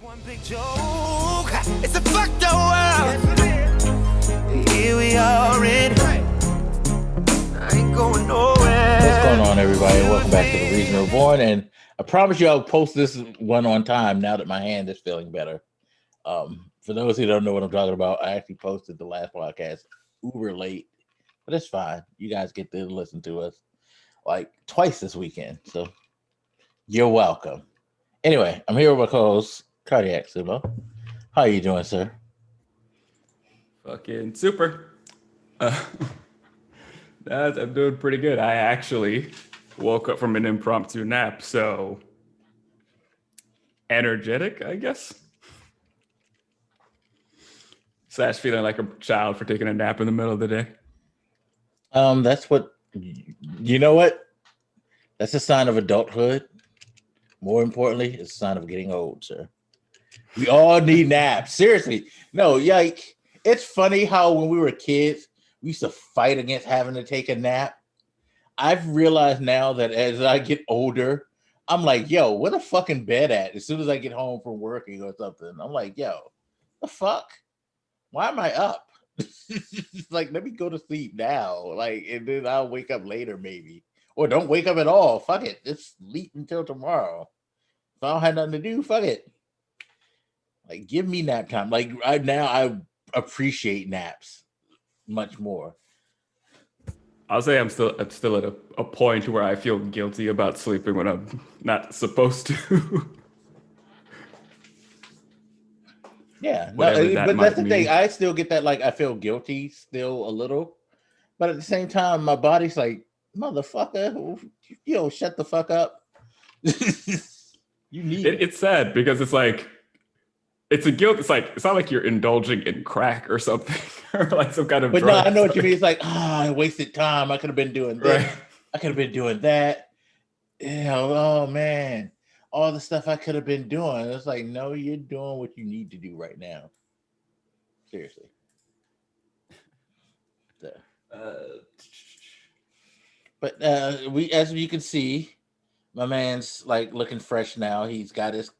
One big joke. It's a fucked up world. Here we are in. I ain't going nowhere. What's going on, everybody? Welcome back to the Reason Reborn. And I promise you I'll post this one on time now that my hand is feeling better. For those who don't know what I'm talking about, I actually posted the last podcast uber late, but it's fine. You guys get to listen to us like twice this weekend, so you're welcome. Anyway, I'm here with my co-host Cardiacsumo. How are you doing, sir? Fucking super. I'm doing pretty good. I actually woke up from an impromptu nap, so energetic, I guess. Slash feeling like a child for taking a nap in the middle of the day. That's what, you know what? That's a sign of adulthood. More importantly, it's a sign of getting old, sir. We all need naps. Seriously. No, like, it's funny how when we were kids, we used to fight against having to take a nap. I've realized now that as I get older, I'm like, yo, where the fucking bed at? As soon as I get home from working or something, I'm like, yo, the fuck? Why am I up? Like, let me go to sleep now. Like, and then I'll wake up later, maybe. Or don't wake up at all. Fuck it. Just sleep until tomorrow. If I don't have nothing to do, fuck it. Like, give me nap time. Like, I appreciate naps much more. I'll say I'm still at a point where I feel guilty about sleeping when I'm not supposed to. Yeah, no, but that's the thing. I still get that. Like, I feel guilty still a little, but at the same time, my body's like, motherfucker, you don't shut the fuck up. You need it's sad because it's like, it's a guilt. It's like, it's not like you're indulging in crack or something or like some kind of But drug. No, I know what you mean. It's like, I wasted time. I could have been doing this. Right. I could have been doing that. Yeah, oh man, all the stuff I could have been doing. It's like, no, you're doing what you need to do right now. Seriously. So, but we, as you can see, my man's like looking fresh now. He's got his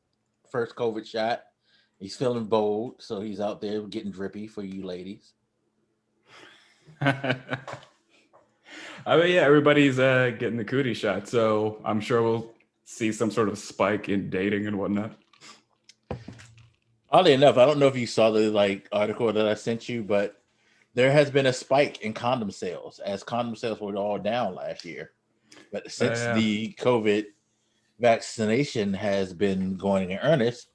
first COVID shot. He's feeling bold, so he's out there getting drippy for you ladies. I mean, yeah, everybody's getting the cootie shot, so I'm sure we'll see some sort of spike in dating and whatnot. Oddly enough, I don't know if you saw the article that I sent you, but there has been a spike in condom sales as condom sales were all down last year. But since the COVID vaccination has been going in earnest,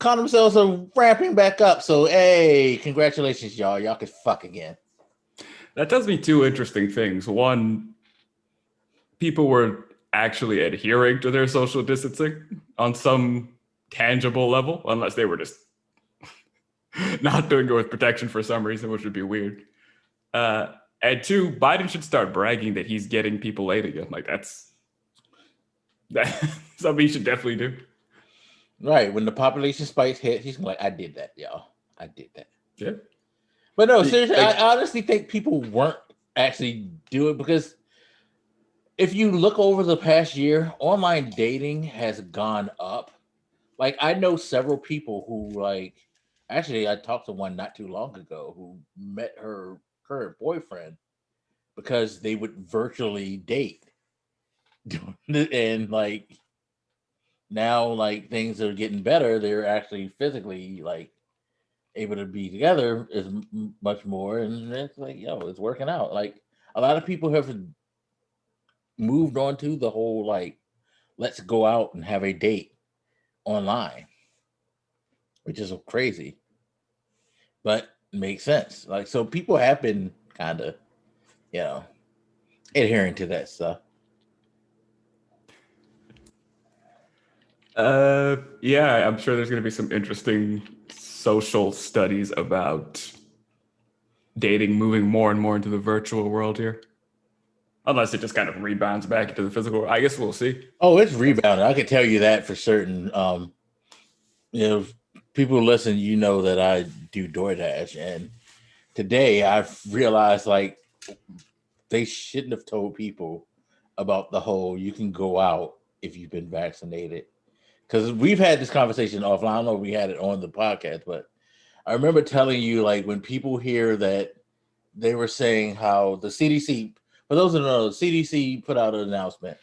condom sales are ramping back up. So, hey, congratulations, y'all. Y'all can fuck again. That tells me two interesting things. One, people were actually adhering to their social distancing on some tangible level, unless they were just not doing it with protection for some reason, which would be weird. And two, Biden should start bragging that he's getting people laid again. Like, that's something he should definitely do. Right. When the population spike hit, he's like, I did that, y'all. I did that. Yeah. But no, seriously, I honestly think people weren't actually doing, because if you look over the past year, online dating has gone up. Like, I know several people who, actually, I talked to one not too long ago who met her current boyfriend because they would virtually date. And, now, things are getting better. They're actually physically, able to be together is much more. And it's like, yo, it's working out. Like, a lot of people have moved on to the whole, let's go out and have a date online, which is crazy, but makes sense. So people have been kind of, adhering to that stuff. Yeah, I'm sure there's going to be some interesting social studies about dating moving more and more into the virtual world here. Unless it just kind of rebounds back into the physical world. I guess we'll see. Oh, it's rebounding. I can tell you that for certain. If people listen, you know that I do DoorDash. And today I've realized they shouldn't have told people about the whole you can go out if you've been vaccinated. because we've had this conversation offline. I don't know if we had it on the podcast, but I remember telling you, like, when people hear that they were saying how the CDC, for those who don't know, the CDC put out an announcement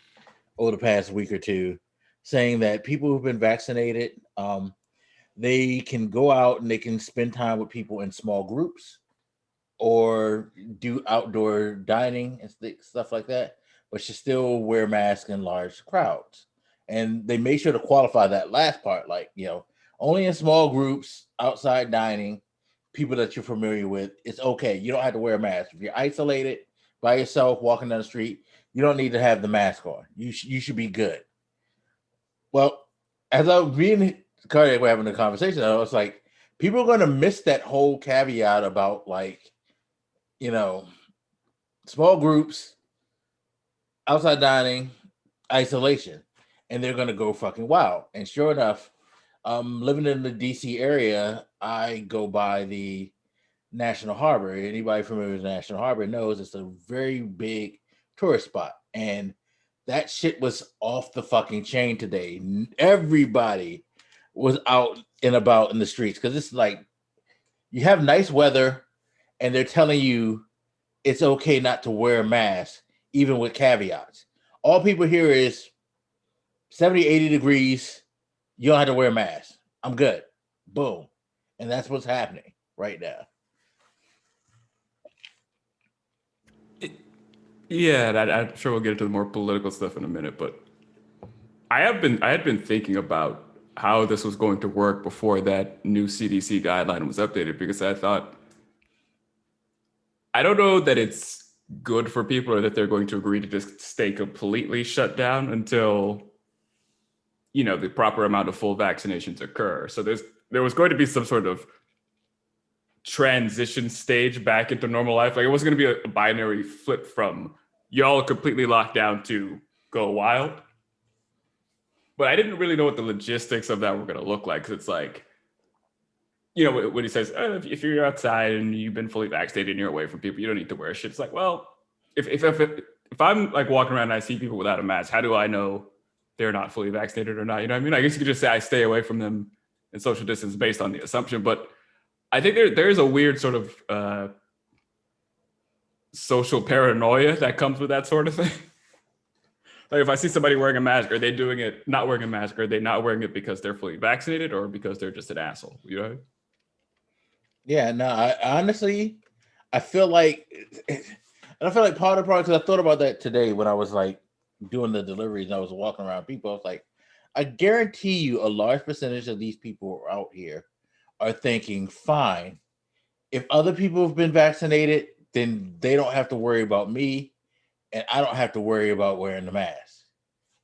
over the past week or two saying that people who've been vaccinated, they can go out and they can spend time with people in small groups or do outdoor dining and stuff like that, but should still wear masks in large crowds. And they made sure to qualify that last part, like, only in small groups, outside dining, people that you're familiar with, it's okay. You don't have to wear a mask. If you're isolated by yourself, walking down the street, you don't need to have the mask on. You should be good. Well, as I was being Cardiac, we're having a conversation, I was like, people are going to miss that whole caveat about, like, small groups, outside dining, isolation, and they're going to go fucking wild. And sure enough, living in the DC area, I go by the National Harbor. Anybody familiar with the National Harbor knows it's a very big tourist spot. And that shit was off the fucking chain today. Everybody was out and about in the streets because it's like you have nice weather and they're telling you it's okay not to wear a mask, even with caveats. All people hear is 70, 80 degrees. You don't have to wear a mask. I'm good. Boom. And that's what's happening right now. Yeah, I'm sure we'll get into the more political stuff in a minute, but I had been thinking about how this was going to work before that new CDC guideline was updated, because I thought, I don't know that it's good for people or that they're going to agree to just stay completely shut down until, the proper amount of full vaccinations occur. So there was going to be some sort of transition stage back into normal life. Like, it wasn't going to be a binary flip from y'all completely locked down to go wild. But I didn't really know what the logistics of that were going to look like. Because it's like, when he says, if you're outside and you've been fully vaccinated and you're away from people, you don't need to wear shit. It's like, well, if I'm like walking around and I see people without a mask, how do I know they're not fully vaccinated or not? You know what I mean? I guess you could just say I stay away from them and social distance based on the assumption. But I think there's a weird sort of social paranoia that comes with that sort of thing. Like, if I see somebody wearing a mask, are they doing it not wearing a mask? Are they not wearing it because they're fully vaccinated or because they're just an asshole? You know? Yeah, no, I feel like, and I feel like part of the problem, because I thought about that today when I was like doing the deliveries and I was walking around people, I was like, I guarantee you a large percentage of these people out here are thinking, fine, if other people have been vaccinated, then they don't have to worry about me and I don't have to worry about wearing the mask.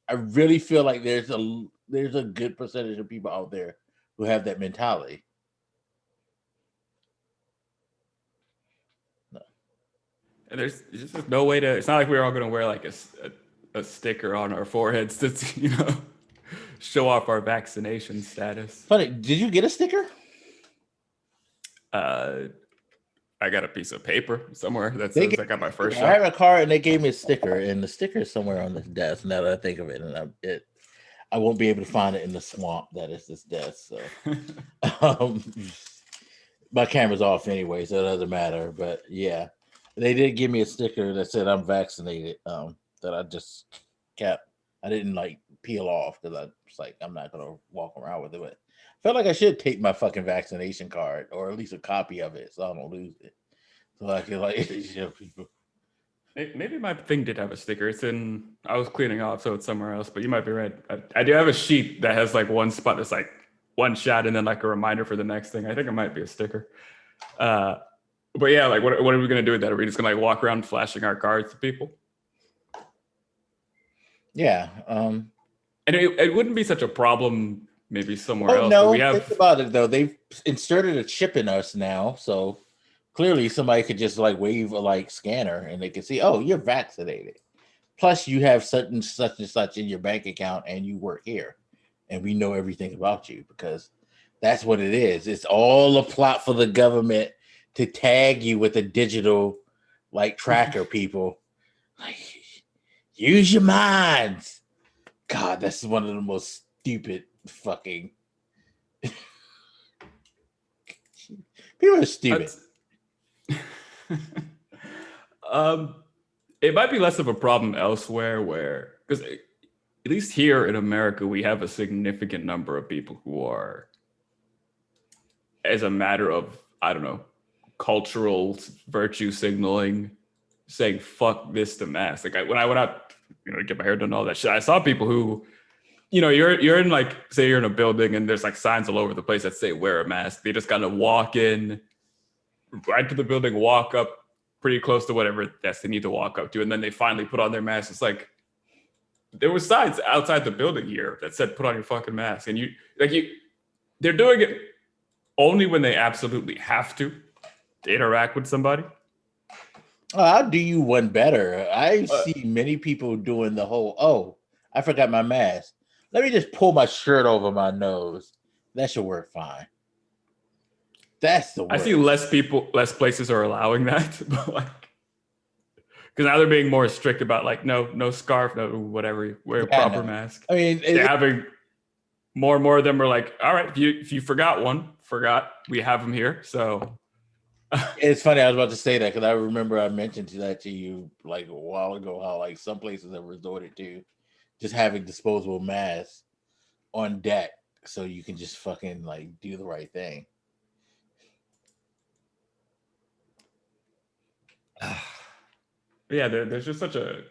I really feel like there's a good percentage of people out there who have that mentality. No. And there's just no way to, it's not like we're all going to wear like a sticker on our foreheads to, show off our vaccination status. Funny, did you get a sticker? I got a piece of paper somewhere that says I got my first shot. I have a card and they gave me a sticker, and the sticker is somewhere on this desk. Now that I think of it, and I won't be able to find it in the swamp that is this desk. So my camera's off anyway, so it doesn't matter. But yeah, they did give me a sticker that said I'm vaccinated. That I just kept. I didn't like peel off because I was like, I'm not gonna walk around with it. But I felt like I should take my fucking vaccination card, or at least a copy of it, so I don't lose it. So I can like show people. Maybe my thing did have a sticker. I was cleaning off, so it's somewhere else, but you might be right. I do have a sheet that has like one spot that's like one shot and then like a reminder for the next thing. I think it might be a sticker. But yeah, like what are we going to do with that? Are we just going to like walk around flashing our cards to people? Yeah. And it wouldn't be such a problem maybe somewhere else. No, We have... think about it though. They've inserted a chip in us now, so clearly somebody could just like wave a like scanner and they can see, oh, you're vaccinated. Plus you have such and such in your bank account and you work here. And we know everything about you because that's what it is. It's all a plot for the government to tag you with a digital like tracker, people. Like, use your minds. God, that's one of the most stupid fucking people are stupid. It might be less of a problem elsewhere, where because at least here in America, we have a significant number of people who are, as a matter of, I don't know, cultural virtue signaling, saying "fuck this" to masks. Like when I went out, to get my hair done, and all that shit, I saw people who, you're in, like, say you're in a building and there's like signs all over the place that say "wear a mask." They just kind of walk in, right to the building, walk up pretty close to whatever desk they need to walk up to, and then they finally put on their mask. It's like, there were signs outside the building here that said "put on your fucking mask," and they're doing it only when they absolutely have to interact with somebody. I'll do you one better. I see many people doing the whole, "Oh, I forgot my mask. Let me just pull my shirt over my nose." That should work fine. That's the worst. I see less places are allowing that, but like, because now they're being more strict about, like, no scarf, no whatever, wear a proper mask. I mean, they're having more and more of them are like, all right, if you forgot, we have them here. So it's funny. I was about to say that because I remember I mentioned that to you like a while ago, how like some places have resorted to just having disposable masks on deck so you can just fucking like do the right thing. Yeah, there's just such a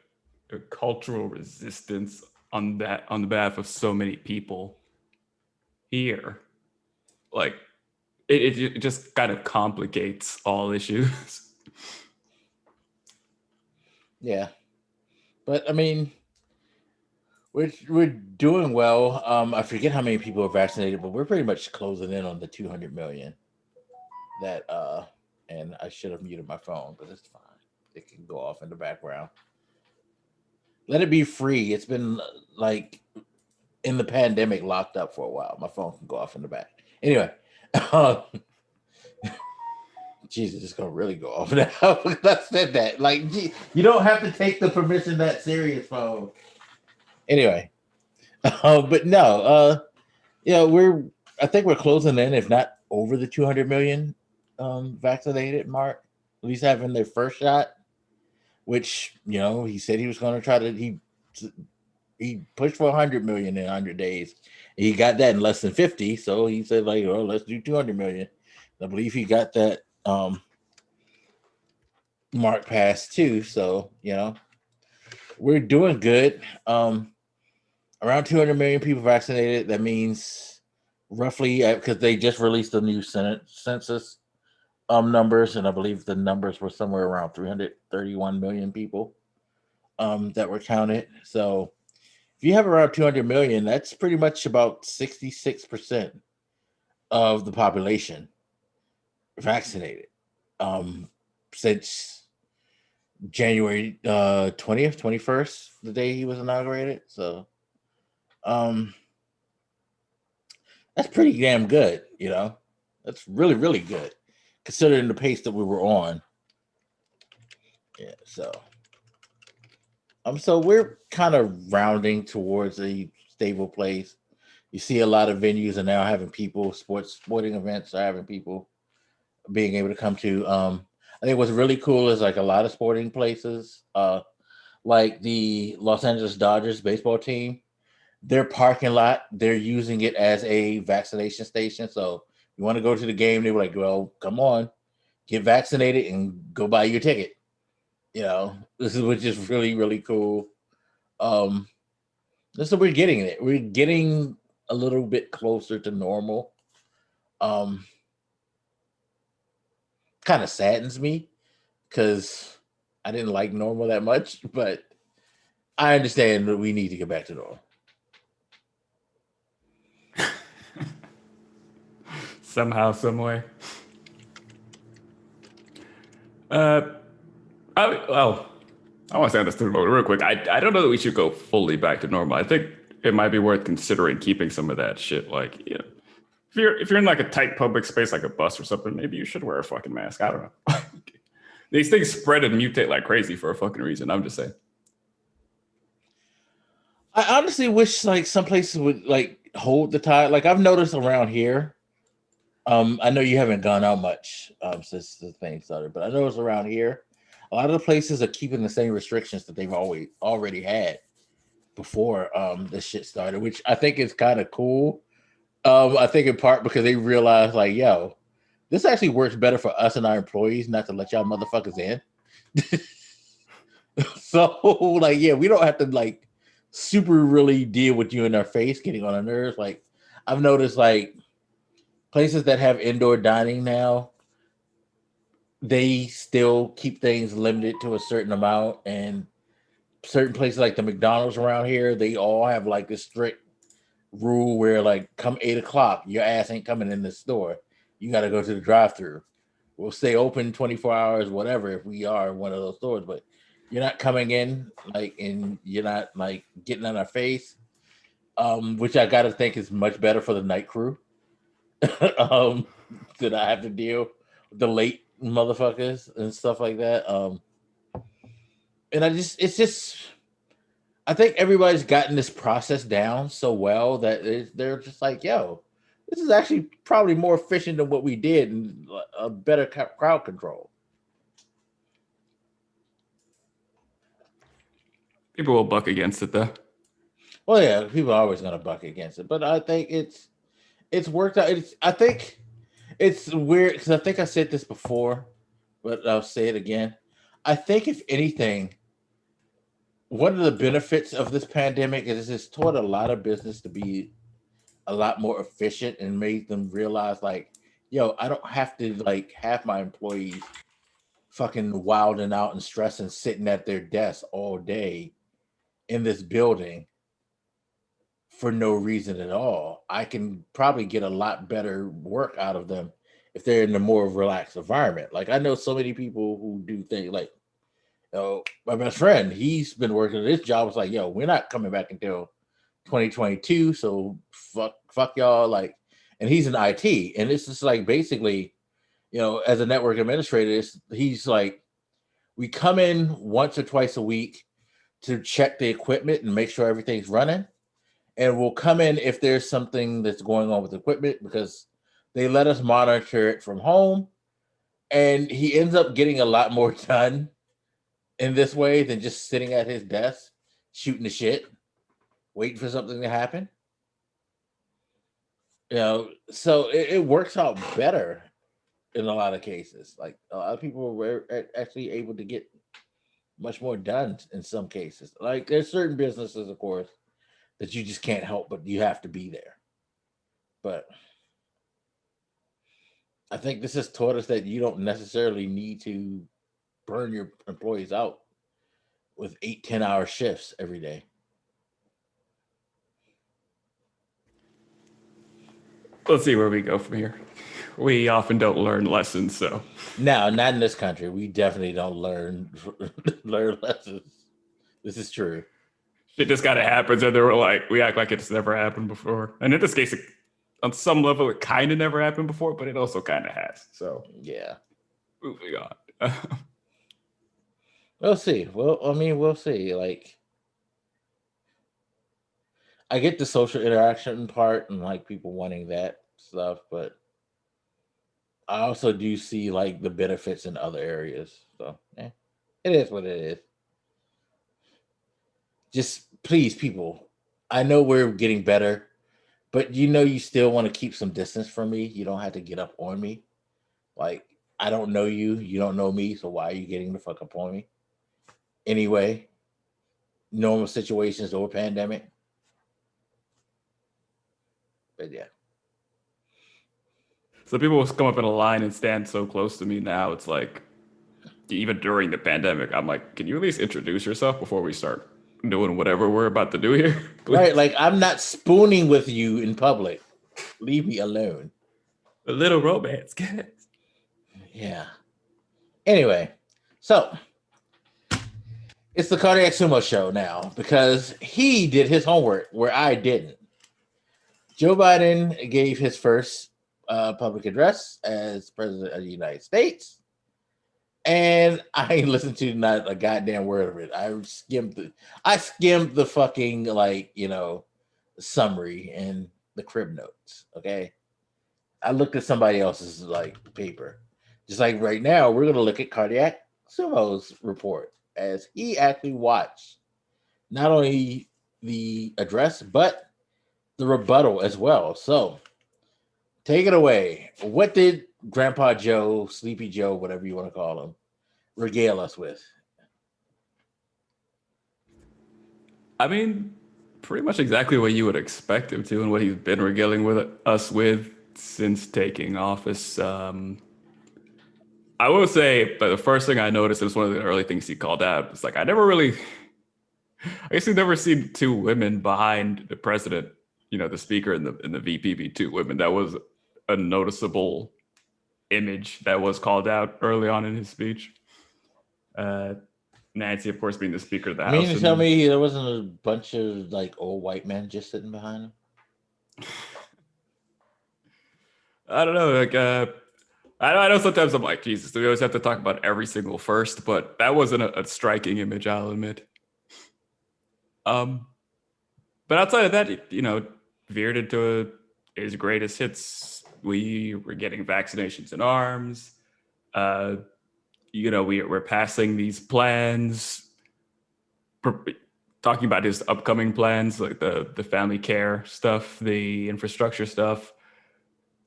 cultural resistance on the behalf of so many people here. Like, it just kind of complicates all issues. Yeah, but I mean, we're doing well. I forget how many people are vaccinated, but we're pretty much closing in on the 200 million. That and I should have muted my phone, but it's fine. It can go off in the background. Let it be free. It's been like in the pandemic locked up for a while. My phone can go off in the back. Anyway, Jesus, it's gonna really go off now. I said that. Like, you don't have to take the permission that serious, phone. Anyway, but no, I think we're closing in, if not over the 200 million vaccinated mark, at least having their first shot, which, he said he was going to try to, he pushed for 100 million in 100 days. He got that in less than 50. So he said, like, oh, let's do 200 million. I believe he got that mark passed too. So, we're doing good. Around 200 million people vaccinated. That means roughly, because they just released the new census numbers, and I believe the numbers were somewhere around 331 million people that were counted. So if you have around 200 million, that's pretty much about 66% of the population vaccinated since January 20th, 21st, the day he was inaugurated. So that's pretty damn good, That's really, really good considering the pace that we were on. Yeah, so we're kind of rounding towards a stable place. You see a lot of venues are now having people, sporting events are having people being able to come to. I think what's really cool is like a lot of sporting places, like the Los Angeles Dodgers baseball team, their parking lot, they're using it as a vaccination station. So you want to go to the game, they were like, well, come on, get vaccinated and go buy your ticket. This is which is really, really cool. This is we're getting it. We're getting a little bit closer to normal. Kind of saddens me because I didn't like normal that much, but I understand that we need to get back to normal. Somehow, some way. I want to say on this real quick. I don't know that we should go fully back to normal. I think it might be worth considering keeping some of that shit. Like, if you're in like a tight public space, like a bus or something, maybe you should wear a fucking mask. I don't know. These things spread and mutate like crazy for a fucking reason. I'm just saying. I honestly wish like some places would like hold the tide. Like I've noticed around here. I know you haven't gone out much since the thing started, but I noticed around here, a lot of the places are keeping the same restrictions that they've already had before this shit started, which I think is kind of cool. I think in part because they realize, like, yo, this actually works better for us and our employees not to let y'all motherfuckers in. So, like, yeah, we don't have to like super really deal with you in our face, getting on our nerves. Like, I've noticed, like, places that have indoor dining now, they still keep things limited to a certain amount, and certain places like the McDonald's around here, they all have like a strict rule where, like, come 8 o'clock, your ass ain't coming in the store. You got to go to the drive-through. We'll stay open 24 hours, whatever, if we are one of those stores, but you're not coming in, like, and you're not like getting on our face, which I got to think is much better for the night crew. That I have to deal with the late motherfuckers and stuff like that. And I think everybody's gotten this process down so well that they're just like, yo, this is actually probably more efficient than what we did and a better crowd control. People will buck against it though. Well, yeah, people are always going to buck against it, but I think it's worked out. I think it's weird because I think I said this before, but I'll say it again. I think if anything, one of the benefits of this pandemic is it's taught a lot of business to be a lot more efficient and made them realize, like, yo, I don't have to like have my employees fucking wilding out and stressing, sitting at their desk all day in this building for no reason at all. I can probably get a lot better work out of them if they're in a more relaxed environment. Like, I know so many people who do things like, you know, my best friend, he's been working at his job. It's like, yo, we're not coming back until 2022. So fuck y'all. Like, and he's in IT. And it's just like, basically, you know, as a network administrator, he's like, we come in once or twice a week to check the equipment and make sure everything's running. And we'll come in if there's something that's going on with the equipment because they let us monitor it from home. And he ends up getting a lot more done in this way than just sitting at his desk, shooting the shit, waiting for something to happen. You know, so it works out better in a lot of cases. Like, a lot of people were actually able to get much more done in some cases. Like, there's certain businesses, of course, that you just can't help, but you have to be there. But I think this has taught us that you don't necessarily need to burn your employees out with 8-10 hour shifts every day. Let's see where we go from here. We often don't learn lessons, so. No, not in this country. We definitely don't learn lessons. This is true. Shit just kind of happens, and they're like, we act like it's never happened before. And in this case, on some level, it kind of never happened before, but it also kind of has. So, yeah. Moving on. We'll see. Well, I mean, we'll see. Like, I get the social interaction part and like people wanting that stuff, but I also do see like the benefits in other areas. So, it is what it is. Just please, people, I know we're getting better, but you still want to keep some distance from me. You don't have to get up on me. Like, I don't know you. You don't know me. So why are you getting the fuck up on me? Anyway, normal situations or pandemic. But yeah. So people will come up in a line and stand so close to me now. It's like, even during the pandemic, I'm like, can you at least introduce yourself before we start doing whatever we're about to do here? Please? Right, like, I'm not spooning with you in public. Leave me alone. A little romance, guys. Yeah. Anyway, so it's the Cardiacsumo show now because he did his homework where I didn't. Joe Biden gave his first public address as president of the United States. And I ain't listened to not a goddamn word of it. I skimmed the fucking, like, summary, and the crib notes. Okay, I looked at somebody else's like paper. Just like right now, we're gonna look at Cardiacsumo's report as he actually watched not only the address but the rebuttal as well. So take it away. What did Grandpa Joe, Sleepy Joe, whatever you want to call him, regale us with? I mean, pretty much exactly what you would expect him to, and what he's been regaling with us with since taking office. I will say, but the first thing I noticed, it was one of the early things he called out. It's like I guess you've never seen two women behind the president. You know, the speaker and the VP be two women. That was a noticeable image that was called out early on in his speech. Nancy, of course, being the Speaker of the You House. mean to tell me there wasn't a bunch of like old white men just sitting behind him? I don't know. Like, I know sometimes I'm like, Jesus, do we always have to talk about every single first? But that wasn't a striking image, I'll admit. But outside of that, you know, veered into his greatest hits. We were getting vaccinations in arms. You know, we're passing these plans, talking about his upcoming plans, like the family care stuff, the infrastructure stuff,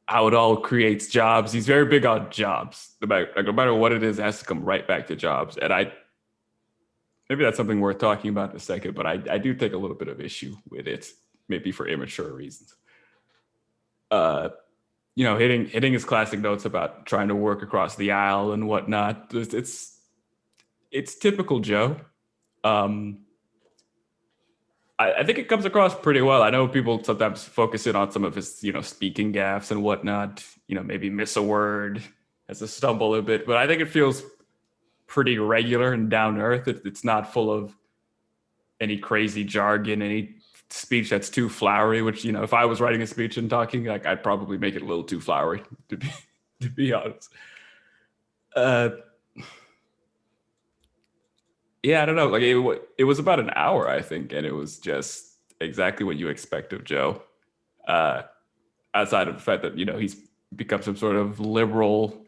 how it all creates jobs. He's very big on jobs. No matter what it is, it has to come right back to jobs. And maybe that's something worth talking about in a second, but I do take a little bit of issue with it, maybe for immature reasons. You know, hitting his classic notes about trying to work across the aisle and whatnot. It's typical Joe. I think it comes across pretty well. I know people sometimes focus in on some of his, you know, speaking gaffes and whatnot, you know, maybe miss a word, has to stumble a bit, but I think it feels pretty regular and down to earth. It's not full of any crazy jargon, any speech that's too flowery, which, you know, if I was writing a speech and talking, like, I'd probably make it a little too flowery, to be honest. Yeah, I don't know. Like, it was about an hour, I think, and it was just exactly what you expect of Joe. Outside of the fact that, you know, he's become some sort of liberal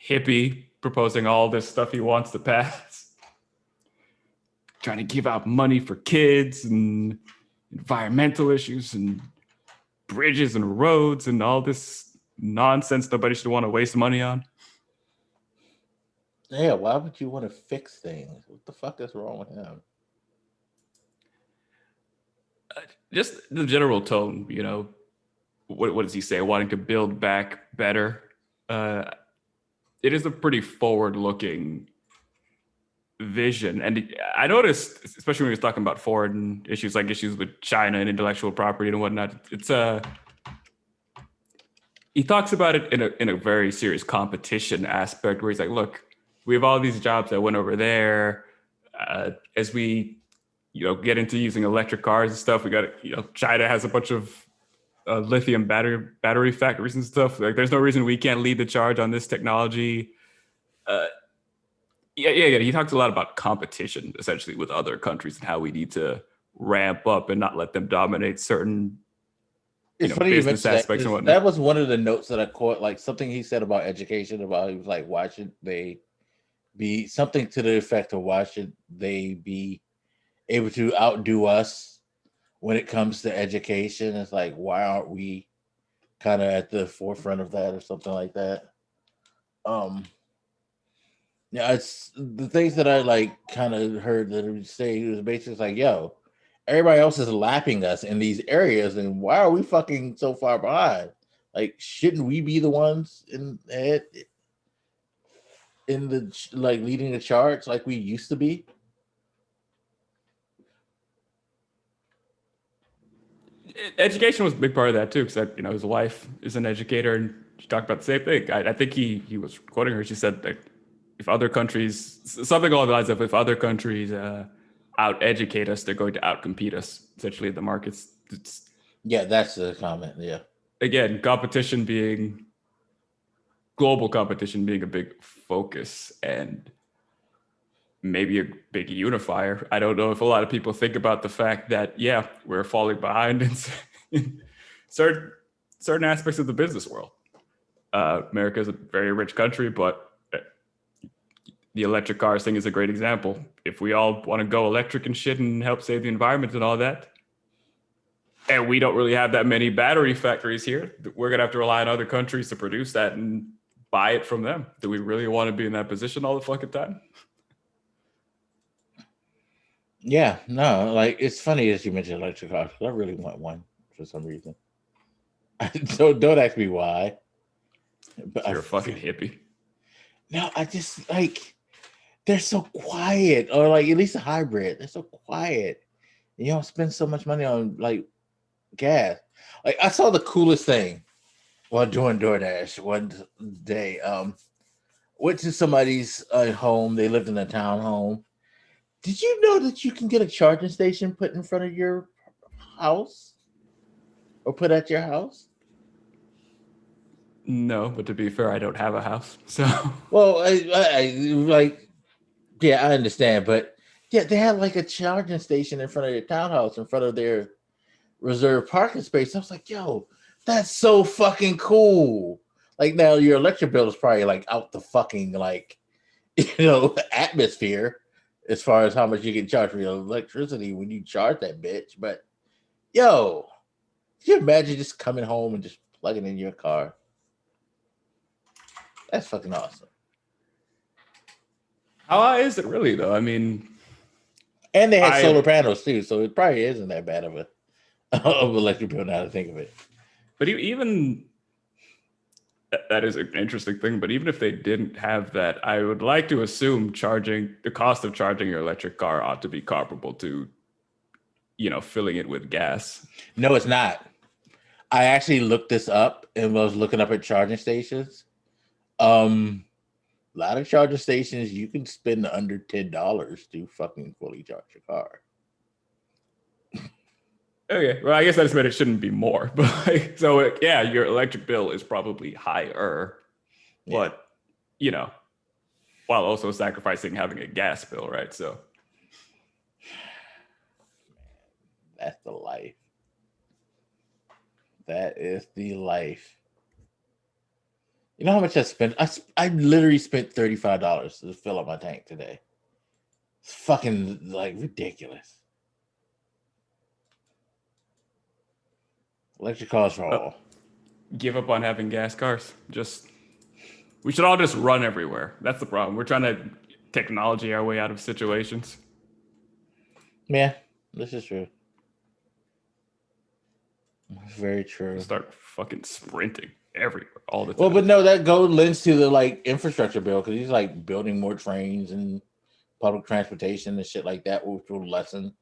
hippie proposing all this stuff he wants to pass, trying to give out money for kids and environmental issues and bridges and roads and all this nonsense nobody should want to waste money on. Yeah, why would you want to fix things? What the fuck is wrong with him? Just the general tone, you know, what does he say? Wanting to build back better. It is a pretty forward-looking vision. And I noticed, especially when he was talking about foreign issues, like issues with China and intellectual property and whatnot, he talks about it in a very serious competition aspect, where he's like, look, we have all these jobs that went over there. As we, you know, get into using electric cars and stuff, we got, you know, China has a bunch of lithium battery factories and stuff. Like, there's no reason we can't lead the charge on this technology. Yeah. He talks a lot about competition, essentially, with other countries and how we need to ramp up and not let them dominate certain, It's funny business you mentioned aspects and that. whatnot. That was one of the notes that I caught, like something he said about education, about he was like, why should they be something to the effect of why should they be able to outdo us when it comes to education? It's like, why aren't we kind of at the forefront of that or something like that? Yeah, it's the things that I like kind of heard that he would say. It was basically like, yo, everybody else is lapping us in these areas, and why are we fucking so far behind? Like, shouldn't we be the ones in the like leading the charts like we used to be? Education was a big part of that too, because, you know, his wife is an educator, and she talked about the same thing. I think he was quoting her. She said that if other countries, something along the lines of, if other countries out-educate us, they're going to out-compete us, essentially, in the markets. Yeah, that's the comment. Yeah. Again, global competition being a big focus and maybe a big unifier. I don't know if a lot of people think about the fact that, yeah, we're falling behind in certain aspects of the business world. America is a very rich country, but the electric cars thing is a great example. If we all want to go electric and shit and help save the environment and all that, and we don't really have that many battery factories here, we're gonna have to rely on other countries to produce that and buy it from them. Do we really want to be in that position all the fucking time? Yeah, no, like it's funny as you mentioned electric cars. I really want one for some reason. So don't ask me why. But You're a fucking hippie. No, I just like they're so quiet, or like at least a hybrid. They're so quiet. You don't spend so much money on like gas. Like I saw the coolest thing while doing DoorDash one day. Went to somebody's home. They lived in a townhome. Did you know that you can get a charging station put in front of your house or put at your house? No, but to be fair, I don't have a house, so. Well, I like, yeah, I understand, but yeah, they had like a charging station in front of their townhouse, in front of their reserved parking space. I was like, yo, that's so fucking cool. Like now, your electric bill is probably like out the fucking like, atmosphere. As far as how much you can charge for your electricity when you charge that bitch. But yo, can you imagine just coming home and just plugging in your car? That's fucking awesome. How high is it really though? I mean, and they had solar panels too, so it probably isn't that bad of of electric bill now to think of it. But even that is an interesting thing. But even if they didn't have that, I would like to assume the cost of charging your electric car ought to be comparable to, filling it with gas. No, it's not. I actually looked this up and was looking up at charging stations. A lot of charging stations you can spend under $10 to fucking fully charge your car. Okay, well, I guess I just meant it shouldn't be more, but your electric bill is probably higher, but while also sacrificing having a gas bill, right? So that's the life. That is the life. You know how much I spent? I literally spent $35 to fill up my tank today. It's fucking like ridiculous. Electric cars for all. Give up on having gas cars. We should all just run everywhere. That's the problem. We're trying to technology our way out of situations. Yeah, this is true. Very true. Start fucking sprinting everywhere all the time. Well, but no, that lends to the like infrastructure bill because he's like building more trains and public transportation and shit like that, which will lessen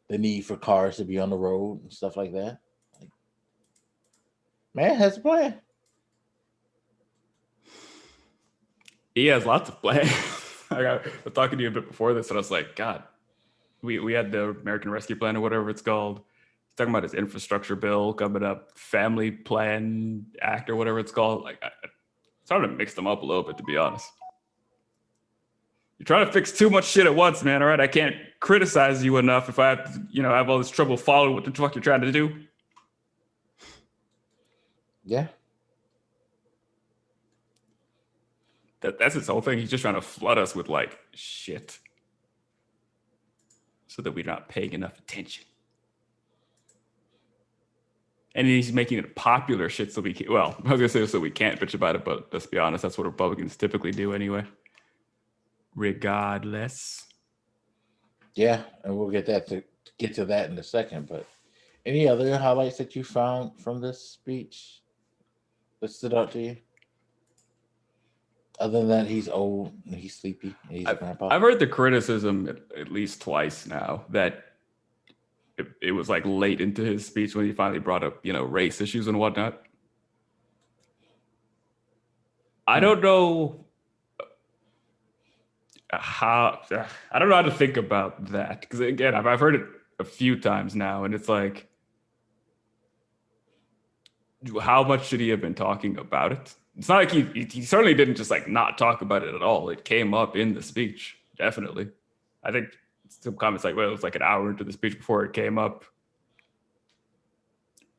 the need for cars to be on the road and stuff like that. Man has a plan. He has lots of plans. I was talking to you a bit before this, and I was like, God, we had the American Rescue Plan or whatever it's called. He's talking about his infrastructure bill coming up, Family Plan Act or whatever it's called. Like, I started to mix them up a little bit, to be honest. You're trying to fix too much shit at once, man. All right, I can't criticize you enough if I have to, have all this trouble following what the fuck you're trying to do. Yeah. That's his whole thing. He's just trying to flood us with like shit so that we're not paying enough attention. And he's making it popular shit so we can, well, I was gonna say so we can't bitch about it, but let's be honest, that's what Republicans typically do anyway. Regardless. Yeah, and we'll get to that in a second, but any other highlights that you found from this speech that stood out to you? Other than that, he's old and he's sleepy and he's a grandpa. I've heard the criticism at least twice now that it was like late into his speech when he finally brought up, race issues and whatnot. I don't know how to think about that. Because again, I've heard it a few times now, and it's like, how much should he have been talking about it? It's not like he certainly didn't just like not talk about it at all. It came up in the speech, definitely. I think some comments like, well, it was like an hour into the speech before it came up.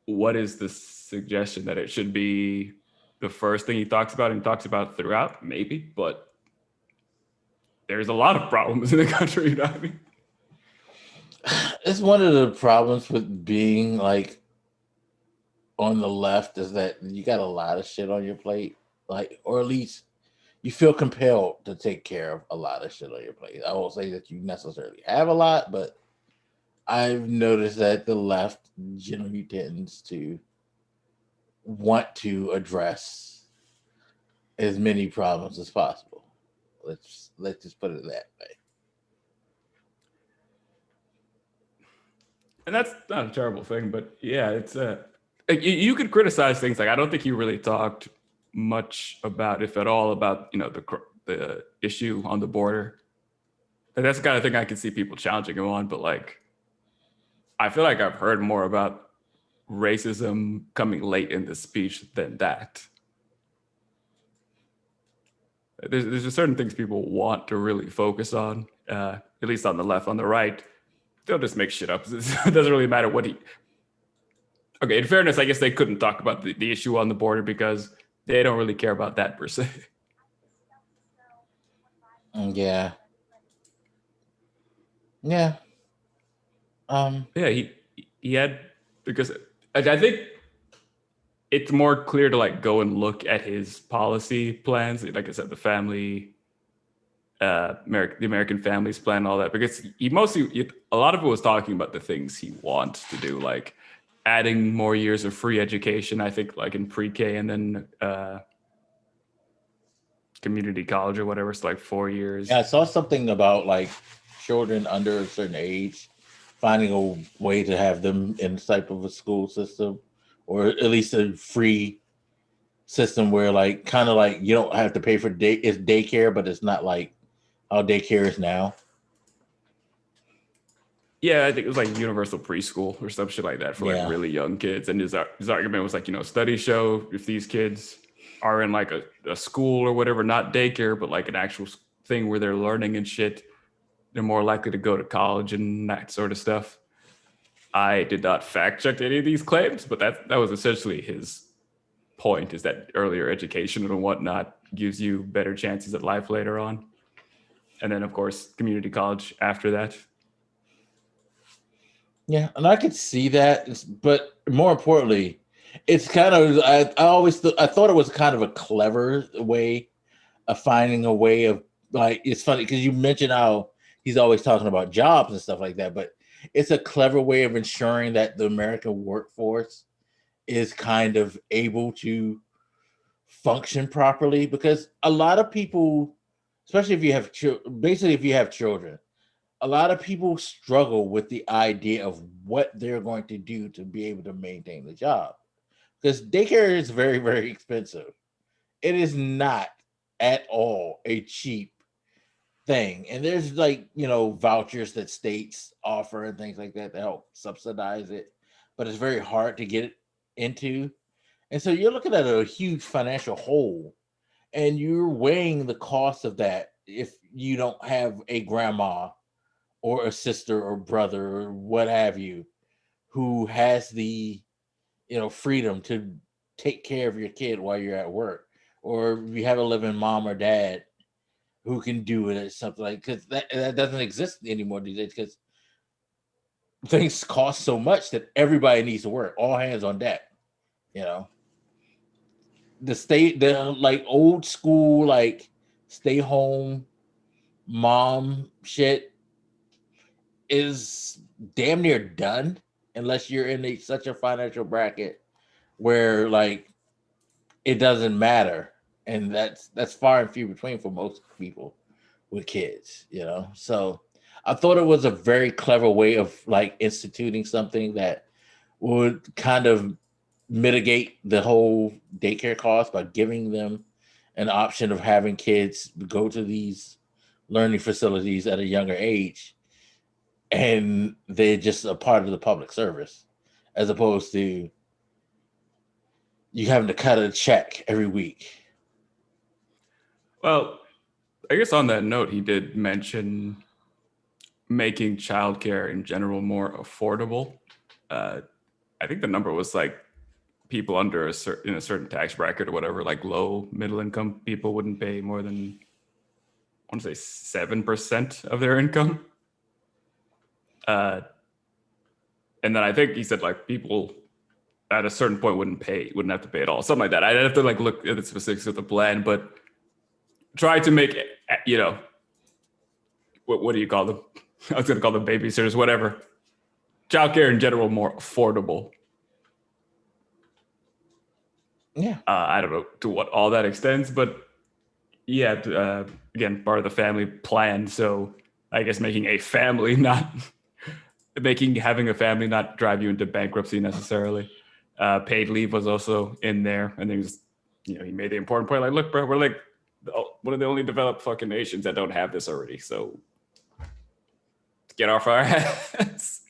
what is the suggestion that it should be the first thing he talks about and talks about throughout? Maybe, but there's a lot of problems in the country. You know what I mean? It's one of the problems with being like on the left is that you got a lot of shit on your plate, like, or at least you feel compelled to take care of a lot of shit on your plate. I won't say that you necessarily have a lot, but I've noticed that the left generally tends to want to address as many problems as possible. Let's just put it that way. And that's not a terrible thing, but yeah, it's like you could criticize things. Like I don't think you really talked much about, if at all, about the issue on the border. And that's the kind of thing I can see people challenging him on. But like, I feel like I've heard more about racism coming late in the speech than that. There's just certain things people want to really focus on, at least on the left. On the right, they'll just make shit up. It doesn't really matter what he. Okay, in fairness, I guess they couldn't talk about the issue on the border because they don't really care about that per se. Yeah. Yeah. Yeah, he had, because I think it's more clear to like go and look at his policy plans. Like I said, the family, the American Families Plan, and all that, because a lot of it was talking about the things he wants to do, like adding more years of free education, I think, like in pre-K and then community college or whatever. It's like 4 years. Yeah, I saw something about like children under a certain age finding a way to have them in type of a school system, or at least a free system where like kind of like you don't have to pay for it's daycare, but it's not like how daycare is now. Yeah, I think it was like universal preschool or some shit like that for like really young kids. And his argument was like, studies show if these kids are in like a school or whatever, not daycare, but like an actual thing where they're learning and shit, they're more likely to go to college and that sort of stuff. I did not fact check any of these claims, but that was essentially his point, is that earlier education and whatnot gives you better chances at life later on. And then, of course, community college after that. Yeah, and I could see that, but more importantly, it's kind of I thought it was kind of a clever way of finding a way of like, it's funny because you mentioned how he's always talking about jobs and stuff like that, but it's a clever way of ensuring that the American workforce is kind of able to function properly, because a lot of people, especially if you have if you have children, a lot of people struggle with the idea of what they're going to do to be able to maintain the job, because daycare is very, very expensive. It is not at all a cheap thing. And there's like, vouchers that states offer and things like that to help subsidize it, but it's very hard to get it into. And so you're looking at a huge financial hole, and you're weighing the cost of that if you don't have a grandma or a sister or brother or what have you who has the freedom to take care of your kid while you're at work, or if you have a living mom or dad who can do it or something, like, because that doesn't exist anymore these days, because things cost so much that everybody needs to work, all hands on deck. The like old school, like stay home mom shit is damn near done, unless you're in such a financial bracket where like it doesn't matter, and that's far and few between for most people with kids. So I thought it was a very clever way of like instituting something that would kind of mitigate the whole daycare cost by giving them an option of having kids go to these learning facilities at a younger age, and they're just a part of the public service, as opposed to you having to cut a check every week. Well, I guess on that note, he did mention making childcare in general more affordable. I think the number was like people under a certain tax bracket or whatever, like low middle income people wouldn't pay more than, I want to say 7% of their income. And then I think he said like people at a certain point wouldn't have to pay at all, something like that. I'd have to like look at the specifics of the plan, but try to make it, you know, what do you call them? I was going to call them babysitters, whatever. Childcare in general more affordable. Yeah. I don't know to what all that extends, but yeah, again, part of the family plan. So I guess having a family not drive you into bankruptcy necessarily. Paid leave was also in there. And then he made the important point, like, look, bro, we're like one of the only developed fucking nations that don't have this already. So get off our ass.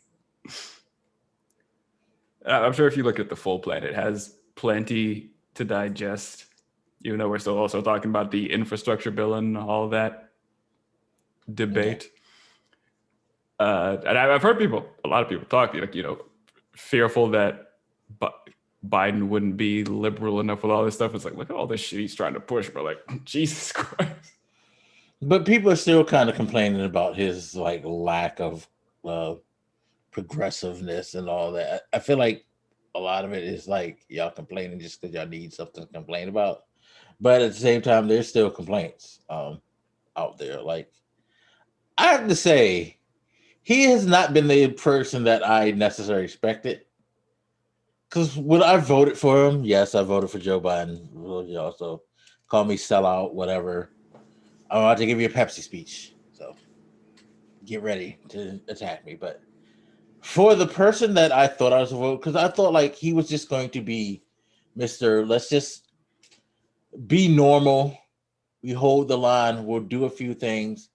I'm sure if you look at the full plan, it has plenty to digest, even though we're still also talking about the infrastructure bill and all that debate. Yeah. And I've heard a lot of people talk, like, fearful that Biden wouldn't be liberal enough with all this stuff. It's like, look at all this shit he's trying to push, but like, Jesus Christ. But people are still kind of complaining about his like lack of progressiveness and all that. I feel like a lot of it is like y'all complaining just because y'all need something to complain about. But at the same time, there's still complaints out there. Like, I have to say, he has not been the person that I necessarily expected. Because when I voted for him, yes, I voted for Joe Biden. You also call me sellout, whatever. I'm about to give you a Pepsi speech, so get ready to attack me. But for the person that I thought I was a vote, because I thought like he was just going to be Mr. Let's just be normal. We hold the line. We'll do a few things.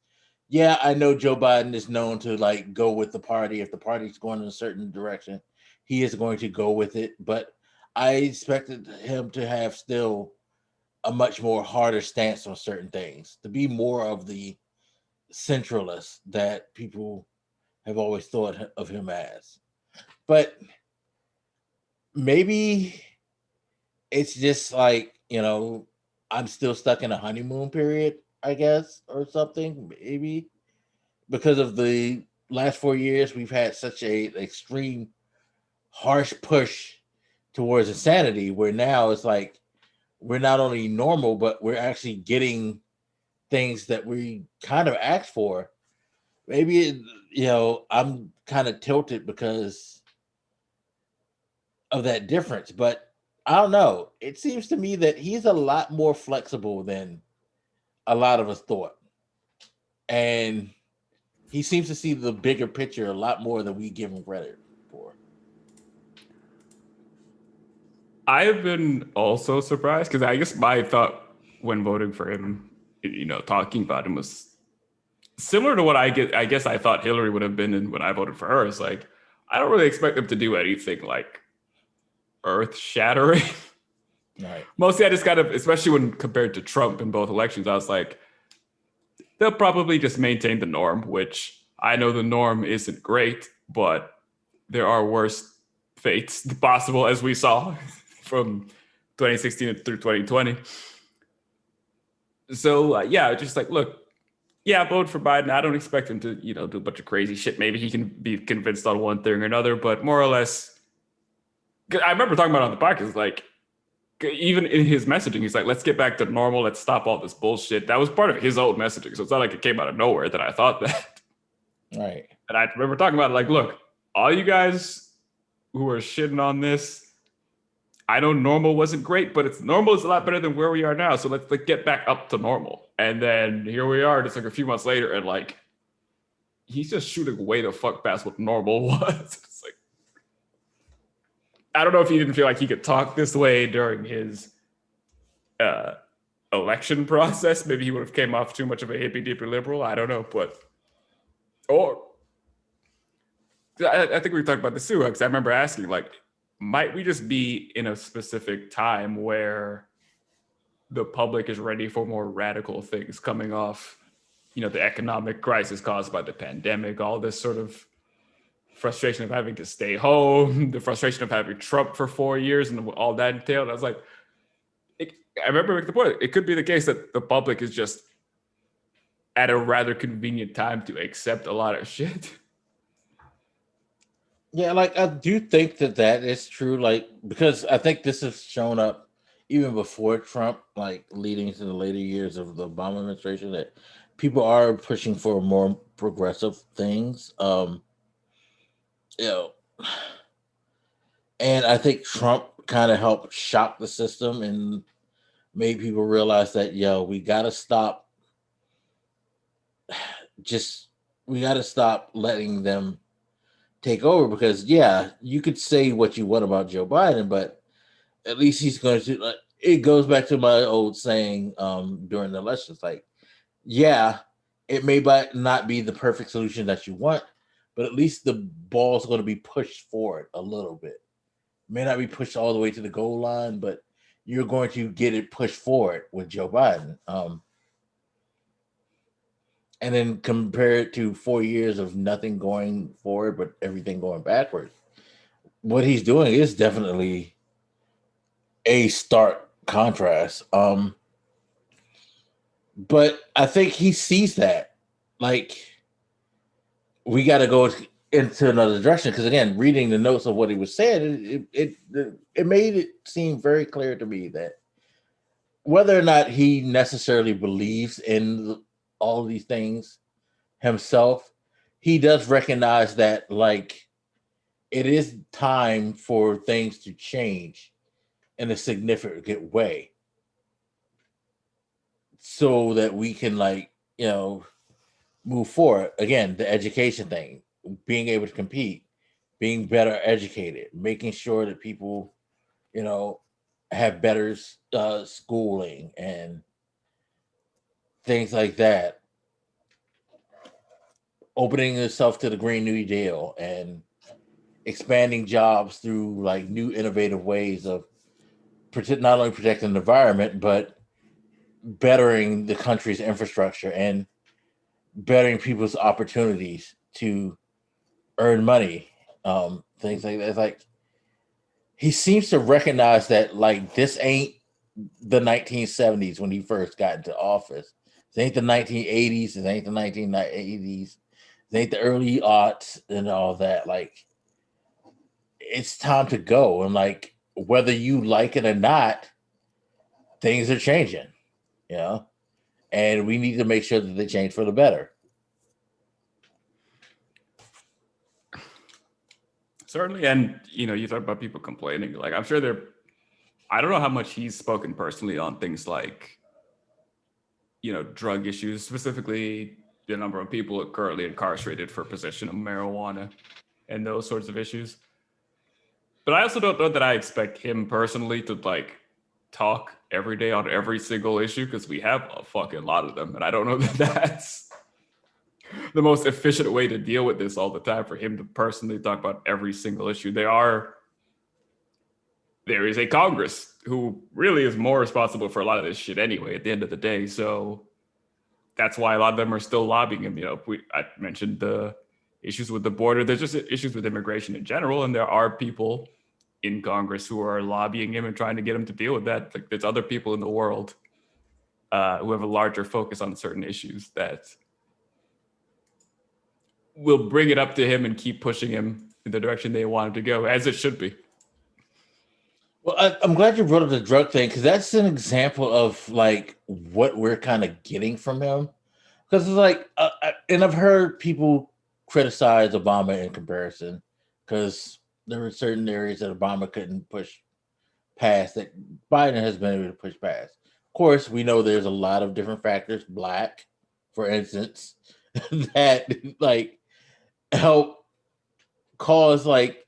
Yeah, I know Joe Biden is known to like go with the party. If the party's going in a certain direction, he is going to go with it. But I expected him to have still a much more harder stance on certain things, to be more of the centralist that people have always thought of him as. But maybe it's just like, I'm still stuck in a honeymoon period, I guess, or something, maybe. Because of the last 4 years, we've had such a extreme, harsh push towards insanity, where now it's like, we're not only normal, but we're actually getting things that we kind of asked for. Maybe, I'm kind of tilted because of that difference, but I don't know. It seems to me that he's a lot more flexible than a lot of us thought. And he seems to see the bigger picture a lot more than we give him credit for. I have been also surprised because I guess my thought when voting for him, talking about him was similar to what I guess I thought Hillary would have been when I voted for her. Is like, I don't really expect him to do anything like earth shattering. Right. Mostly I just kind of, especially when compared to Trump in both elections, I was like, they'll probably just maintain the norm, which I know the norm isn't great, but there are worse fates possible, as we saw from 2016 through 2020. So just like, look, vote for Biden. I don't expect him to, do a bunch of crazy shit. Maybe he can be convinced on one thing or another, but more or less, I remember talking about it on the podcast, like, even in his messaging, he's like, let's get back to normal. Let's stop all this bullshit. That was part of his old messaging. So it's not like it came out of nowhere that I thought that. Right. And I remember talking about it like, look, all you guys who are shitting on this, I know normal wasn't great, but normal is a lot better than where we are now. So let's get back up to normal. And then here we are, just like a few months later, and like, he's just shooting way the fuck past what normal was. It's like, I don't know if he didn't feel like he could talk this way during his election process. Maybe he would have came off too much of a hippy-dippy liberal. I don't know, or I think we talked about this too, because I remember asking, like, might we just be in a specific time where the public is ready for more radical things coming off, the economic crisis caused by the pandemic, all this sort of frustration of having to stay home, the frustration of having Trump for 4 years and all that entailed. I was like, I remember making the point, it could be the case that the public is just at a rather convenient time to accept a lot of shit. Yeah, like I do think that is true. Like, because I think this has shown up even before Trump, like leading into the later years of the Obama administration, that people are pushing for more progressive things. You know, and I think Trump kind of helped shock the system and made people realize that we gotta stop. We gotta stop letting them take over, because you could say what you want about Joe Biden, but at least he's going to. It goes back to my old saying during the elections, like, it may not be the perfect solution that you want, but at least the ball's going to be pushed forward a little bit. It may not be pushed all the way to the goal line, but you're going to get it pushed forward with Joe Biden. And then compare it to 4 years of nothing going forward, but everything going backwards. What he's doing is definitely a stark contrast. But I think he sees that. Like, we got to go into another direction. Because again, reading the notes of what he was saying, it made it seem very clear to me that whether or not he necessarily believes in all of these things himself, he does recognize that, like, it is time for things to change in a significant way so that we can, like, move forward. Again, the education thing, being able to compete, being better educated, making sure that people, have better schooling and things like that. Opening itself to the Green New Deal and expanding jobs through, like, new innovative ways of not only protecting the environment, but bettering the country's infrastructure and bettering people's opportunities to earn money. Things like that. It's like he seems to recognize that, like, this ain't the 1970s when he first got into office. It ain't the 1980s. It ain't the 1980s. It ain't the early aughts and all that. Like, it's time to go. And, like, whether you like it or not, things are changing, and we need to make sure that they change for the better. Certainly. And, you talk about people complaining. Like, I'm sure I don't know how much he's spoken personally on things like, drug issues, specifically the number of people currently incarcerated for possession of marijuana and those sorts of issues. But I also don't know that I expect him personally to, like, talk every day on every single issue, because we have a fucking lot of them. And I don't know that that's the most efficient way to deal with this all the time, for him to personally talk about every single issue. There is a Congress who really is more responsible for a lot of this shit anyway, at the end of the day. So that's why a lot of them are still lobbying him. I mentioned the issues with the border. There's just issues with immigration in general. And there are people in Congress who are lobbying him and trying to get him to deal with that. Like, there's other people in the world who have a larger focus on certain issues that will bring it up to him and keep pushing him in the direction they want him to go, as it should be. Well, I'm glad you brought up the drug thing, because that's an example of, like, what we're kind of getting from him. Because it's like, and I've heard people criticize Obama in comparison, because there were certain areas that Obama couldn't push past that Biden has been able to push past. Of course, we know there's a lot of different factors, Black, for instance, that, like, help cause, like,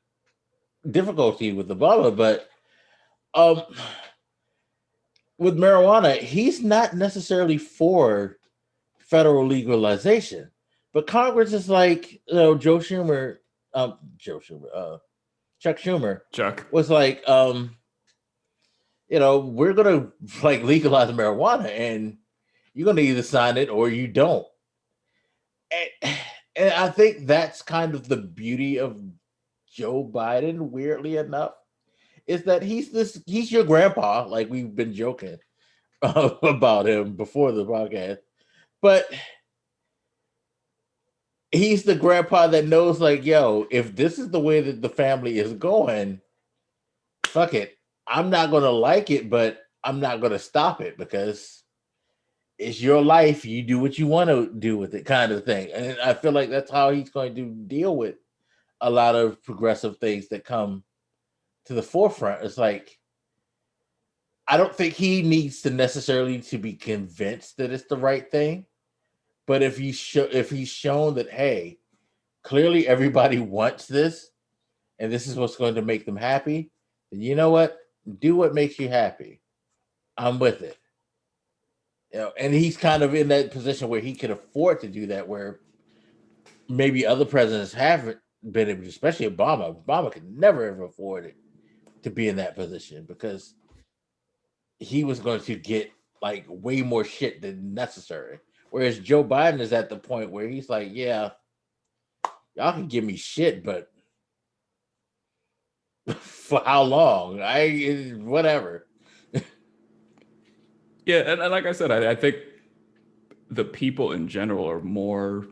difficulty with Obama. But with marijuana, he's not necessarily for federal legalization, but Congress is like, Chuck Schumer was like, we're gonna, like, legalize marijuana, and you're gonna either sign it or you don't. And I think that's kind of the beauty of Joe Biden, weirdly enough, is that he's your grandpa, like we've been joking about him before the podcast. But he's the grandpa that knows, like, yo, if this is the way that the family is going, fuck it. I'm not gonna like it, but I'm not gonna stop it because it's your life. You do what you want to do with it, kind of thing. And I feel like that's how he's going to deal with a lot of progressive things that come to the forefront. It's like, I don't think he needs to necessarily to be convinced that it's the right thing. But if he's shown that, hey, clearly everybody wants this, and this is what's going to make them happy, then you know what? Do what makes you happy. I'm with it. You know, and he's kind of in that position where he can afford to do that, where maybe other presidents haven't been able to, especially Obama. Obama could never ever afford it to be in that position because he was going to get like way more shit than necessary. Whereas Joe Biden is at the point where he's like, yeah, y'all can give me shit, but for how long? Whatever. Yeah, and like I said, I think the people in general are more,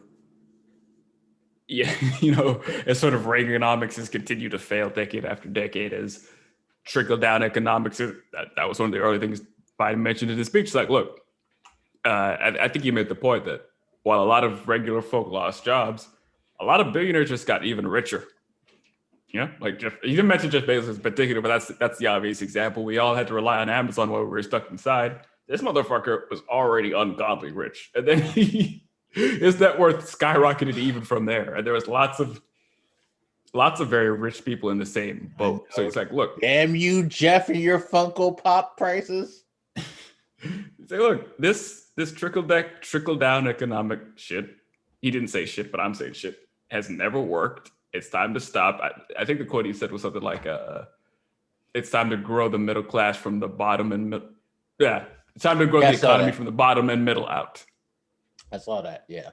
as sort of Reaganomics has continued to fail decade after decade, as trickle-down economics, that was one of the early things Biden mentioned in his speech. It's like, look, I think he made the point that while a lot of regular folk lost jobs, a lot of billionaires just got even richer. Like you didn't mention Jeff Bezos in particular, but that's the obvious example. We all had to rely on Amazon while we were stuck inside. This motherfucker was already ungodly rich, and then his net worth skyrocketed even from there. And there was lots of very rich people in the same boat. So it's like, look, damn you, Jeff, and your Funko Pop prices. Say, look, this trickle down economic shit. He didn't say shit, but I'm saying shit has never worked. It's time to stop. I think the quote he said was something like, "It's time to grow the middle class from the bottom and middle." Yeah, it's time to grow the economy from the bottom and middle out. I saw that. Yeah,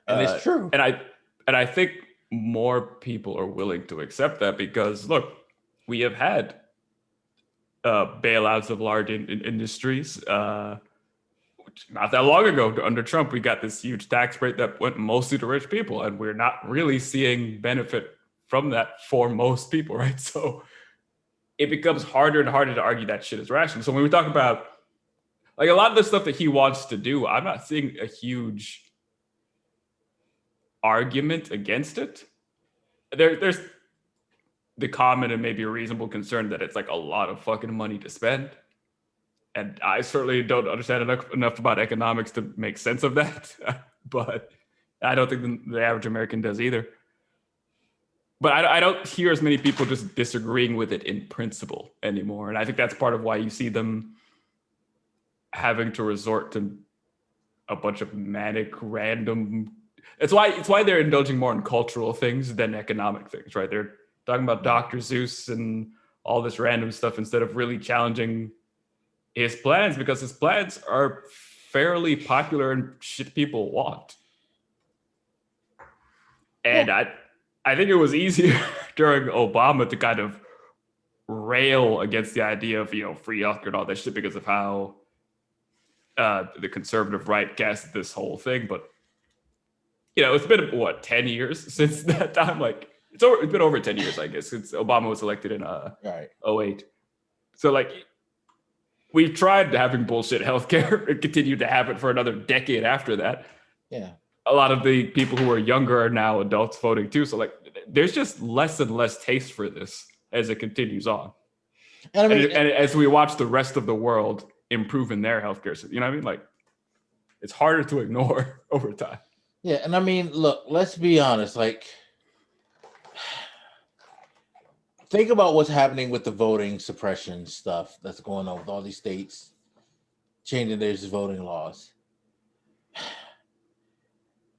and it's true. And I think more people are willing to accept that because look, we have had bailouts of large industries. Not that long ago, under Trump, we got this huge tax break that went mostly to rich people, and we're not really seeing benefit from that for most people, right? So it becomes harder and harder to argue that shit is rational. So when we talk about like a lot of the stuff that he wants to do, I'm not seeing a huge argument against it. There's the common and maybe a reasonable concern that it's like a lot of fucking money to spend. And I certainly don't understand enough about economics to make sense of that. But I don't think the average American does either. But I don't hear as many people just disagreeing with it in principle anymore. And I think that's part of why you see them having to resort to a bunch of manic, random... It's why they're indulging more in cultural things than economic things, right? They're talking about Dr. Seuss and all this random stuff instead of really challenging his plans, because his plans are fairly popular and shit people want. And I think it was easier during Obama to kind of rail against the idea of, free healthcare and all that shit because of how the conservative right cast this whole thing. But, it's been, 10 years since that time? Like, it's been over 10 years, I guess, since Obama was elected in 2008. So, like, we've tried having bullshit healthcare and continued to have it for another decade after that. Yeah. A lot of the people who are younger are now adults voting too. So like, there's just less and less taste for this as it continues on. And as we watch the rest of the world improve in their healthcare system, you know what I mean? Like, it's harder to ignore over time. Yeah. And I mean, look, let's be honest. Like, think about what's happening with the voting suppression stuff that's going on with all these states changing their voting laws.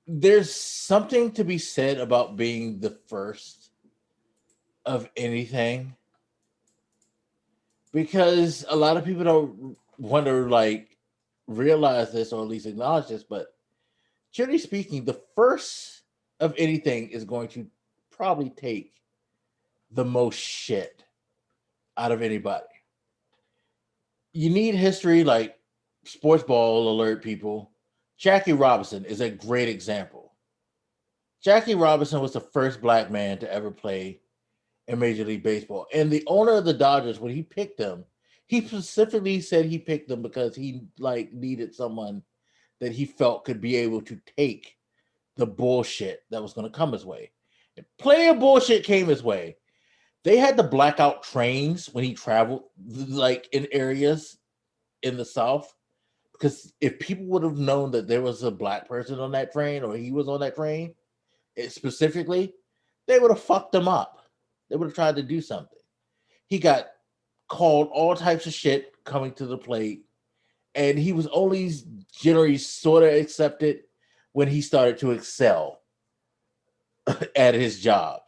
There's something to be said about being the first of anything, because a lot of people don't want to like realize this or at least acknowledge this, but generally speaking, the first of anything is going to probably take the most shit out of anybody. You need history like sports ball alert people. Jackie Robinson is a great example. Jackie Robinson was the first black man to ever play in Major League Baseball. And the owner of the Dodgers, when he picked him, he specifically said he picked him because he like needed someone that he felt could be able to take the bullshit that was going to come his way. And plenty of bullshit came his way. They had to black out trains when he traveled, like in areas in the South, because if people would have known that there was a black person on that train or he was on that train specifically, they would have fucked him up. They would have tried to do something. He got called all types of shit coming to the plate, and he was only generally sort of accepted when he started to excel at his job,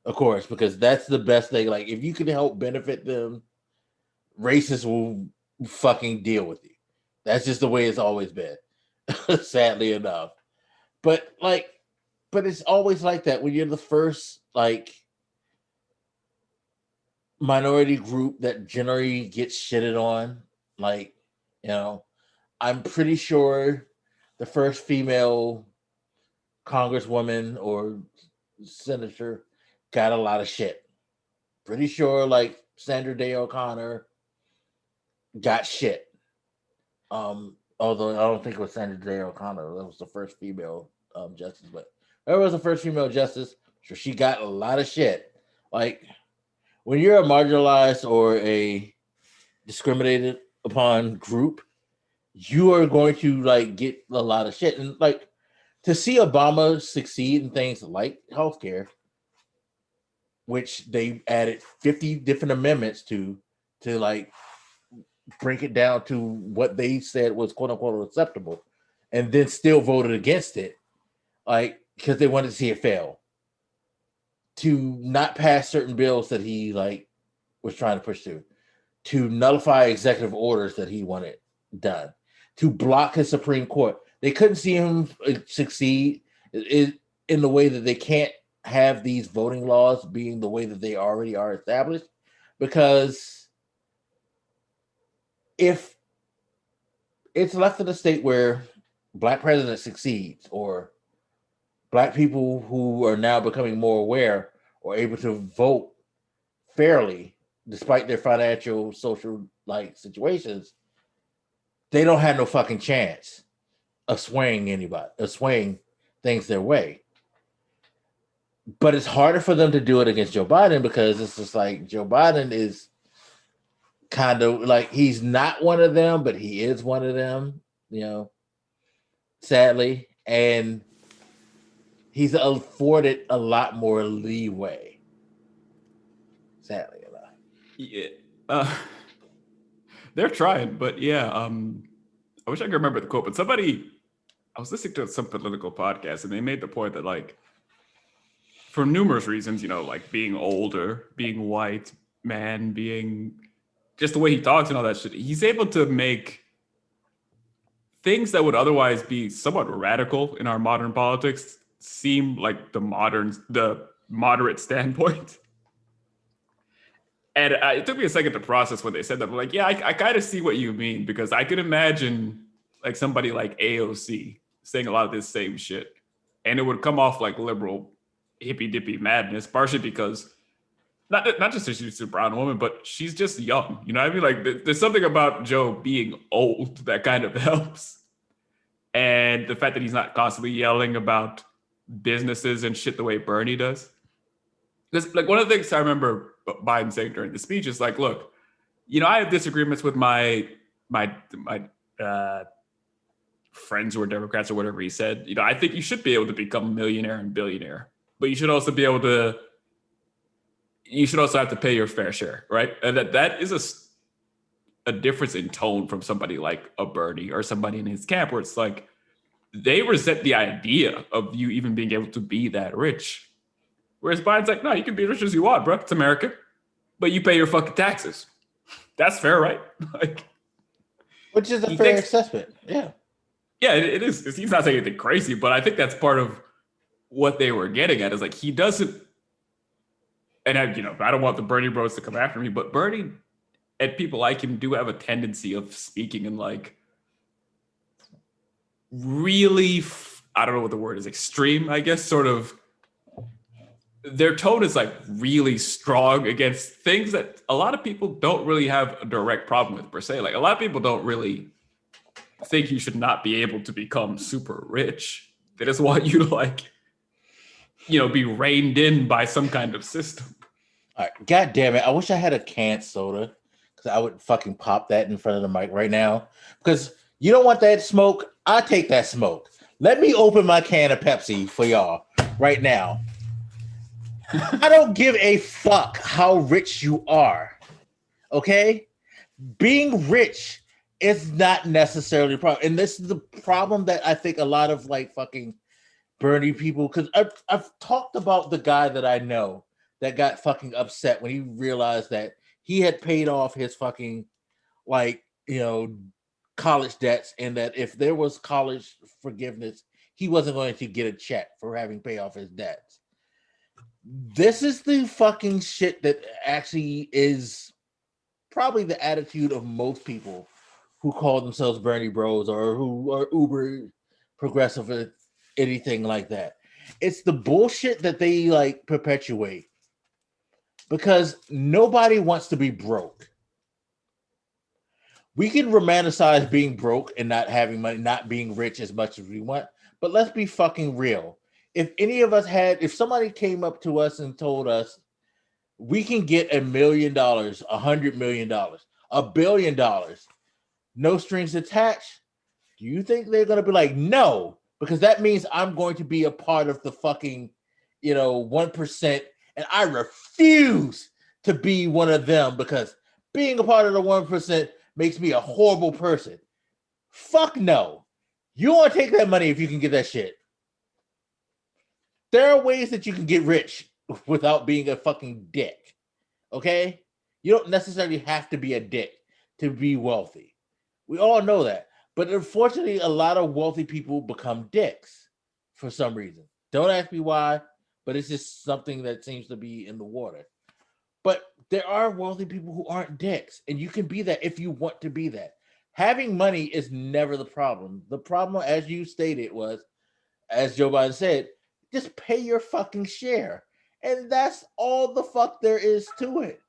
of course, because that's the best thing. Like, if you can help benefit them, racists will fucking deal with you. That's just the way it's always been, sadly enough. But it's always like that when you're the first, like, minority group that generally gets shitted on. Like, you know, I'm pretty sure the first female congresswoman or senator got a lot of shit. Pretty sure, like, Sandra Day O'Connor got shit. Although I don't think it was Sandra Day O'Connor. That was the first female justice, but there was the first female justice, so she got a lot of shit. Like, when you're a marginalized or a discriminated upon group, you are going to like get a lot of shit. And like, to see Obama succeed in things like healthcare, which they added 50 different amendments to like break it down to what they said was quote unquote acceptable, and then still voted against it, like, because they wanted to see it fail. To not pass certain bills that he like was trying to push through, to nullify executive orders that he wanted done, to block his Supreme Court. They couldn't see him succeed in the way that they can't have these voting laws being the way that they already are established, because if it's left in a state where black president succeeds, or black people who are now becoming more aware or able to vote fairly despite their financial, social like situations, they don't have no fucking chance of swaying things their way. But it's harder for them to do it against Joe Biden, because it's just like Joe Biden is kind of like, he's not one of them, but he is one of them, you know, sadly. And he's afforded a lot more leeway, sadly enough. Yeah. They're trying, but yeah, I wish I could remember the quote, but I was listening to some political podcast, and they made the point that, like, for numerous reasons, you know, like being older, being white, man, being just the way he talks and all that shit, he's able to make things that would otherwise be somewhat radical in our modern politics seem like the moderate standpoint. And it took me a second to process when they said that. But like, yeah, I kind of see what you mean, because I could imagine like somebody like AOC saying a lot of this same shit, and it would come off like liberal hippy dippy madness, partially because not just that she's a brown woman, but she's just young. You know what I mean? Like, there's something about Joe being old that kind of helps. And the fact that he's not constantly yelling about businesses and shit the way Bernie does. Because like, one of the things I remember Biden saying during the speech is like, look, you know, I have disagreements with my friends who are Democrats or whatever he said. You know, I think you should be able to become a millionaire and billionaire, but you should also be able to, you should also have to pay your fair share, right? And that is a difference in tone from somebody like a Bernie or somebody in his camp, where it's like, they resent the idea of you even being able to be that rich. Whereas Biden's like, no, you can be rich as you want, bro. It's America. But you pay your fucking taxes. That's fair, right? Like, which is a fair assessment. Yeah. Yeah, it is. He's not saying anything crazy, but I think that's part of what they were getting at is like he doesn't. And I don't want the Bernie bros to come after me, but Bernie and people like him do have a tendency of speaking in like really, I don't know what the word is, extreme, I guess, sort of. Their tone is like really strong against things that a lot of people don't really have a direct problem with per se. Like a lot of people don't really think you should not be able to become super rich. They just want you to like, be reined in by some kind of system. All right, God damn it! I wish I had a canned soda because I would fucking pop that in front of the mic right now. Because you don't want that smoke. I take that smoke. Let me open my can of Pepsi for y'all right now. I don't give a fuck how rich you are. Okay? Being rich is not necessarily a problem. And this is the problem that I think a lot of like fucking Bernie people, because I've talked about the guy that I know that got fucking upset when he realized that he had paid off his fucking like, college debts, and that if there was college forgiveness, he wasn't going to get a check for having paid off his debts. This is the fucking shit that actually is probably the attitude of most people who call themselves Bernie Bros or who are uber progressive or anything like that. It's the bullshit that they like perpetuate because nobody wants to be broke. We can romanticize being broke and not having money, not being rich as much as we want, but let's be fucking real. If somebody came up to us and told us we can get $1 million, $100 million, $1 billion, no strings attached, do you think they're going to be like, no, because that means I'm going to be a part of the fucking, 1%, and I refuse to be one of them because being a part of the 1% makes me a horrible person. Fuck no. You want to take that money if you can get that shit. There are ways that you can get rich without being a fucking dick. Okay? You don't necessarily have to be a dick to be wealthy. We all know that. But unfortunately, a lot of wealthy people become dicks for some reason. Don't ask me why, but it's just something that seems to be in the water. But there are wealthy people who aren't dicks, and you can be that if you want to be that. Having money is never the problem. The problem, as you stated, was, as Joe Biden said, just pay your fucking share. And that's all the fuck there is to it.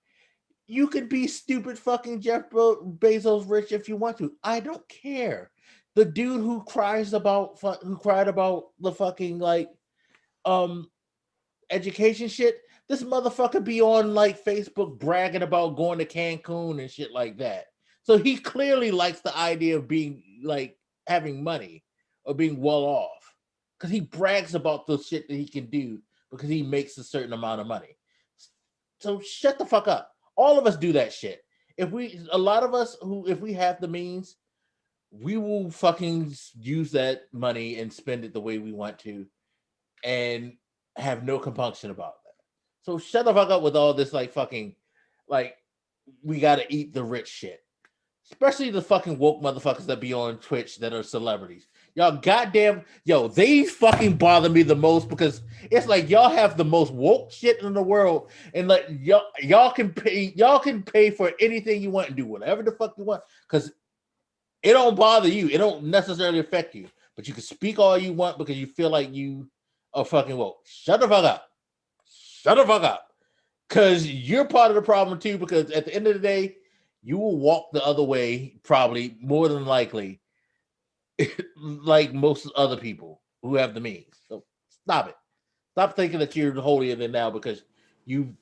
You could be stupid fucking Jeff Bezos rich if you want to. I don't care. The dude who cried about the fucking like education shit, this motherfucker be on like Facebook bragging about going to Cancun and shit like that. So he clearly likes the idea of being like having money or being well off. Because he brags about the shit that he can do because he makes a certain amount of money. So shut the fuck up. All of us do that shit. If we have the means, we will fucking use that money and spend it the way we want to and have no compunction about that. So shut the fuck up with all this like fucking like we gotta eat the rich shit. Especially the fucking woke motherfuckers that be on Twitch that are celebrities. Y'all they fucking bother me the most because it's like y'all have the most woke shit in the world, and like y'all can pay for anything you want and do whatever the fuck you want because it don't bother you. It don't necessarily affect you, but you can speak all you want because you feel like you are fucking woke. Shut the fuck up. Shut the fuck up. Because you're part of the problem too, because at the end of the day, you will walk the other way, probably more than likely, like most other people who have the means. So stop it. Stop thinking that you're holier than thou because you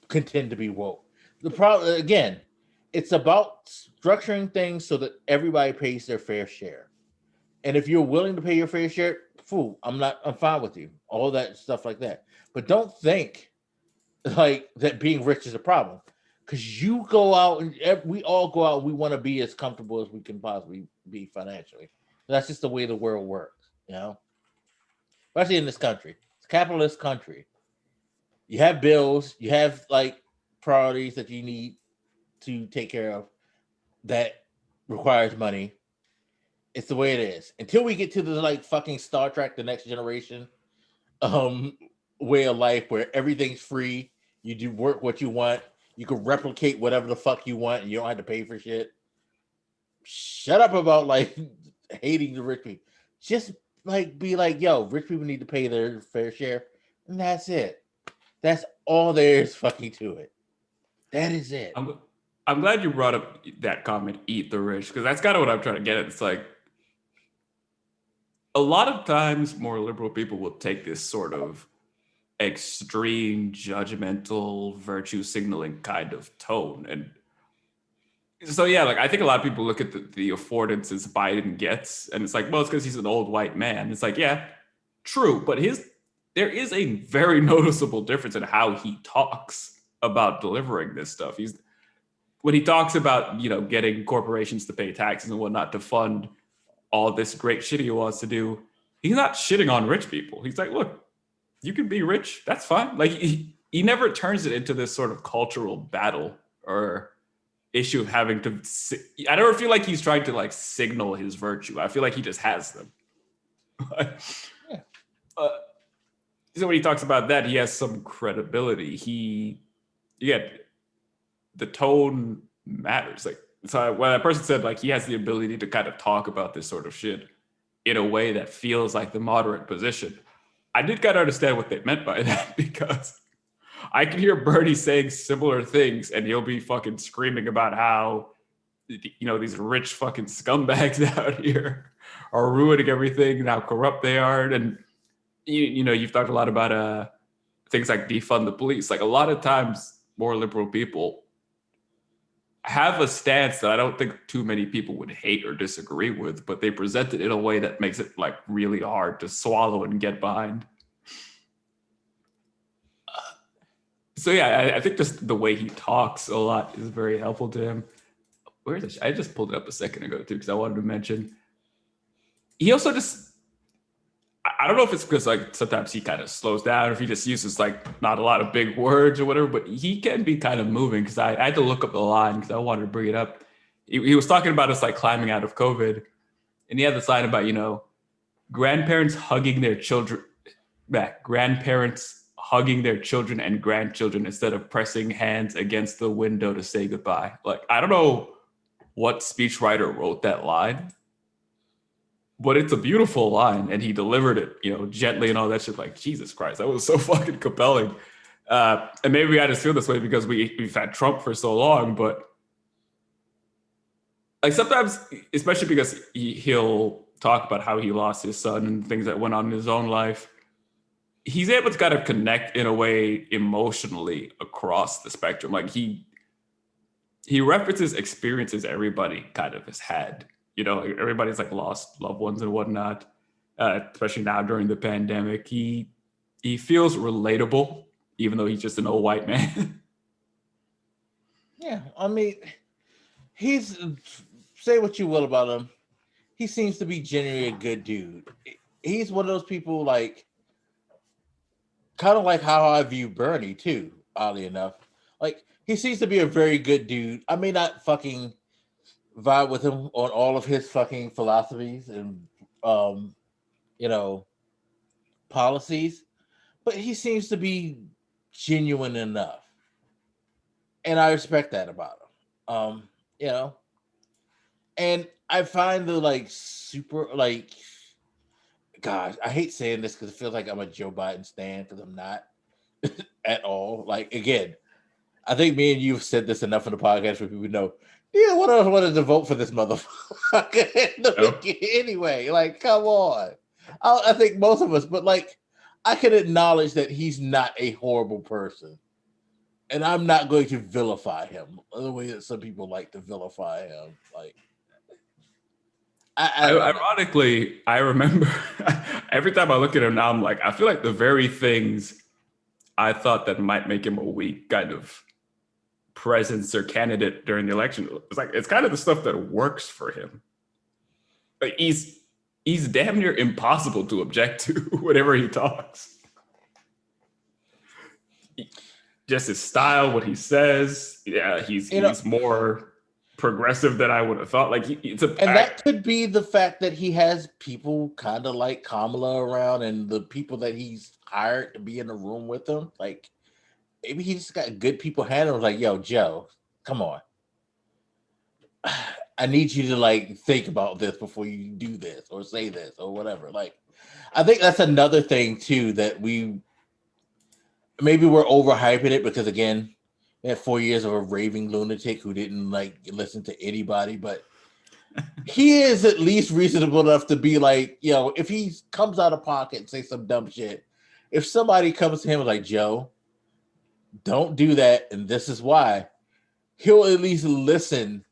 contend to be woke. The problem, again, it's about structuring things so that everybody pays their fair share. And if you're willing to pay your fair share, I'm fine with you. All that stuff like that. But don't think like that being rich is a problem. Because you go out and we all go out and we want to be as comfortable as we can possibly be financially. That's just the way the world works, especially in this country. It's a capitalist country. You have bills, you have like priorities that you need to take care of that requires money. It's the way it is. Until we get to the like fucking Star Trek, The Next Generation, way of life where everything's free. You do work what you want. You can replicate whatever the fuck you want, and you don't have to pay for shit. Shut up about like hating the rich people. Just like be like, yo, rich people need to pay their fair share, and that's it. That's all there is fucking to it. That is it. I'm glad you brought up that comment, eat the rich, because that's kind of what I'm trying to get at. It's like a lot of times more liberal people will take this sort of extreme, judgmental, virtue signaling kind of tone. And so, yeah, like I think a lot of people look at the affordances Biden gets, and it's like, well, it's because he's an old white man. It's like, yeah, true. But there is a very noticeable difference in how he talks about delivering this stuff. When he talks about, getting corporations to pay taxes and whatnot to fund all this great shit he wants to do, he's not shitting on rich people. He's like, look, you can be rich. That's fine. Like he never turns it into this sort of cultural battle or issue of having to. I never feel like he's trying to like signal his virtue. I feel like he just has them. So when he talks about that, he has some credibility. The tone matters. Like, so when a person said like he has the ability to kind of talk about this sort of shit in a way that feels like the moderate position, I did kind of understand what they meant by that, because I can hear Bernie saying similar things and he'll be fucking screaming about how, these rich fucking scumbags out here are ruining everything and how corrupt they are. And, you've talked a lot about things like defund the police. Like a lot of times more liberal people have a stance that I don't think too many people would hate or disagree with, but they present it in a way that makes it like really hard to swallow and get behind. So yeah, I think just the way he talks a lot is very helpful to him. Where is it? I just pulled it up a second ago too, because I wanted to mention. He also I don't know if it's because like sometimes he kind of slows down, or if he just uses like not a lot of big words or whatever, but he can be kind of moving, because I had to look up the line because I wanted to bring it up. He was talking about us like climbing out of COVID, and he had this line about, grandparents hugging their children and grandchildren instead of pressing hands against the window to say goodbye. Like, I don't know what speechwriter wrote that line, but it's a beautiful line, and he delivered it, gently and all that shit. Like, Jesus Christ, that was so fucking compelling. And maybe I just feel this way because we've had Trump for so long, but like sometimes, especially because he'll talk about how he lost his son and things that went on in his own life, he's able to kind of connect in a way emotionally across the spectrum. Like he references experiences everybody kind of has had. Everybody's like lost loved ones and whatnot, especially now during the pandemic. He feels relatable, even though he's just an old white man. Yeah, I mean, say what you will about him, he seems to be genuinely a good dude. He's one of those people, like, kind of like how I view Bernie too, oddly enough. Like, he seems to be a very good dude. I may not fucking vibe with him on all of his fucking philosophies and policies, but he seems to be genuine enough, and I respect that about him. And I find the like super like, gosh, I hate saying this because it feels like I'm a Joe Biden stan, because I'm not at all. Like, again, I think me and you've said this enough in the podcast for people to know. Yeah, what else wanted to vote for this motherfucker? Anyway, like, come on. I think most of us, but like, I can acknowledge that he's not a horrible person, and I'm not going to vilify him the way that some people like to vilify him. Like, Ironically, I remember every time I look at him now, I'm like, I feel like the very things I thought that might make him a weak kind of presence or candidate during the election, it's kind of the stuff that works for him. Like he's damn near impossible to object to whenever he talks. Just his style, what he says. Yeah, he's more progressive than I would have thought. Like that could be the fact that he has people kind of like Kamala around, and the people that he's hired to be in the room with him. Like maybe he's got good people handling. Like, yo, Joe, come on. I need you to like think about this before you do this or say this or whatever. Like, I think that's another thing too that we're overhyping it because again, we had 4 years of a raving lunatic who didn't like listen to anybody, but he is at least reasonable enough to be like, you know, if he comes out of pocket and say some dumb shit, if somebody comes to him like, Joe, don't do that, and this is why, he'll at least listen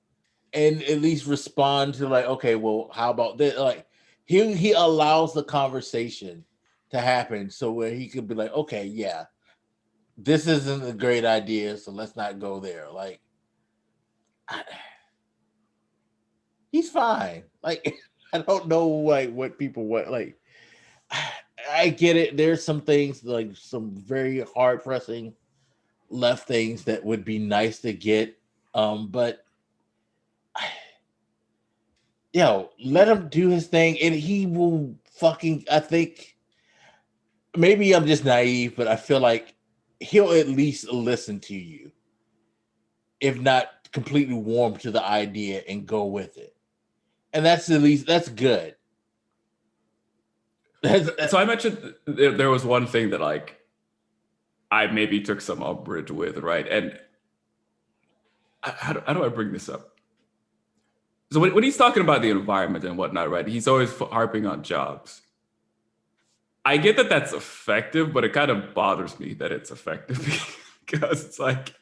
and at least respond to like, okay, well, how about this? Like he allows the conversation to happen so where he could be like, okay, yeah, this isn't a great idea, so let's not go there. Like he's fine. Like I don't know like what people want. Like I get it. There's some things like some very hard pressing left things that would be nice to get. But let him do his thing and he will fucking, I think maybe I'm just naive, but I feel like he'll at least listen to you, if not completely warm to the idea and go with it. And that's at least, that's good. So I mentioned there was one thing that like I maybe took some umbrage with, right? And how do I bring this up? So when he's talking about the environment and whatnot, right? He's always harping on jobs. I get that that's effective, but it kind of bothers me that it's effective because it's like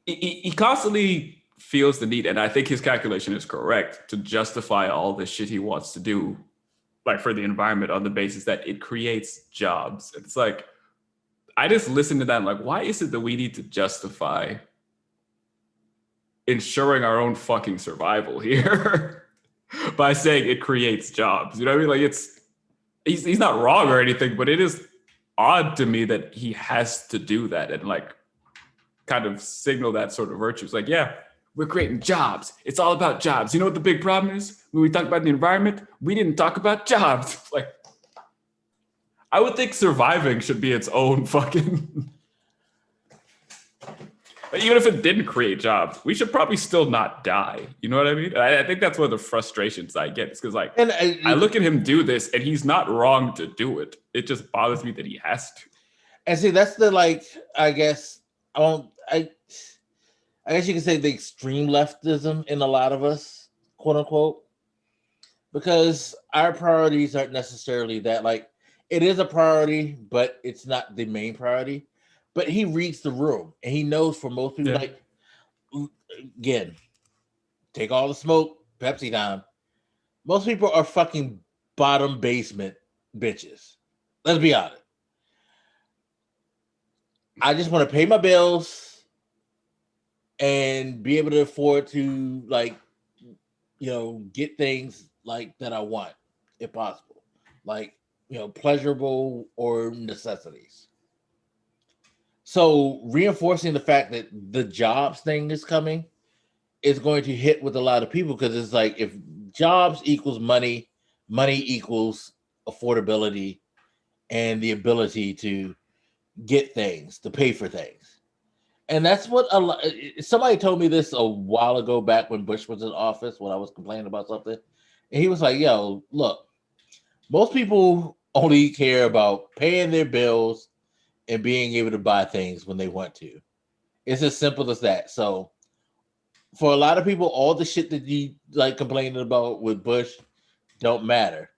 he constantly feels the need, and I think his calculation is correct, to justify all the shit he wants to do, like for the environment, on the basis that it creates jobs. It's like, I just listen to that and like, why is it that we need to justify ensuring our own fucking survival here by saying it creates jobs? You know what I mean? Like he's not wrong or anything, but it is odd to me that he has to do that and like kind of signal that sort of virtue. It's like, yeah, we're creating jobs. It's all about jobs. You know what the big problem is? When we talk about the environment, we didn't talk about jobs. Like, I would think surviving should be its own fucking... Even if it didn't create jobs, we should probably still not die. You know what I mean? I think that's one of the frustrations I get. It's because like, I look at him do this and he's not wrong to do it. It just bothers me that he has to. And see, that's the like, I guess, I guess you could say the extreme leftism in a lot of us, quote unquote, because our priorities aren't necessarily that. Like, it is a priority, but it's not the main priority. But he reads the room and he knows for most people, like, again, take all the smoke, Pepsi time. Most people are fucking bottom basement bitches. Let's be honest. I just want to pay my bills and be able to afford to, like, you know, get things like that I want, if possible. Like, you know, pleasurable or necessities. So reinforcing the fact that the jobs thing is coming is going to hit with a lot of people, because it's like, if jobs equals money, money equals affordability and the ability to get things, to pay for things. And that's what somebody told me this a while ago, back when Bush was in office, when I was complaining about something. And he was like, yo, look, most people only care about paying their bills and being able to buy things when they want to. It's as simple as that. So for a lot of people, all the shit that you like complaining about with Bush don't matter.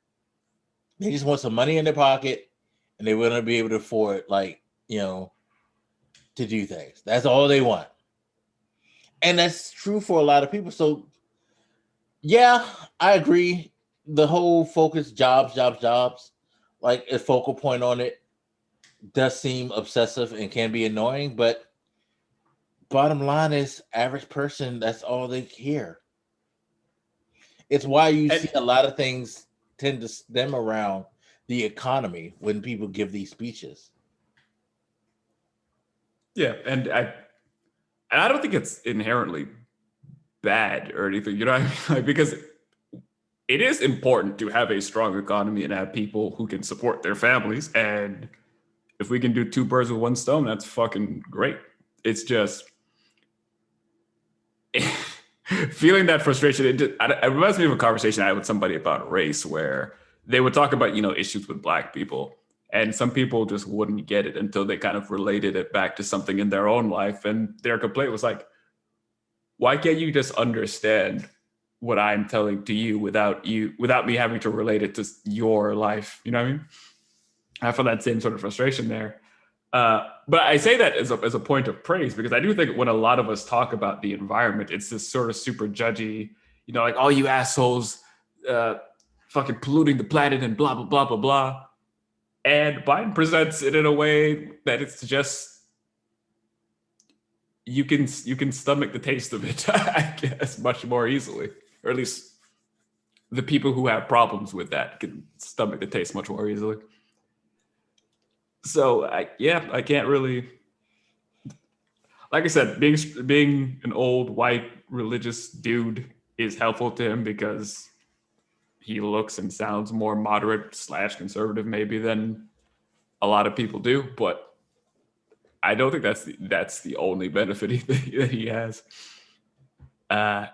They just want some money in their pocket and they want to be able to afford, like, you know, to do things. That's all they want. And that's true for a lot of people. So yeah, I agree. The whole focus, jobs, like a focal point on it, does seem obsessive and can be annoying, but bottom line is, average person, that's all they hear. It's why you see a lot of things tend to stem around the economy when people give these speeches. Yeah, and I don't think it's inherently bad or anything, you know what I mean? Like, because it is important to have a strong economy and have people who can support their families. And if we can do two birds with one stone, that's fucking great. It's just feeling that frustration. It reminds me of a conversation I had with somebody about race where they would talk about, issues with Black people. And some people just wouldn't get it until they kind of related it back to something in their own life. And their complaint was like, why can't you just understand what I'm telling to you without me having to relate it to your life? You know what I mean? I feel that same sort of frustration there. But I say that as a point of praise, because I do think when a lot of us talk about the environment, it's this sort of super judgy, like all you assholes fucking polluting the planet and blah, blah, blah, blah, blah. And Biden presents it in a way that it's just, you can stomach the taste of it, I guess, much more easily. Or at least the people who have problems with that can stomach the taste much more easily. So I can't really, like I said, being an old white religious dude is helpful to him because he looks and sounds more moderate / conservative maybe than a lot of people do, but I don't think that's the only benefit that he has. I'm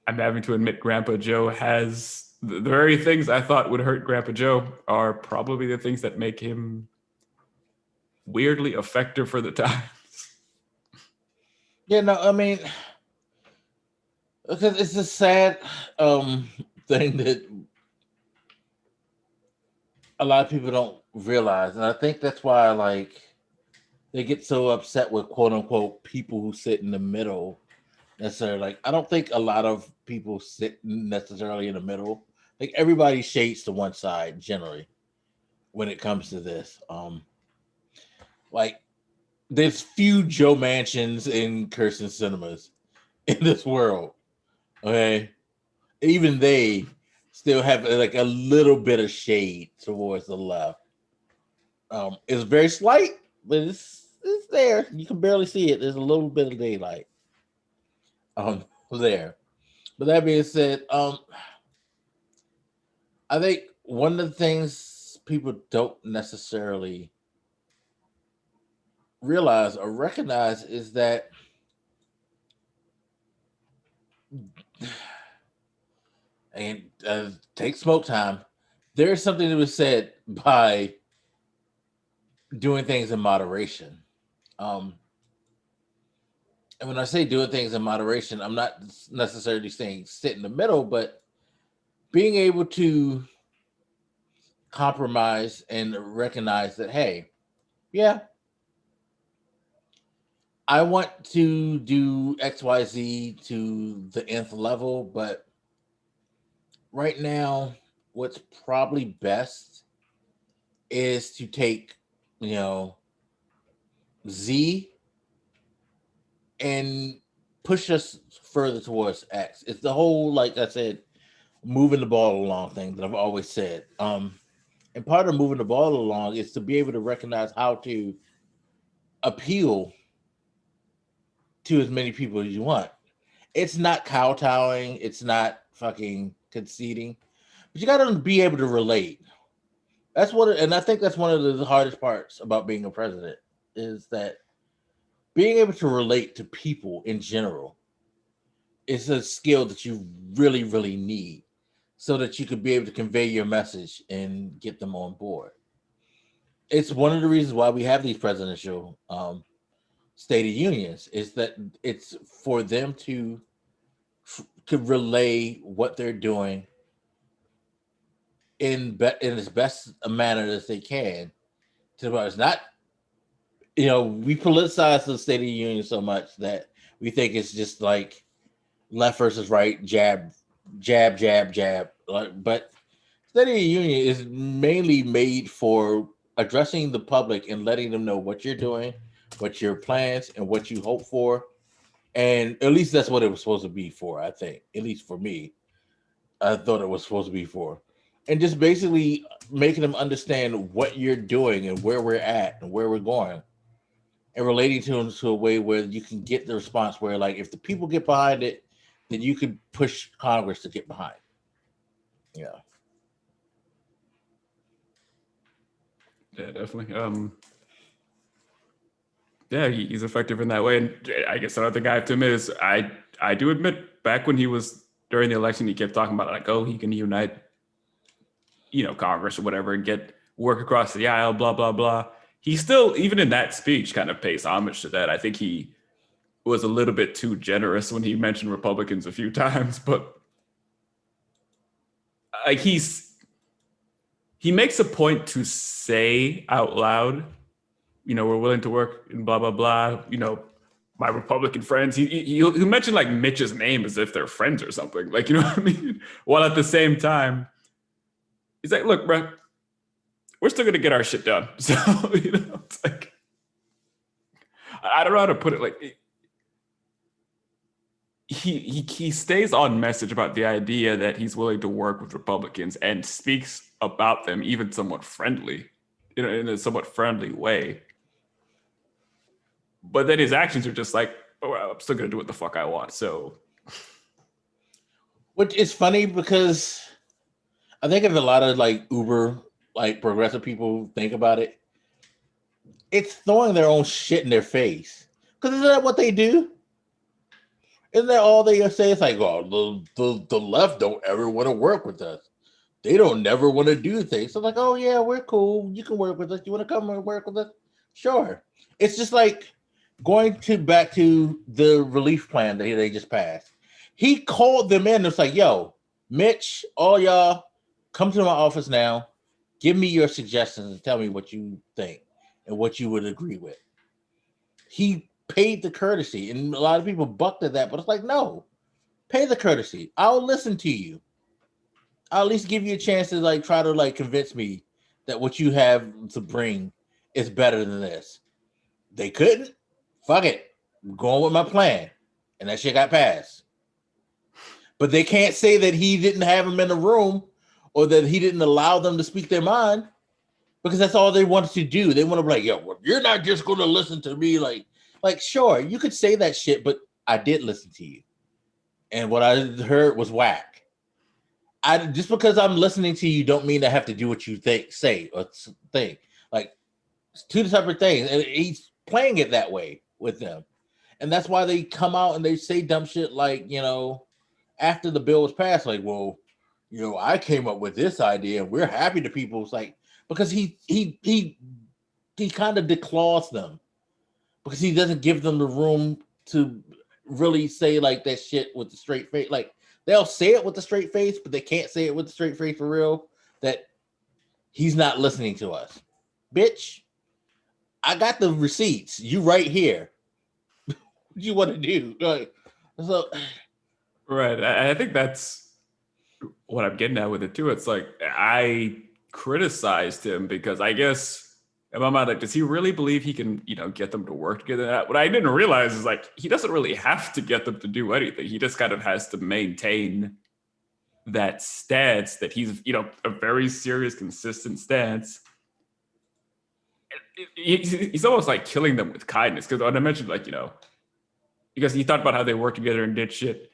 having to admit, Grandpa Joe has the very things I thought would hurt Grandpa Joe are probably the things that make him weirdly effective for the times. Yeah, no, I mean, because it's a sad thing that a lot of people don't realize, and I think that's why like they get so upset with quote unquote people who sit in the middle. Necessarily, like I don't think a lot of people sit necessarily in the middle. Like everybody shades to one side generally when it comes to this. Like there's few Joe Mansions in Kirsten cinemas in this world. Okay, even they still have like a little bit of shade towards the left. It's very slight, but it's there. You can barely see it. There's a little bit of daylight there. But that being said, I think one of the things people don't necessarily realize or recognize is that and take smoke time. There's something that was said by doing things in moderation. And when I say doing things in moderation, I'm not necessarily saying sit in the middle, but being able to compromise and recognize that, hey, yeah, I want to do XYZ to the nth level, but right now, what's probably best is to take, Z and push us further towards X. It's the whole, like I said, moving the ball along thing that I've always said. And part of moving the ball along is to be able to recognize how to appeal to as many people as you want. It's not kowtowing. It's not fucking conceding, but you got to be able to relate. That's what, and I think that's one of the hardest parts about being a president is that being able to relate to people in general is a skill that you really, really need so that you could be able to convey your message and get them on board. It's one of the reasons why we have these presidential State of Unions is that it's for them to relay what they're doing in as best a manner as they can to the public. It's not, we politicize the State of the Union so much that we think it's just like left versus right, jab, jab, jab, jab. But State of the Union is mainly made for addressing the public and letting them know what you're doing, what your plans, and what you hope for. And at least that's what it was supposed to be for, I think. At least for me, I thought it was supposed to be for. And just basically making them understand what you're doing and where we're at and where we're going. And relating to them to a way where you can get the response where, like, if the people get behind it, that you could push Congress to get behind. Yeah. Yeah, definitely. Yeah, he's effective in that way. And I guess another thing I have to admit is I do admit back when he was during the election, he kept talking about like, oh, he can unite, Congress or whatever and get work across the aisle, blah, blah, blah. He still, even in that speech, kind of pays homage to that. I think he was a little bit too generous when he mentioned Republicans a few times, but like he makes a point to say out loud, we're willing to work and blah, blah, blah, my Republican friends. He mentioned like Mitch's name as if they're friends or something. Like, you know what I mean? While at the same time, he's like, look, bro, we're still going to get our shit done. So, it's like, I don't know how to put it. Like, he stays on message about the idea that he's willing to work with Republicans and speaks about them even somewhat friendly, in a somewhat friendly way. But then his actions are just like, oh, well, I'm still going to do what the fuck I want. So, which is funny because I think if a lot of like uber, like progressive people think about it, it's throwing their own shit in their face. Because isn't that what they do? Isn't that all they say? It's like, oh, the left don't ever want to work with us. They don't never want to do things. So like, oh yeah, we're cool. You can work with us. You want to come and work with us? Sure. It's just like going back to the relief plan that they just passed. He called them in. It's like, yo, Mitch, all y'all, come to my office now. Give me your suggestions and tell me what you think and what you would agree with. He paid the courtesy, and a lot of people bucked at that, but it's like, no, pay the courtesy. I'll listen to you. I'll at least give you a chance to like try to like convince me that what you have to bring is better than this. They couldn't. Fuck it. I'm going with my plan. And that shit got passed. But they can't say that he didn't have them in the room or that he didn't allow them to speak their mind, because that's all they wanted to do. They want to be like, yo, well, you're not just going to listen to me. Like, sure, you could say that shit, but I did listen to you. And what I heard was whack. Just because I'm listening to you don't mean I have to do what you say or think. Like, it's two separate things. And he's playing it that way with them. And that's why they come out and they say dumb shit like, after the bill was passed, like, well, I came up with this idea and we're happy to people. It's like, because he kind of declaws them, because he doesn't give them the room to really say like that shit with the straight face. Like, they'll say it with the straight face, but they can't say it with the straight face for real, that he's not listening to us. Bitch, I got the receipts. You right here. What you want to do? So, right. I think that's what I'm getting at with it too. It's like, I criticized him because I guess in my mind, like, does he really believe he can, get them to work together? What I didn't realize is like, he doesn't really have to get them to do anything. He just kind of has to maintain that stance that he's, a very serious, consistent stance. He's almost like killing them with kindness. Because when I mentioned like, because he thought about how they work together and did shit,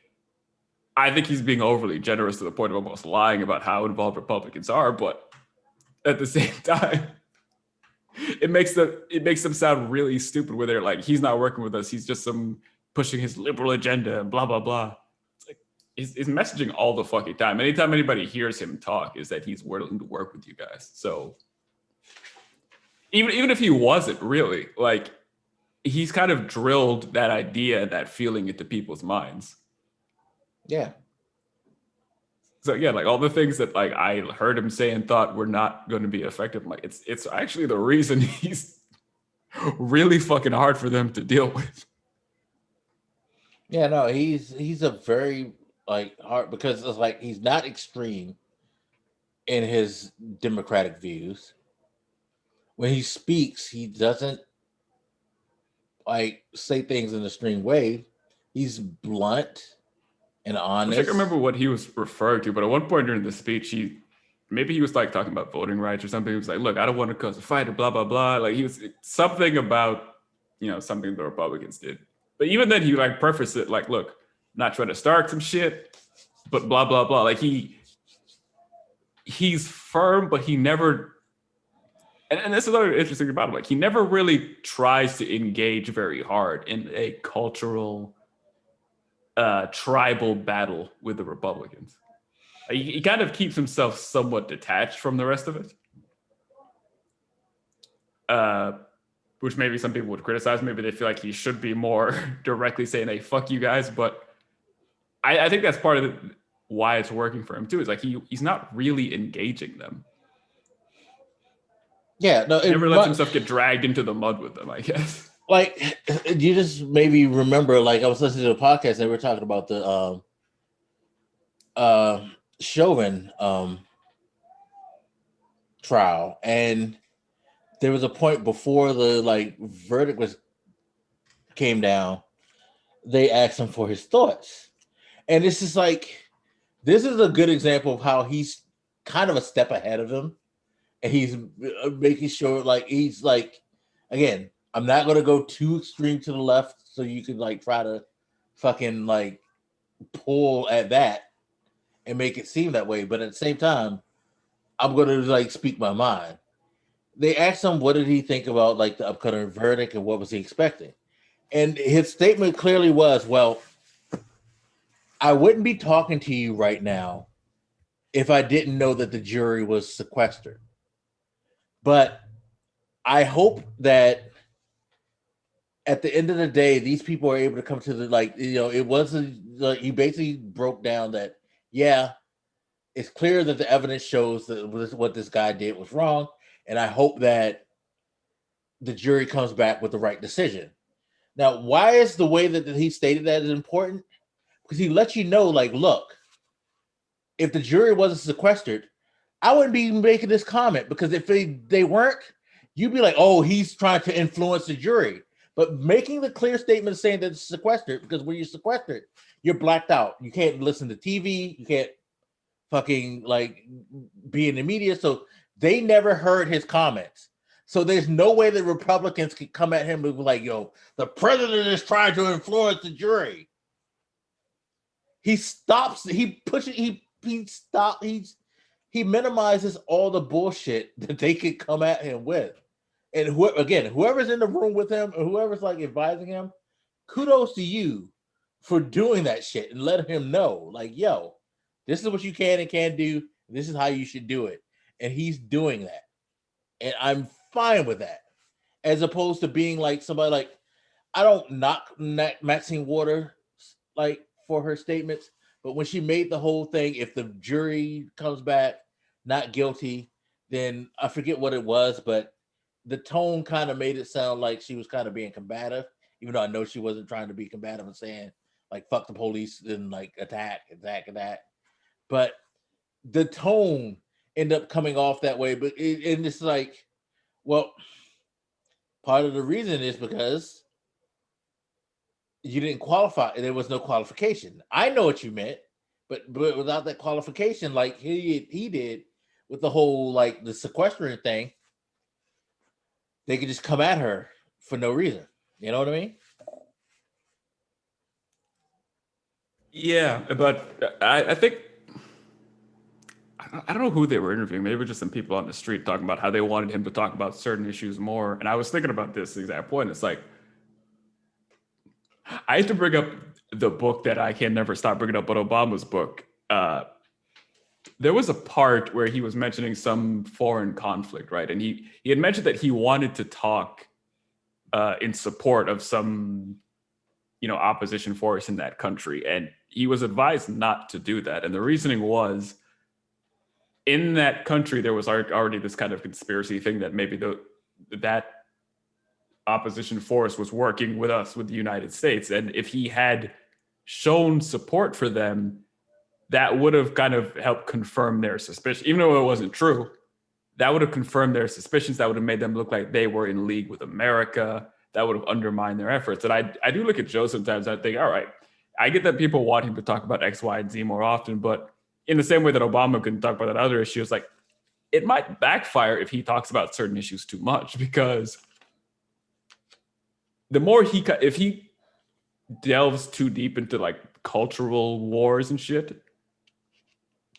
I think he's being overly generous to the point of almost lying about how involved Republicans are. But at the same time, it makes them sound really stupid where they're like, he's not working with us. He's just pushing his liberal agenda and blah, blah, blah. It's like, he's messaging all the fucking time. Anytime anybody hears him talk is that he's willing to work with you guys. So even if he wasn't really, like, he's kind of drilled that idea, that feeling into people's minds. Yeah. So yeah, like all the things that like I heard him say and thought were not going to be effective, like it's actually the reason he's really fucking hard for them to deal with. Yeah, no, he's a very like hard, because it's like he's not extreme in his democratic views. When he speaks, he doesn't like say things in a extreme way. He's blunt and honest. I can't remember what he was referring to, but at one point during the speech, maybe he was like talking about voting rights or something. He was like, look, I don't want to cause a fight or blah, blah, blah. Like he was something about, something the Republicans did. But even then he like prefaced it like, look, not trying to start some shit, but blah, blah, blah. Like he's firm, but he never, and this is another interesting about him. Like he never really tries to engage very hard in a cultural, tribal battle with the Republicans. He kind of keeps himself somewhat detached from the rest of it. Which maybe some people would criticize. Maybe they feel like he should be more directly saying, hey, fuck you guys. But I think that's part of why it's working for him too. Is like he's not really engaging them. Yeah, no, he never lets himself get dragged into the mud with them, I guess. Like, you just maybe remember, like, I was listening to a podcast and they were talking about the Chauvin trial, and there was a point before the verdict came down, they asked him for his thoughts. And it's just like, this is a good example of how he's kind of a step ahead of him. And he's making sure, he's like, again, I'm not going to go too extreme to the left so you can try to fucking pull at that and make it seem that way. But at the same time, I'm going to speak my mind. They asked him, what did he think about the upcoming verdict and what was he expecting? And his statement clearly was, well, I wouldn't be talking to you right now if I didn't know that the jury was sequestered. But I hope that at the end of the day, these people are able to come to the, it wasn't, he basically broke down that, yeah, it's clear that the evidence shows that what this guy did was wrong. And I hope that the jury comes back with the right decision. Now, why is the way that he stated that is important? Because he lets you know, look, if the jury wasn't sequestered, I wouldn't be making this comment, because if they weren't, you'd be like, oh, he's trying to influence the jury. But making the clear statement saying that it's sequestered, because when you're sequestered, you're blacked out. You can't listen to TV. You can't fucking be in the media. So they never heard his comments. So there's no way that Republicans could come at him and be like, yo, the president is trying to influence the jury. He stops, he pushes, he minimizes all the bullshit that they could come at him with. And whoever's in the room with him, or whoever's advising him, kudos to you for doing that shit and letting him know, yo, this is what you can and can't do. This is how you should do it. And he's doing that. And I'm fine with that. As opposed to being somebody I don't knock Maxine Waters for her statements, but when she made the whole thing, if the jury comes back not guilty, then I forget what it was, but the tone kind of made it sound like she was kind of being combative, even though I know she wasn't trying to be combative and saying fuck the police and attack and that. But the tone ended up coming off that way. But it's well, part of the reason is because you didn't qualify. There was no qualification. I know what you meant, but without that qualification, he did with the whole the sequestering thing, they could just come at her for no reason. You know what I mean? Yeah, but I think, I don't know who they were interviewing. Maybe just some people on the street talking about how they wanted him to talk about certain issues more. And I was thinking about this exact point. It's I used to bring up the book that I can never stop bringing up, but Obama's book. There was a part where he was mentioning some foreign conflict, right? And he had mentioned that he wanted to talk in support of some, opposition force in that country. And he was advised not to do that. And the reasoning was, in that country, there was already this kind of conspiracy thing that maybe that opposition force was working with us, with the United States. And if he had shown support for them, that would have kind of helped confirm their suspicion. Even though it wasn't true, that would have confirmed their suspicions. That would have made them look like they were in league with America. That would have undermined their efforts. And I do look at Joe sometimes, I think, all right, I get that people want him to talk about X, Y, and Z more often, but in the same way that Obama couldn't talk about that other issue, it's it might backfire if he talks about certain issues too much, because the more if he delves too deep into cultural wars and shit,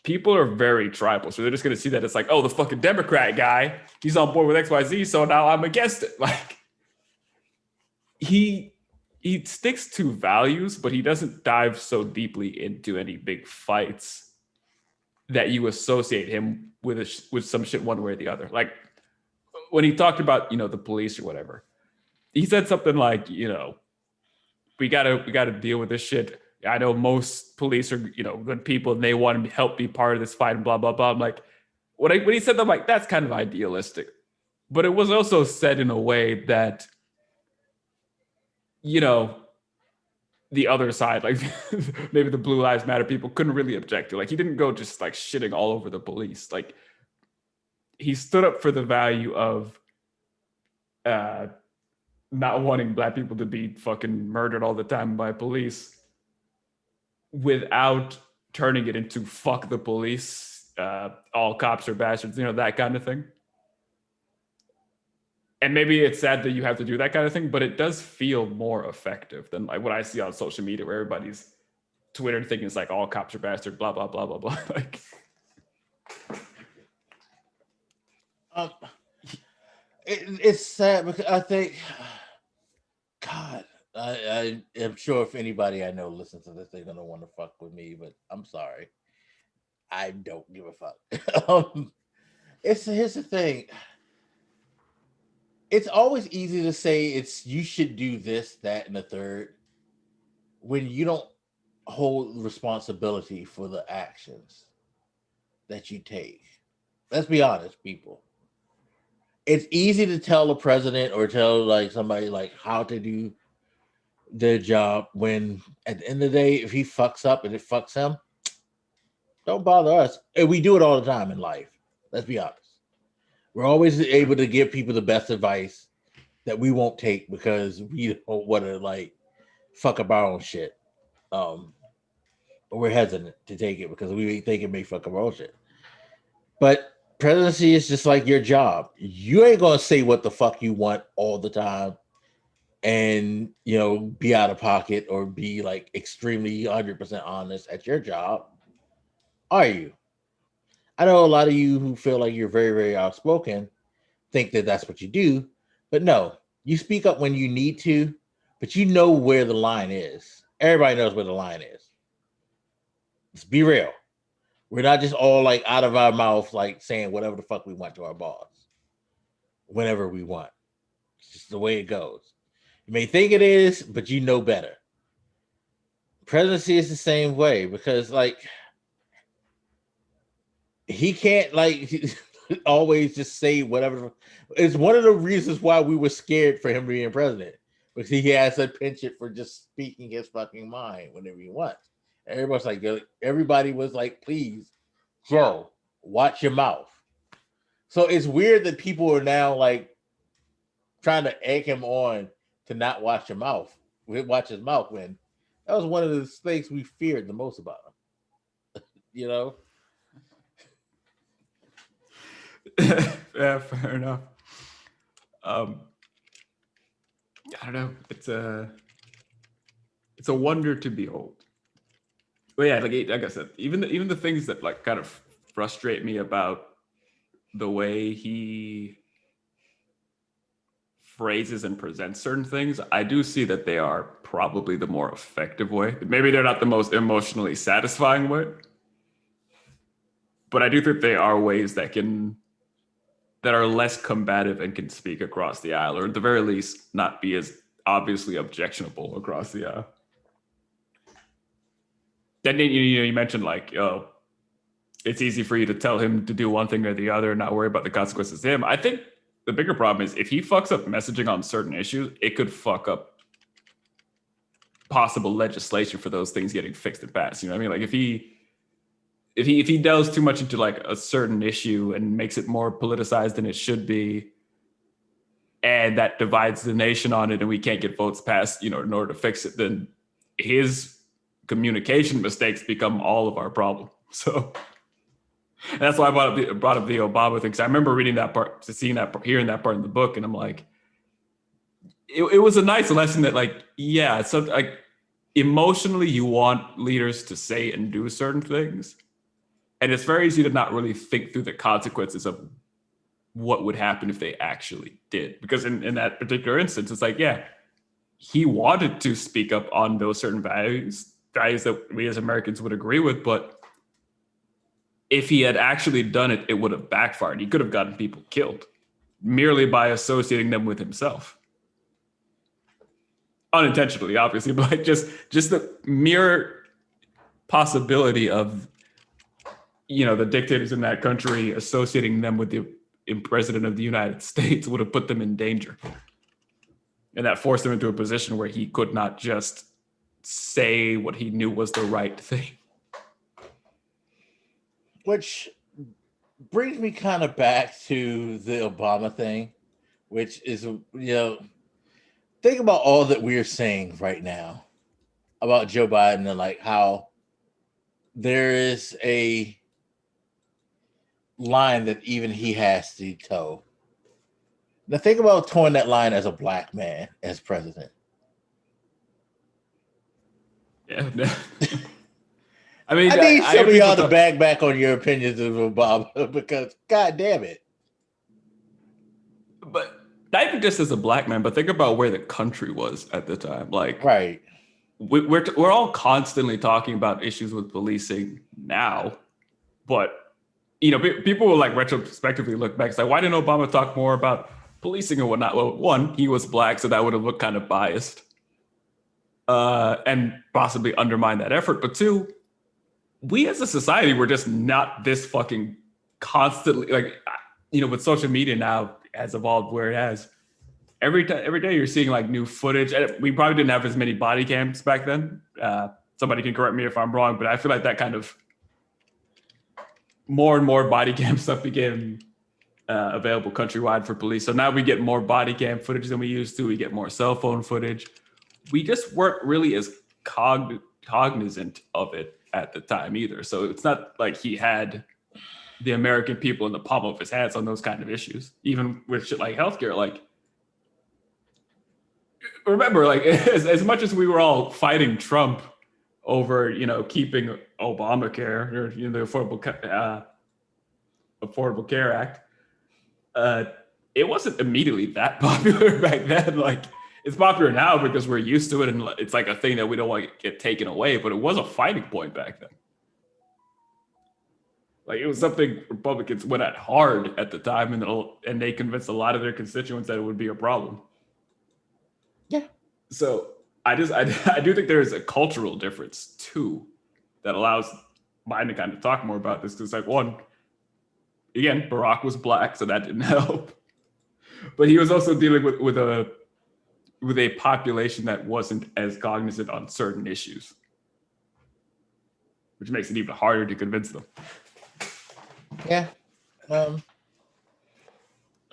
people are very tribal. So they're just going to see that it's like, oh, the fucking Democrat guy, he's on board with XYZ, so now I'm against it. Like, he sticks to values, but he doesn't dive so deeply into any big fights that you associate him with some shit one way or the other. Like, when he talked about, the police or whatever, he said something like, we gotta deal with this shit. I know most police are, good people and they want to help be part of this fight and blah, blah, blah. I'm like, when he said that, I'm like, that's kind of idealistic. But it was also said in a way that, the other side, like maybe the Blue Lives Matter people couldn't really object to. Like, he didn't go just like shitting all over the police. Like, he stood up for the value of not wanting Black people to be fucking murdered all the time by police without turning it into fuck the police, all cops are bastards, that kind of thing. And maybe it's sad that you have to do that kind of thing, but it does feel more effective than like what I see on social media where everybody's Twitter thinking it's like all cops are bastards, blah, blah, blah, blah, blah. Like, it's sad because I think, God, I am sure if anybody I know listens to this, they're gonna want to fuck with me, but I'm sorry, I don't give a fuck. Here's the thing. It's always easy to say you should do this, that, and the third when you don't hold responsibility for the actions that you take. Let's be honest, people. It's easy to tell a president or tell like somebody like how to do their job when at the end of the day, if he fucks up and it fucks him, don't bother us. And we do it all the time in life. Let's be honest. We're always able to give people the best advice that we won't take because we don't want to like fuck up our own shit. But we're hesitant to take it because we think it may fuck up our own shit. But presidency is just like your job. You ain't gonna say what the fuck you want all the time and be out of pocket or be like extremely 100% honest at your job. Are you? I know a lot of you who feel like you're very, very outspoken think that that's what you do, but no, you speak up when you need to, but you know where the line is. Everybody knows where the line is. Let's be real. We're not just all like out of our mouth, like saying whatever the fuck we want to our boss whenever we want. It's just the way it goes. You may think it is, but you know better. Presidency is the same way because like, he can't like always just say whatever. It's one of the reasons why we were scared for him being president because he has a penchant for just speaking his fucking mind whenever he wants. Everybody was like, please, Joe, watch your mouth. So it's weird that people are now like trying to egg him on to not watch his mouth when that was one of the things we feared the most about him. Yeah, fair enough. I don't know. It's a wonder to behold. But yeah, like I said, even the things that like kind of frustrate me about the way he phrases and presents certain things, I do see that they are probably the more effective way. Maybe they're not the most emotionally satisfying way, but I do think they are ways that are less combative and can speak across the aisle, or at the very least not be as obviously objectionable across the aisle. Then you mentioned like, oh, it's easy for you to tell him to do one thing or the other and not worry about the consequences to him. I think the bigger problem is if he fucks up messaging on certain issues, it could fuck up possible legislation for those things getting fixed and passed. You know what I mean? Like if he delves too much into like a certain issue and makes it more politicized than it should be, and that divides the nation on it and we can't get votes passed, in order to fix it, then his communication mistakes become all of our problem. So and that's why I brought up the Obama thing. Because I remember reading that part, hearing that part in the book, and I'm like, it was a nice lesson that like, yeah, so like emotionally you want leaders to say and do certain things, and it's very easy to not really think through the consequences of what would happen if they actually did. Because in that particular instance, it's like, yeah, he wanted to speak up on those certain values that we as Americans would agree with, but if he had actually done it, it would have backfired. He could have gotten people killed merely by associating them with himself. Unintentionally, obviously, but like just the mere possibility of, you know, the dictators in that country associating them with the president of the United States would have put them in danger. And that forced him into a position where he could not just say what he knew was the right thing. Which brings me kind of back to the Obama thing, which is, you know, think about all that we're saying right now about Joe Biden and like how there is a line that even he has to toe. Now think about towing that line as a black man as president. Yeah. I mean, I need some of y'all to back back on your opinions of Obama because God damn it. But not even just as a black man, but think about where the country was at the time. Like, right. We're all constantly talking about issues with policing now, but you know, people will like retrospectively look back and say, why didn't Obama talk more about policing and whatnot? Well, one, he was black, so that would have looked kind of biased, and possibly undermine that effort. But two, we as a society were just not this fucking constantly, like, you know, with social media now has evolved where it has. Every day you're seeing like new footage. And we probably didn't have as many body cams back then. Somebody can correct me if I'm wrong, but I feel like that kind of more and more body cam stuff became available countrywide for police. So now we get more body cam footage than we used to. We get more cell phone footage. We just weren't really as cognizant of it at the time either. So it's not like he had the American people in the palm of his hands on those kind of issues, even with shit like healthcare. Like, remember, like as much as we were all fighting Trump over, you know, keeping Obamacare or, you know, the Affordable Care Act, it wasn't immediately that popular back then. Like, it's popular now because we're used to it and it's like a thing that we don't want to get taken away, but it was a fighting point back then. Like, it was something Republicans went at hard at the time, and they convinced a lot of their constituents that it would be a problem. Yeah. So I do think there is a cultural difference too that allows Biden to kind of talk more about this. Because, like, one, again, Barack was black, so that didn't help. But he was also dealing with a population that wasn't as cognizant on certain issues, which makes it even harder to convince them. Yeah.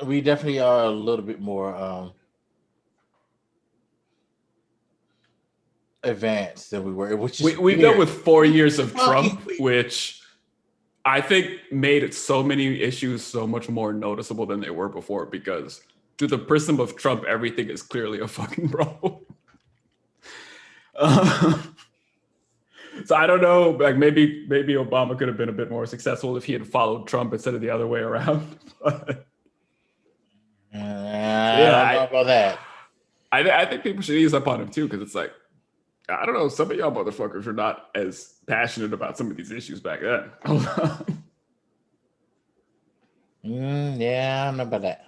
We definitely are a little bit more advanced than we were, which is we dealt with 4 years of Trump, which I think made it so many issues so much more noticeable than they were before, because through the prism of Trump, everything is clearly a fucking problem. So I don't know, like maybe Obama could have been a bit more successful if he had followed Trump instead of the other way around. I don't know about that. I think people should ease up on him too, because it's like, I don't know, some of y'all motherfuckers are not as passionate about some of these issues back then. Yeah, I don't know about that.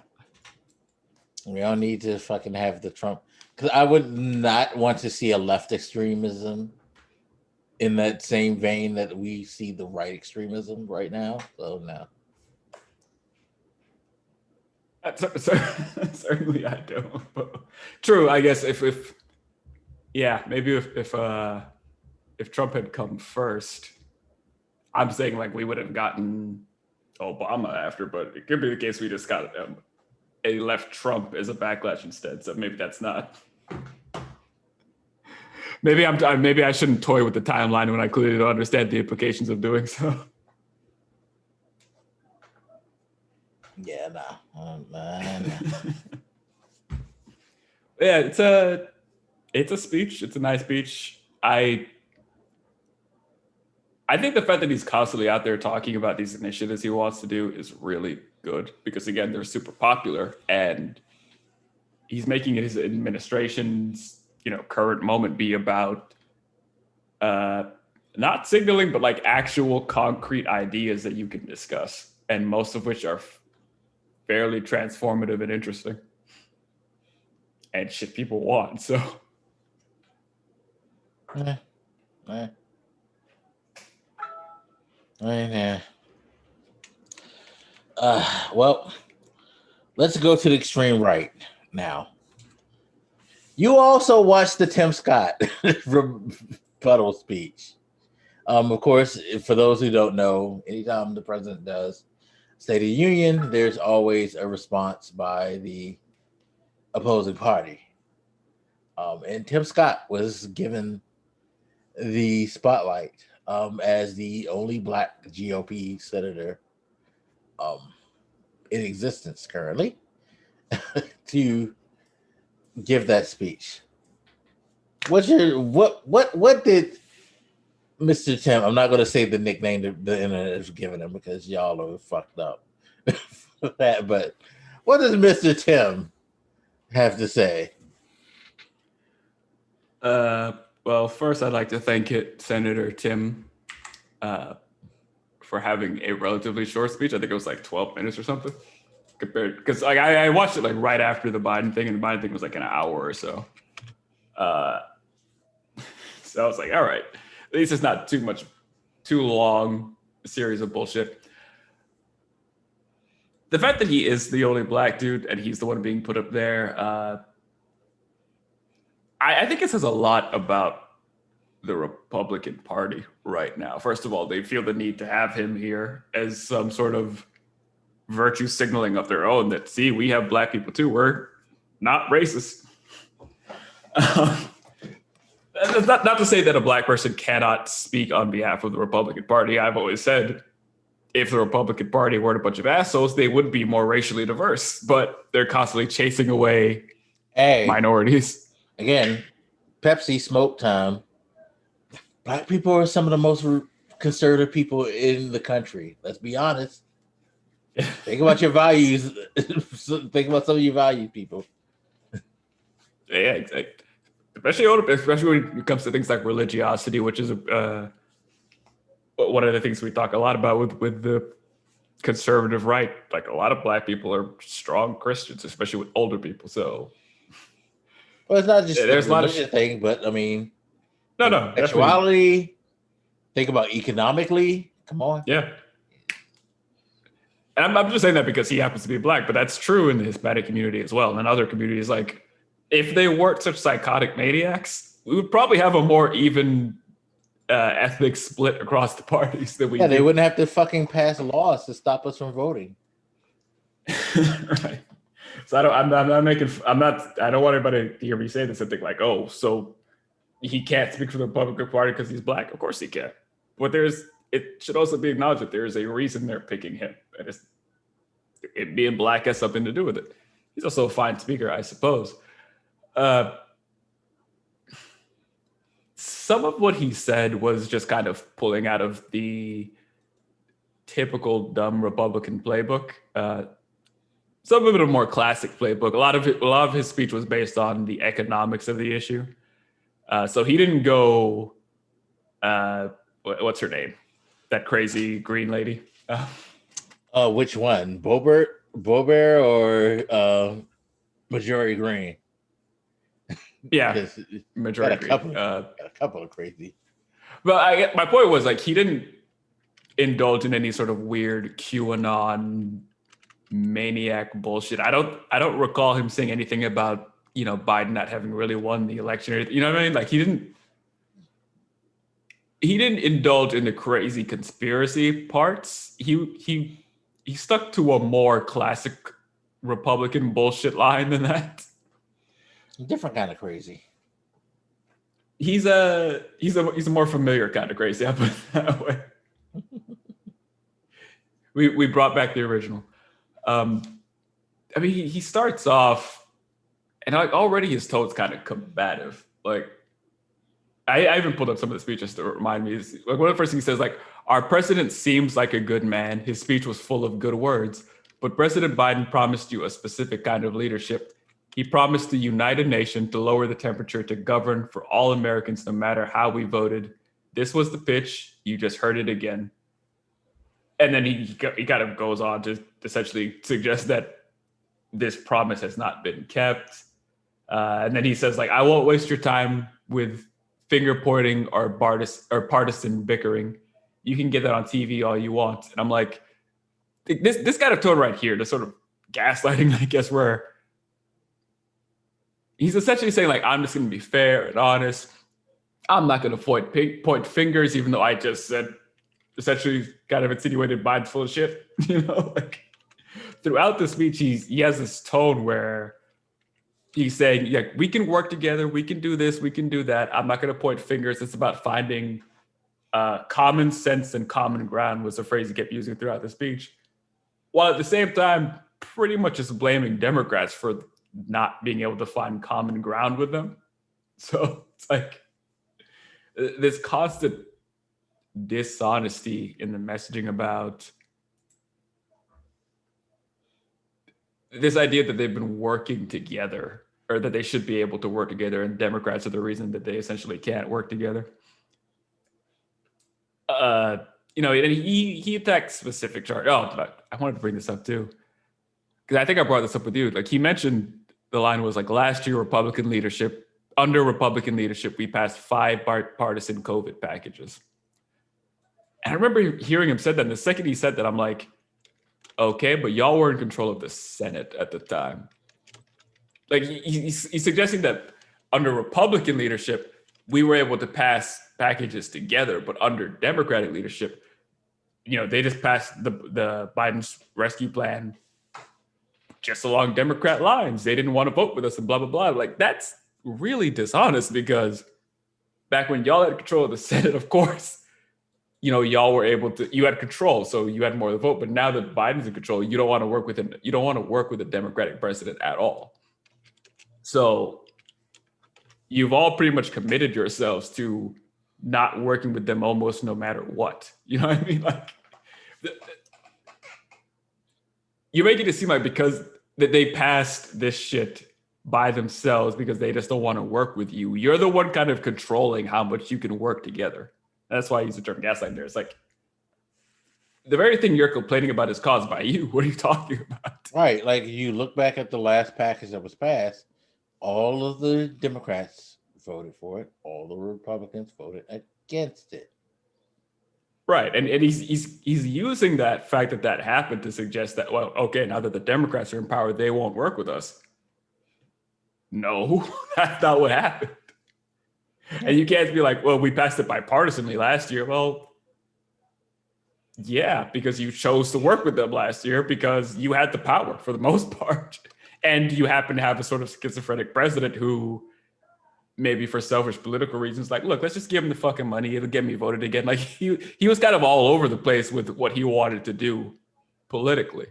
We all need to fucking have the Trump, because I would not want to see a left extremism in that same vein that we see the right extremism right now. So no. Certainly I don't. But true, I guess if Trump had come first, I'm saying like we would have gotten Obama after, but it could be the case we just got a left Trump as a backlash instead. So maybe that's not. Maybe I shouldn't toy with the timeline when I clearly don't understand the implications of doing so. Yeah, nah. Yeah, it's a speech. It's a nice speech. I think the fact that he's constantly out there talking about these initiatives he wants to do is really good because, again, they're super popular and he's making his administration's, current moment be about not signaling, but like actual concrete ideas that you can discuss, and most of which are fairly transformative and interesting and shit people want. So, well, let's go to the extreme right now. You also watched the Tim Scott rebuttal speech. Of course, for those who don't know, anytime the president does State of the Union, there's always a response by the opposing party. And Tim Scott was given the spotlight as the only Black GOP senator in existence currently to give that speech. What did Mr. Tim? I'm not going to say the nickname that the internet is giving him because y'all are fucked up. But what does Mr. Tim have to say? Well, first, I'd like to thank Senator Tim for having a relatively short speech. I think it was like 12 minutes or something. Compared, because like I watched it like right after the Biden thing, and the Biden thing was like an hour or so. So I was like, all right, at least it's not too long a series of bullshit. The fact that he is the only Black dude and he's the one being put up there, I think it says a lot about the Republican Party right now. First of all, they feel the need to have him here as some sort of virtue signaling of their own that, see, we have Black people too. We're not racist. Not to say that a Black person cannot speak on behalf of the Republican Party. I've always said if the Republican Party weren't a bunch of assholes, they would be more racially diverse, but they're constantly chasing away minorities. Again, Pepsi smoke time. Black people are some of the most conservative people in the country. Let's be honest. Think about your values. Think about some of your values, people. Yeah, exactly. Especially when it comes to things like religiosity, which is one of the things we talk a lot about with the conservative right. Like a lot of Black people are strong Christians, especially with older people. So, well, it's not just there's a religion thing, but I mean, no, sexuality. Definitely. Think about economically. Come on, yeah. And I'm just saying that because he happens to be Black, but that's true in the Hispanic community as well, and in other communities. Like, if they weren't such psychotic maniacs, we would probably have a more even ethnic split across the parties than we. Yeah, they wouldn't have to fucking pass laws to stop us from voting. Right. So I don't want anybody to hear me say this and think like, oh, so he can't speak for the Republican Party because he's Black. Of course he can. But it should also be acknowledged that there is a reason they're picking him. And it being Black has something to do with it. He's also a fine speaker, I suppose. Some of what he said was just kind of pulling out of the typical dumb Republican playbook. Some of it a more classic playbook. A lot of his speech was based on the economics of the issue. So he didn't go. What's her name? That crazy green lady. Which one? Boebert or Majority Green? Yeah, Majority Green. A couple of crazy. But my point was like he didn't indulge in any sort of weird QAnon maniac bullshit. I don't recall him saying anything about Biden not having really won the election. You know what I mean? Like he didn't indulge in the crazy conspiracy parts. He stuck to a more classic Republican bullshit line than that. Different kind of crazy. He's a more familiar kind of crazy. I put it that way. We brought back the original. I mean, he starts off, and like already his tone's kind of combative. Like I even pulled up some of the speeches to remind me. Like one of the first things he says, like, our president seems like a good man. His speech was full of good words, but President Biden promised you a specific kind of leadership. He promised to unite a nation, to lower the temperature, to govern for all Americans, no matter how we voted. This was the pitch. You just heard it again. And then he kind of goes on to essentially suggest that this promise has not been kept. And then he says, like, I won't waste your time with finger pointing or partisan bickering. You can get that on TV all you want. And I'm like, this kind of tone right here, the sort of gaslighting, I guess, where he's essentially saying, like, I'm just going to be fair and honest. I'm not going to point fingers, even though I just said, essentially kind of insinuated Biden's full of shit. You know, like throughout the speech, he has this tone where he's saying, yeah, we can work together. We can do this. We can do that. I'm not going to point fingers. It's about finding common sense and common ground was the phrase he kept using throughout the speech. While at the same time, pretty much just blaming Democrats for not being able to find common ground with them. So it's like this constant dishonesty in the messaging about this idea that they've been working together, or that they should be able to work together, and Democrats are the reason that they essentially can't work together. You know, and he attacks specific charge. Oh, I wanted to bring this up too, because I think I brought this up with you. Like he mentioned, the line was like, last year, under Republican leadership, we passed 5 bipartisan COVID packages. And I remember hearing him said that. And the second he said that, I'm like, okay, but y'all were in control of the Senate at the time. Like he's suggesting that under Republican leadership, we were able to pass packages together, but under Democratic leadership, you know, they just passed the Biden's rescue plan just along Democrat lines. They didn't want to vote with us and blah, blah, blah. Like that's really dishonest, because back when y'all had control of the Senate, of course, you know, y'all were able to, you had control, so you had more of the vote. But now that Biden's in control, you don't want to work with him. You don't want to work with a Democratic president at all. So you've all pretty much committed yourselves to not working with them almost no matter what. You know what I mean? Like you're making it seem like because that they passed this shit by themselves because they just don't want to work with you. You're the one kind of controlling how much you can work together. That's why I use the term gaslighting there. It's like the very thing you're complaining about is caused by you. What are you talking about? Right. Like you look back at the last package that was passed, all of the Democrats voted for it. All the Republicans voted against it. Right. And he's using that fact that happened to suggest that, well, okay, now that the Democrats are in power, they won't work with us. No, that's not what happened. And you can't be like, well, we passed it bipartisanly last year. Well, yeah, because you chose to work with them last year because you had the power for the most part. And you happen to have a sort of schizophrenic president who maybe for selfish political reasons, like, look, let's just give him the fucking money. It'll get me voted again. Like he was kind of all over the place with what he wanted to do politically.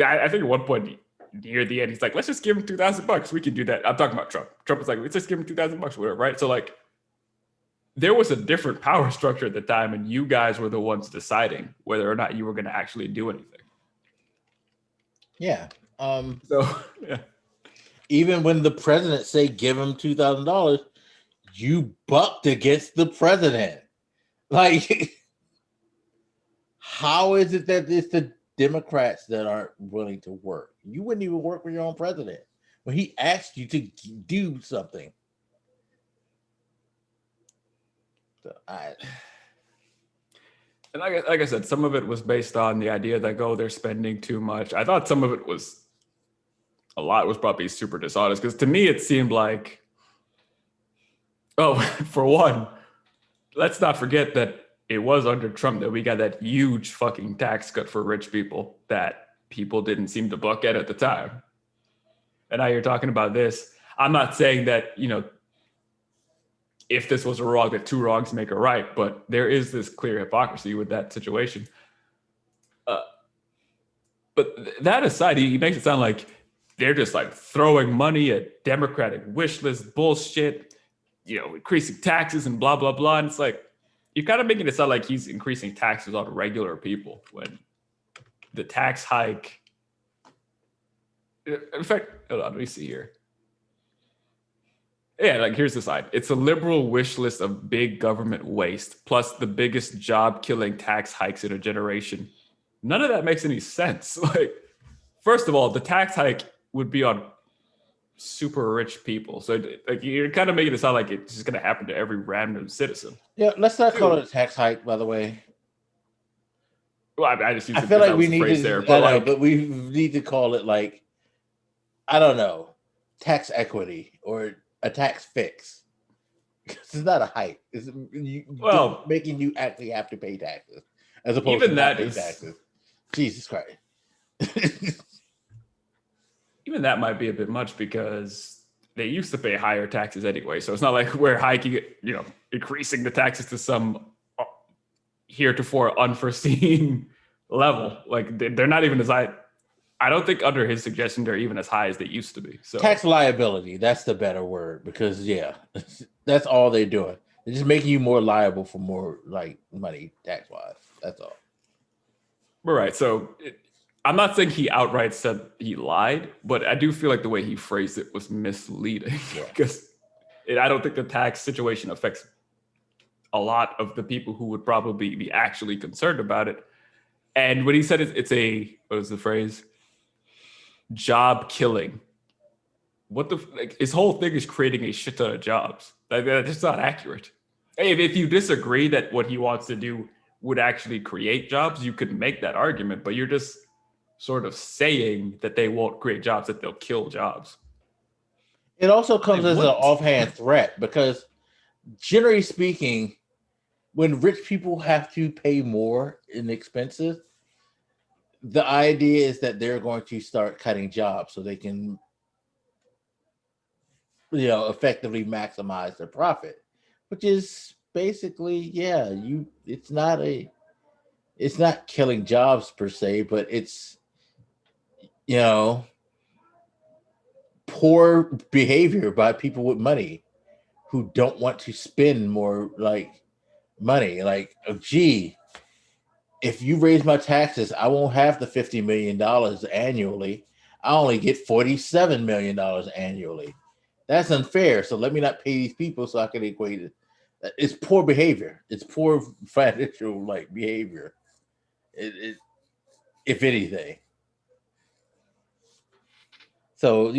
I think at one point near the end, he's like, let's just give him $2,000. We can do that. I'm talking about Trump. Trump was like, let's just give him $2,000, whatever, right? So like, there was a different power structure at the time, and you guys were the ones deciding whether or not you were going to actually do anything. Yeah. So yeah. Even when the president say give him $2,000, you bucked against the president. Like, how is it that it's the Democrats that aren't willing to work? You wouldn't even work with your own president when he asked you to do something. So and like I said, some of it was based on the idea that, oh, they're spending too much. I thought some of it was, a lot was probably super dishonest, because to me it seemed like, oh, for one, let's not forget that it was under Trump that we got that huge fucking tax cut for rich people that people didn't seem to buck at the time. And now you're talking about this. I'm not saying that, you know, if this was a wrong, that 2 wrongs make a right, but there is this clear hypocrisy with that situation. But that aside, he makes it sound like they're just like throwing money at Democratic wish list bullshit. increasing taxes and blah, blah, blah. And it's like, you're kind of making it sound like he's increasing taxes on regular people when the tax hike, in fact, hold on, let me see here. Yeah, like here's the side. It's a liberal wish list of big government waste, plus the biggest job-killing tax hikes in a generation. None of that makes any sense. Like, first of all, the tax hike would be on super rich people. So like you're kind of making it sound like it's just going to happen to every random citizen. Yeah, let's not call it a tax hike, by the way. Well, I just use I feel like we need phrase to, there, but we need to call it like, I don't know, tax equity or a tax fix. It's not a hike. It's making you actually have to pay taxes as opposed to not pay taxes. Jesus Christ. Even that might be a bit much because they used to pay higher taxes anyway. So it's not like we're hiking, increasing the taxes to some heretofore unforeseen level. Like they're not even as high. I don't think under his suggestion, they're even as high as they used to be. So tax liability, that's the better word because that's all they're doing. They're just making you more liable for more like money tax wise. That's all. Right. So I'm not saying he outright said he lied, but I do feel like the way he phrased it was misleading because I don't think the tax situation affects a lot of the people who would probably be actually concerned about it. And when he said it's a, what was the phrase? Job killing. His whole thing is creating a shit ton of jobs. That's just not accurate. If you disagree that what he wants to do would actually create jobs, you could make that argument, but you're just sort of saying that they won't create jobs, that they'll kill jobs. It also comes as an offhand threat because generally speaking, when rich people have to pay more in expenses, the idea is that they're going to start cutting jobs so they can, effectively maximize their profit, which is basically, it's not killing jobs per se, but it's, poor behavior by people with money who don't want to spend more money. Like, gee, if you raise my taxes, I won't have the $50 million annually. I only get $47 million annually. That's unfair. So let me not pay these people so I can equate it. It's poor behavior. It's poor financial behavior. It if anything. So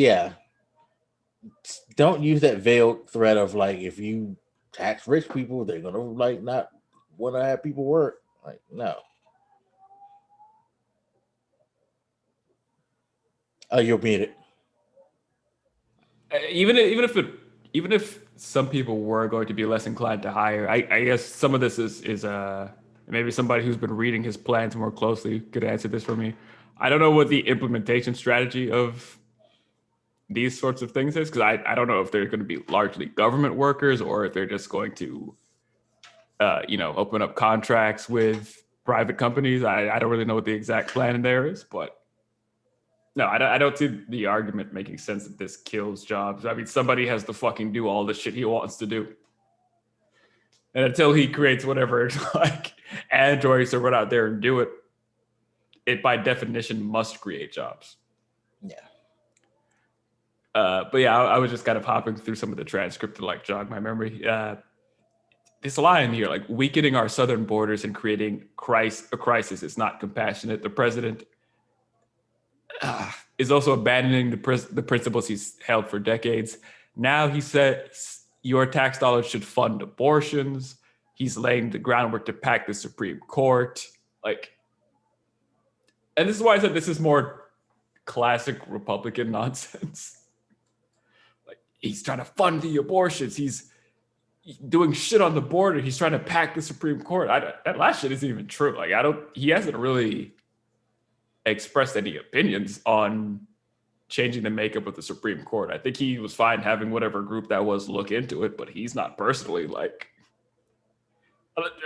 don't use that veiled threat of if you tax rich people, they're gonna not want to have people work. No. Oh, you'll beat it. Even if some people were going to be less inclined to hire, I guess some of this is maybe somebody who's been reading his plans more closely could answer this for me. I don't know what the implementation strategy of these sorts of things is, because I don't know if they're going to be largely government workers or if they're just going to, open up contracts with private companies. I don't really know what the exact plan there is, but no, I don't see the argument making sense that this kills jobs. I mean, somebody has to fucking do all the shit he wants to do. And until he creates whatever androids to run out there and do it, it by definition must create jobs. Yeah. But I was just kind of hopping through some of the transcript to jog my memory. This line here, weakening our southern borders and creating a crisis is not compassionate. The president is also abandoning the principles he's held for decades. Now he says your tax dollars should fund abortions. He's laying the groundwork to pack the Supreme Court. And this is why I said this is more classic Republican nonsense. He's trying to fund the abortions. He's doing shit on the border. He's trying to pack the Supreme Court. That last shit isn't even true. He hasn't really expressed any opinions on changing the makeup of the Supreme Court. I think he was fine having whatever group that was look into it, but he's not personally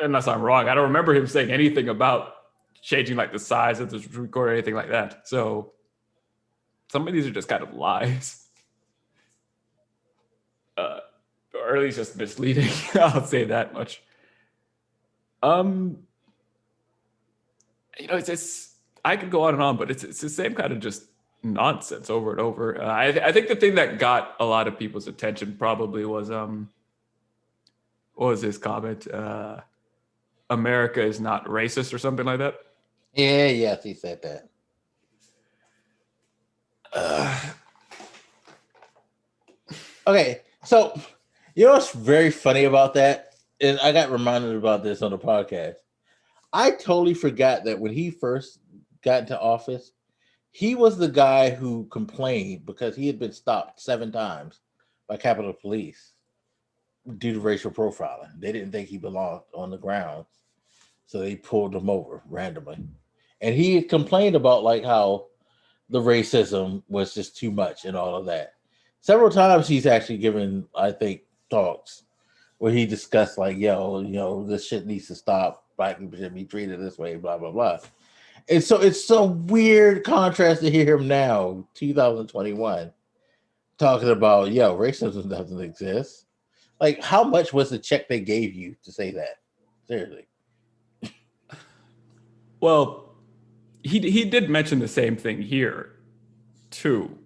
unless I'm wrong, I don't remember him saying anything about changing the size of the Supreme Court or anything like that. So some of these are just kind of lies. All or at least just misleading. I'll say that much. It's I could go on and on, but it's the same kind of just nonsense over and over. I think the thing that got a lot of people's attention probably was what was his comment? America is not racist or something like that. Yeah, yes, he said that. Okay, so you know what's very funny about that? And I got reminded about this on the podcast. I totally forgot that when he first got into office, he was the guy who complained because he had been stopped 7 times by Capitol Police due to racial profiling. They didn't think he belonged on the ground, so they pulled him over randomly. And he had complained about like how the racism was just too much and all of that. Several times he's actually given, I think, talks where he discussed like, this shit needs to stop. Black people should be treated this way, blah, blah, blah. And so it's so weird contrast to hear him now, 2021, talking about, racism doesn't exist. Like, how much was the check they gave you to say that? Seriously. Well, he did mention the same thing here, too.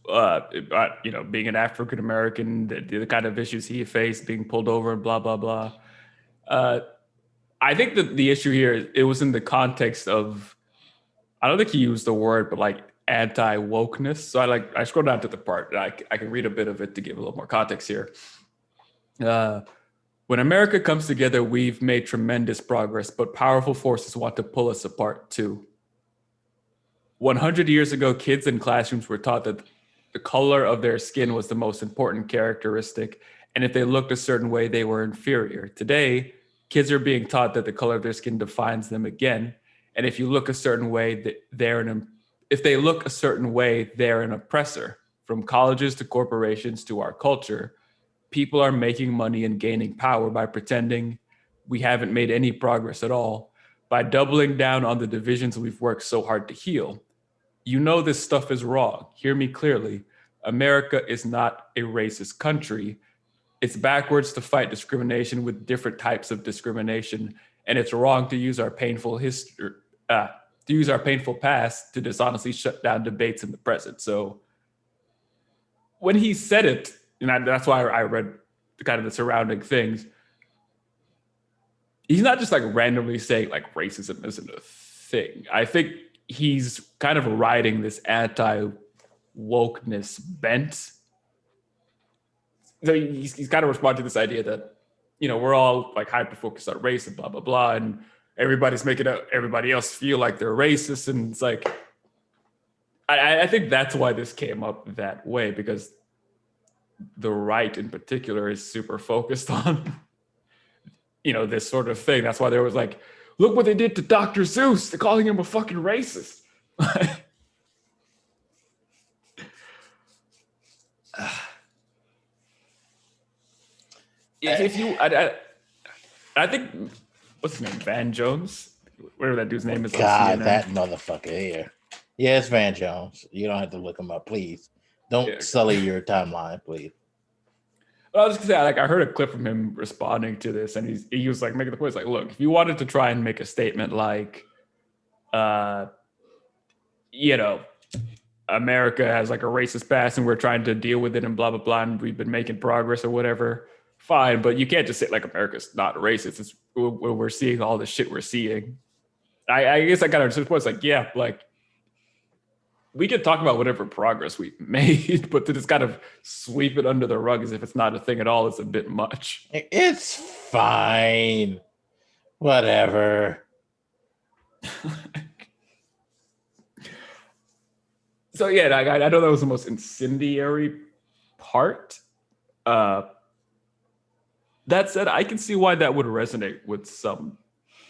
Being an African American, the kind of issues he faced, being pulled over, and blah blah blah. I think that the issue here, it was in the context of, I don't think he used the word, but like anti-wokeness. So I scroll down to the part, I can read a bit of it to give a little more context here. When America comes together, we've made tremendous progress, but powerful forces want to pull us apart too. 100 years ago, kids in classrooms were taught that the color of their skin was the most important characteristic, and if they looked a certain way, they were inferior. Today, kids are being taught that the color of their skin defines them again, and if you look a certain way, if they look a certain way, they're an oppressor. From colleges to corporations to our culture, people are making money and gaining power by pretending we haven't made any progress at all, by doubling down on the divisions we've worked so hard to heal. You know this stuff is wrong. Hear me clearly. America is not a racist country. It's backwards to fight discrimination with different types of discrimination, and it's wrong to use our painful past to dishonestly shut down debates in the present. So when he said it, and that's why I read kind of the surrounding things, he's not just like randomly saying like racism isn't a thing. I think he's kind of riding this anti-wokeness bent. So he's kind of responding to this idea that, we're all like hyper-focused on race and blah, blah, blah. And everybody's making everybody else feel like they're racist. And it's like, I think that's why this came up that way, because the right in particular is super focused on, this sort of thing. That's why there was like, look what they did to Dr. Seuss. They're calling him a fucking racist. I think, what's his name? Van Jones? Whatever that dude's name is. God, that motherfucker here. Yeah, it's Van Jones. You don't have to look him up, please. Don't sully your timeline, please. Well, I was just gonna say, I heard a clip from him responding to this, and he was like making the point, like, look, if you wanted to try and make a statement like, America has like a racist past and we're trying to deal with it and blah, blah, blah, and we've been making progress or whatever, fine, but you can't just say like America's not racist. It's we're seeing all the shit we're seeing. I guess I kind of understood the point. It's like, yeah, like we can talk about whatever progress we've made, but to just kind of sweep it under the rug as if it's not a thing at all is a bit much. It's fine. Whatever. So yeah, I know that was the most incendiary part. That said, I can see why that would resonate with some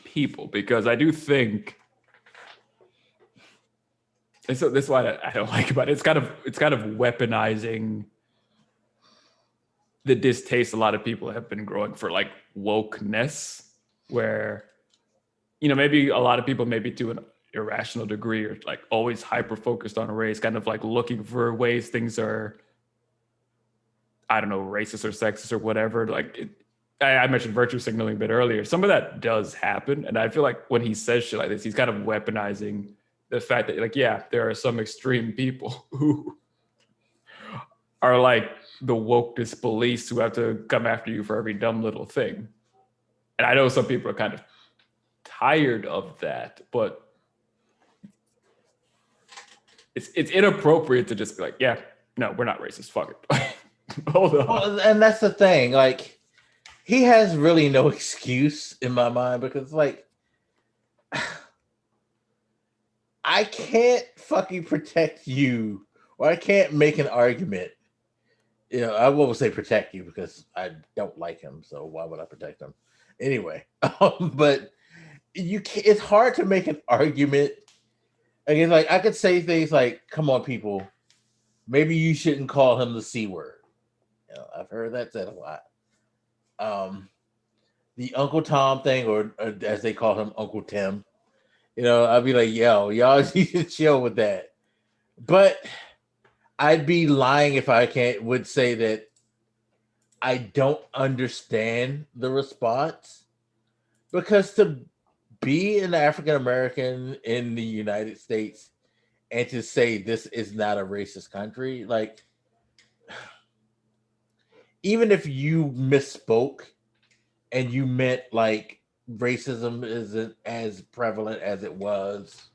people, because I do think, and so this is what I don't like about it. It's kind of weaponizing the distaste a lot of people have been growing for like wokeness, where, maybe a lot of people maybe to an irrational degree are like always hyper focused on race, kind of like looking for ways things are, I don't know, racist or sexist or whatever. Like I mentioned virtue signaling a bit earlier. Some of that does happen. And I feel like when he says shit like this, he's kind of weaponizing the fact that, like, yeah, there are some extreme people who are like the wokeness police who have to come after you for every dumb little thing. And I know some people are kind of tired of that, but it's inappropriate to just be like, yeah, no, we're not racist. Fuck it. Hold on. Well, and that's the thing. Like, he has really no excuse in my mind because, like, I can't fucking protect you, or I can't make an argument. You know, I won't say protect you because I don't like him, so why would I protect him? Anyway, but it's hard to make an argument. Again, like, I could say things like, come on, people, maybe you shouldn't call him the C word. You know, I've heard that said a lot. The Uncle Tom thing, or as they call him, Uncle Tim. You know, I'd be like, yo, y'all need to chill with that. But I'd be lying if I would say that I don't understand the response. Because to be an African American in the United States and to say this is not a racist country, like, even if you misspoke and you meant like racism isn't as prevalent as it was,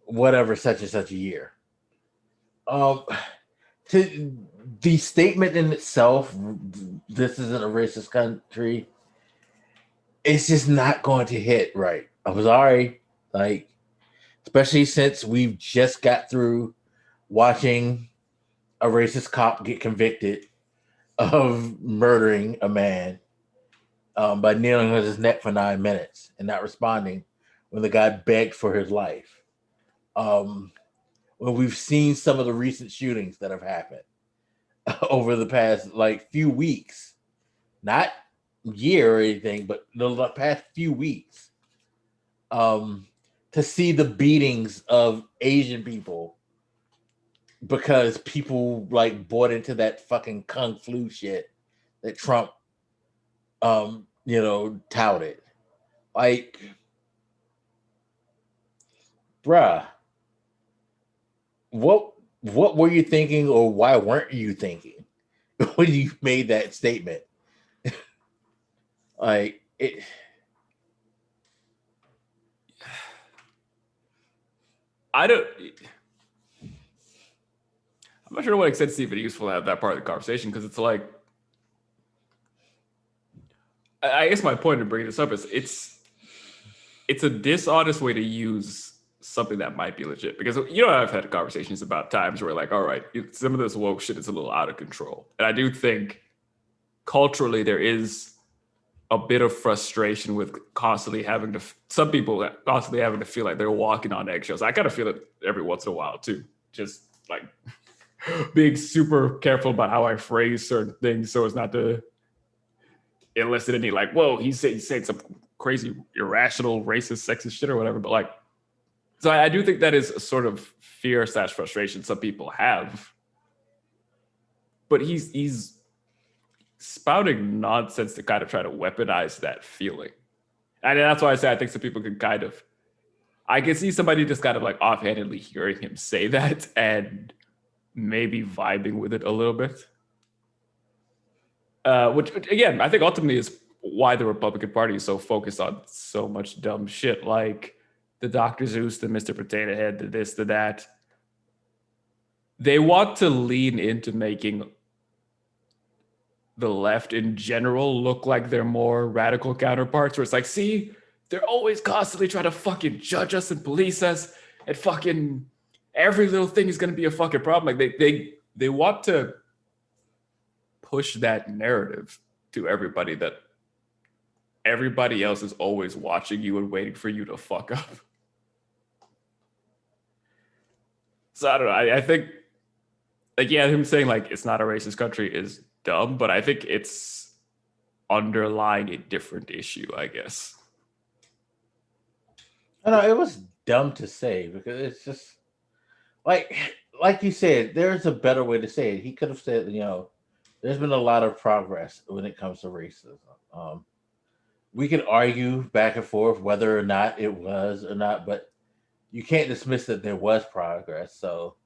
whatever, such and such a year. To the statement in itself, this isn't a racist country, it's just not going to hit right. I'm sorry. Like, especially since we've just got through watching a racist cop get convicted of murdering a man by kneeling on his neck for 9 minutes and not responding when the guy begged for his life. When we've seen some of the recent shootings that have happened over the past like few weeks, not year or anything, but the past few weeks, to see the beatings of Asian people because people like bought into that fucking kung flu shit that Trump touted. Like, bruh, what were you thinking, or why weren't you thinking when you made that statement? Like, it. I'm not sure to what extent it's even useful to have that part of the conversation, because it's like, I guess my point in bringing this up is it's a dishonest way to use something that might be legit, because I've had conversations about times where, like, all right, some of this woke shit is a little out of control, and I do think culturally there is a bit of frustration with some people constantly having to feel like they're walking on eggshells. I kind of feel it every once in a while too, just like being super careful about how I phrase certain things so as not to elicit any like, whoa, he said some crazy, irrational, racist, sexist shit or whatever. But like, so I do think that is a sort of fear/frustration some people have. But he's spouting nonsense to kind of try to weaponize that feeling. And that's why I say I think some people I can see somebody just kind of like offhandedly hearing him say that and maybe vibing with it a little bit. Which, again, I think ultimately is why the Republican Party is so focused on so much dumb shit, like the Dr. Zeus, the Mr. Potato Head, the this, the that. They want to lean into making the left in general look like they're more radical counterparts, where it's like, see, they're always constantly trying to fucking judge us and police us, and fucking every little thing is going to be a fucking problem. Like they want to push that narrative to everybody that everybody else is always watching you and waiting for you to fuck up. So I don't know. I think, like, yeah, him saying like it's not a racist country is dumb, but I think it's underlying a different issue, I guess. I know it was dumb to say because it's just like you said, there's a better way to say it. He could have said, there's been a lot of progress when it comes to racism. We can argue back and forth whether or not it was or not, but you can't dismiss that there was progress. So,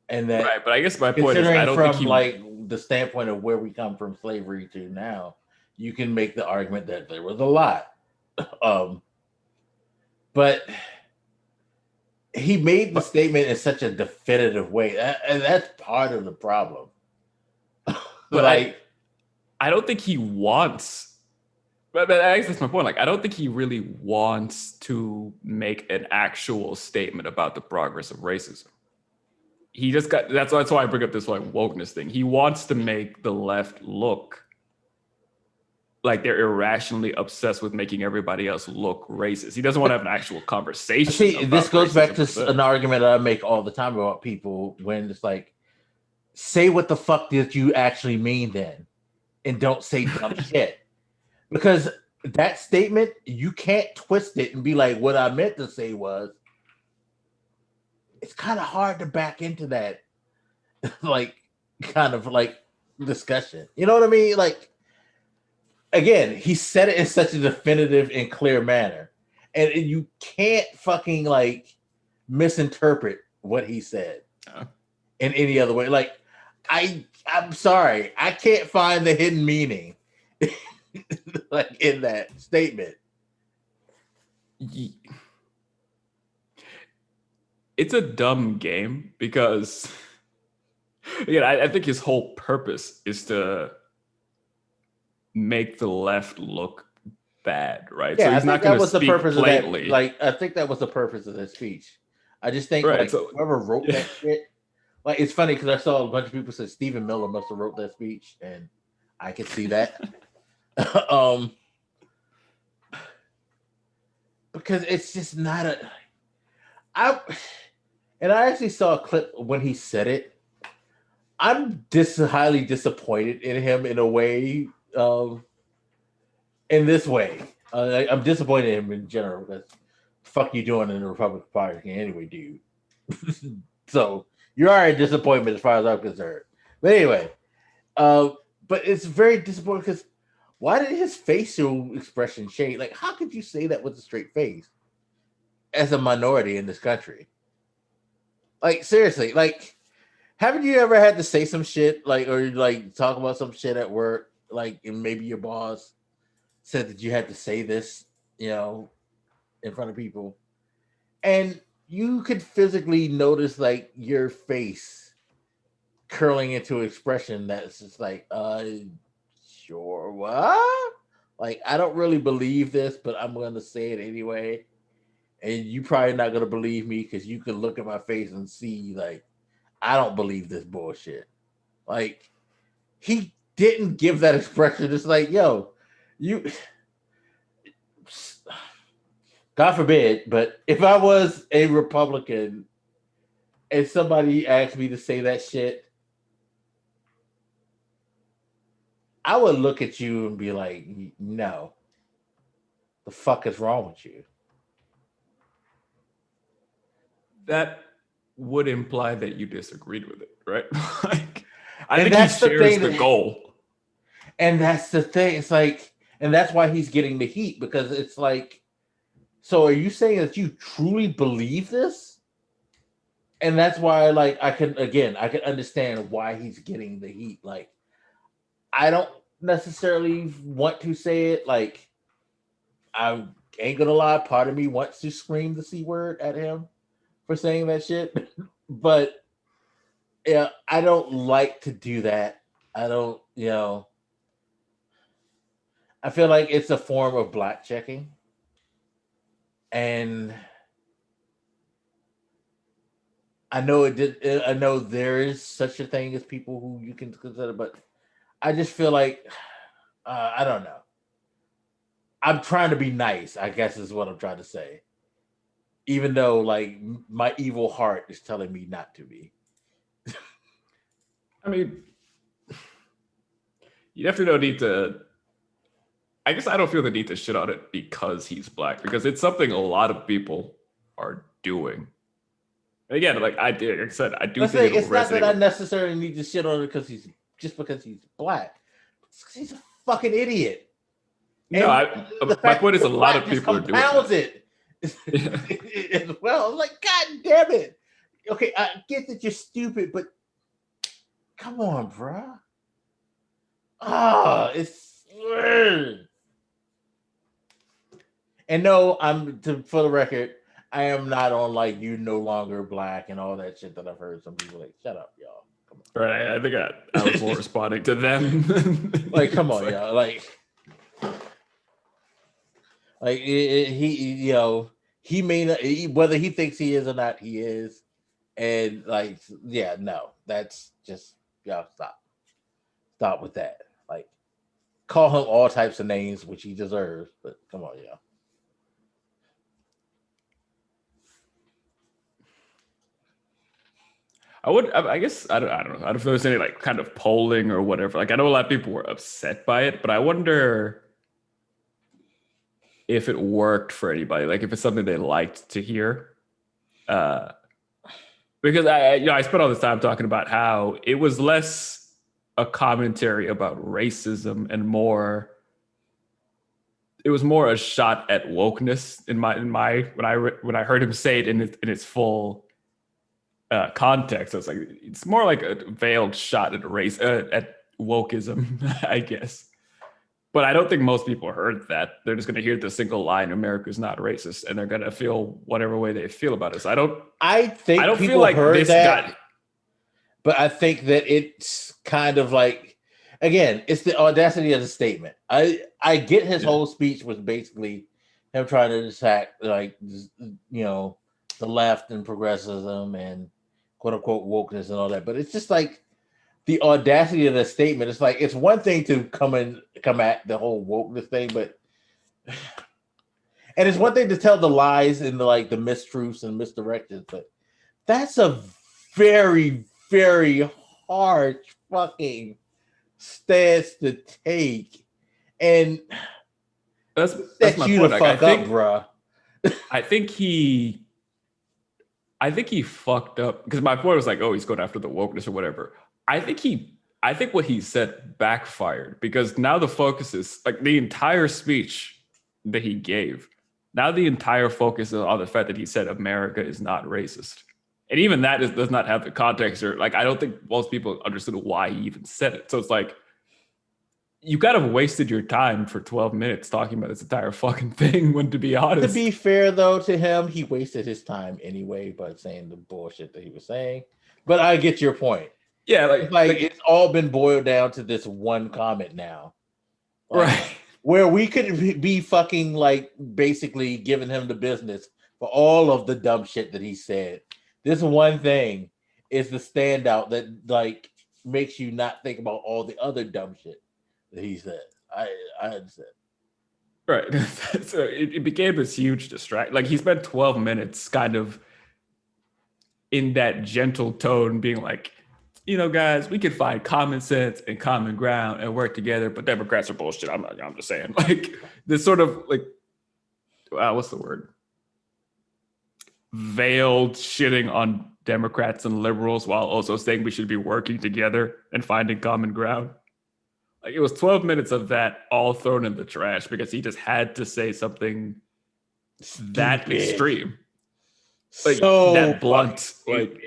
and that Right, but I guess my point is, considering I don't from think he like the standpoint of where we come from slavery to now, you can make the argument that there was a lot. But he made the statement in such a definitive way, and that's part of the problem. But like, I don't think he wants. But I guess that's my point. Like, I don't think he really wants to make an actual statement about the progress of racism. He just got. That's why I bring up this like wokeness thing. He wants to make the left look like they're irrationally obsessed with making everybody else look racist. He doesn't want to have an actual conversation. see, this goes back to itself. an argument that I make all the time about people when it's like, say what the fuck did you actually mean then, and don't say dumb shit. Because that statement, you can't twist it and be like, what I meant to say was, it's kind of hard to back into that, like, kind of like discussion. You know what I mean? Like, again, he said it in such a definitive and clear manner. And you can't fucking, like, misinterpret what he said in any other way. Like, I'm sorry, I can't find the hidden meaning. Like in that statement. It's a dumb game because again, I think his whole purpose is to make the left look bad, right? Yeah, so he's I not think going that to was the speak purpose blatantly. of that. Like, I think that was the purpose of the speech. I just think Right, like so- whoever wrote that shit, like it's funny because I saw a bunch of people say Stephen Miller must have wrote that speech, and I could see that. Because it's just not a. I actually saw a clip when he said it. I'm highly disappointed in him in a way. In this way, I'm disappointed in him in general because fuck you doing in the Republican Party anyway, dude. So you're already a disappointment as far as I'm concerned. But anyway, but it's very disappointing because why did his facial expression change? Like, how could you say that with a straight face as a minority in this country? Like, seriously, like, haven't you ever had to say some shit, like, or like talk about some shit at work, like, and maybe your boss said that you had to say this, you know, in front of people, and you could physically notice like your face curling into an expression that's just like, sure, what? Like, I don't really believe this, but I'm gonna say it anyway. And you probably not gonna believe me because you can look at my face and see like I don't believe this bullshit. Like, he didn't give that expression. It's like, yo, you. God forbid, but if I was a Republican and somebody asked me to say that shit, I would look at you and be like, no, the fuck is wrong with you? That would imply that you disagreed with it, right? Like, I And think he that's the shares thing the that- goal. And that's the thing. It's like, and that's why he's getting the heat, because it's like, so are you saying that you truly believe this? And that's why, like, I can understand why he's getting the heat. Like, I don't necessarily want to say it. Like, I ain't gonna lie, part of me wants to scream the C word at him for saying that shit. But yeah, I don't like to do that. I don't, I feel like it's a form of black checking. And I know I know there is such a thing as people who you can consider, but I just feel like I don't know. I'm trying to be nice, I guess is what I'm trying to say. Even though like my evil heart is telling me not to be. I mean, you definitely don't need to. I guess I don't feel the need to shit on it because he's black, because it's something a lot of people are doing. And again, like I said, I do think it'll it's not that I resonate. necessarily need to shit on it because he's just because he's black. He's a fucking idiot. No, my point is a lot of people are doing that. It as well. I'm like, God damn it. Okay, I get that you're stupid, but come on, bro. It's and no, for the record, I am not on like you no longer black and all that shit that I've heard some people like. Shut up, y'all. Come on. Right, I think I was more responding to them. Like, come on, y'all. Like he may not, whether he thinks he is or not, he is, and like, yeah, no, that's just y'all stop with that. Like, call him all types of names, which he deserves, but come on, y'all. I guess I don't know. I don't know if there's any like kind of polling or whatever. Like I know a lot of people were upset by it, but I wonder if it worked for anybody. Like if it's something they liked to hear. Because I spent all this time talking about how it was less a commentary about racism and more. It was more a shot at wokeness in my when I heard him say it in its full context. I was like, it's more like a veiled shot at race at wokeism, I guess. But I don't think most people heard that. They're just going to hear the single line, "America's not racist," and they're going to feel whatever way they feel about it. I don't feel like this got. But I think that it's kind of like, again, it's the audacity of the statement. I get his whole speech was basically him trying to attack, like, the left and progressivism and quote unquote wokeness and all that. But it's just like the audacity of the statement. It's like, it's one thing to come at the whole wokeness thing, but and it's one thing to tell the lies and the mistruths and misdirections, but that's a very, very hard fucking stance to take, and that's my point. I think, bro. I think he fucked up because my point was like, oh, he's going after the wokeness or whatever. I think what he said backfired because now the focus is like the entire speech that he gave. Now the entire focus is on the fact that he said America is not racist. And even that does not have the context, or like, I don't think most people understood why he even said it. So it's like, you kind of wasted your time for 12 minutes talking about this entire fucking thing, when to be honest. To be fair though, to him, he wasted his time anyway by saying the bullshit that he was saying. But I get your point. Yeah, like it's all been boiled down to this one comment now. Right. Where we could be fucking like basically giving him the business for all of the dumb shit that he said. This one thing is the standout that like makes you not think about all the other dumb shit that he said. I understand. Right. So it became this huge distraction. Like he spent 12 minutes kind of in that gentle tone being like, guys, we can find common sense and common ground and work together, but Democrats are bullshit. I'm just saying. Like this sort of like, what's the word? Veiled shitting on Democrats and liberals while also saying we should be working together and finding common ground. Like it was 12 minutes of that all thrown in the trash because he just had to say something that extreme. Like so that blunt. Like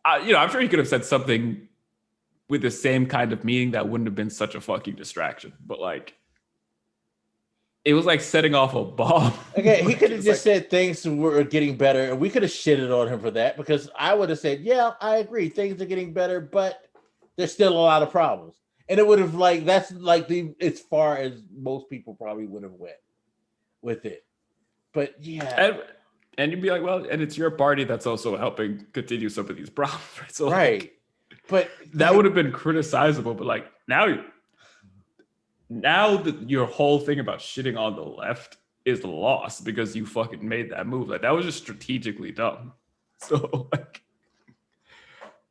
I'm sure he could have said something with the same kind of meaning that wouldn't have been such a fucking distraction. But like, it was like setting off a bomb. Okay, he could have just said things were getting better, and we could have shitted on him for that because I would have said, yeah, I agree, things are getting better, but there's still a lot of problems. And it would have that's like as far as most people probably would have went with it. But yeah. And you'd be like, well, and it's your party that's also helping continue some of these problems. Right. So right. But that would have been criticizable. But like now that your whole thing about shitting on the left is lost because you fucking made that move. Like that was just strategically dumb. So like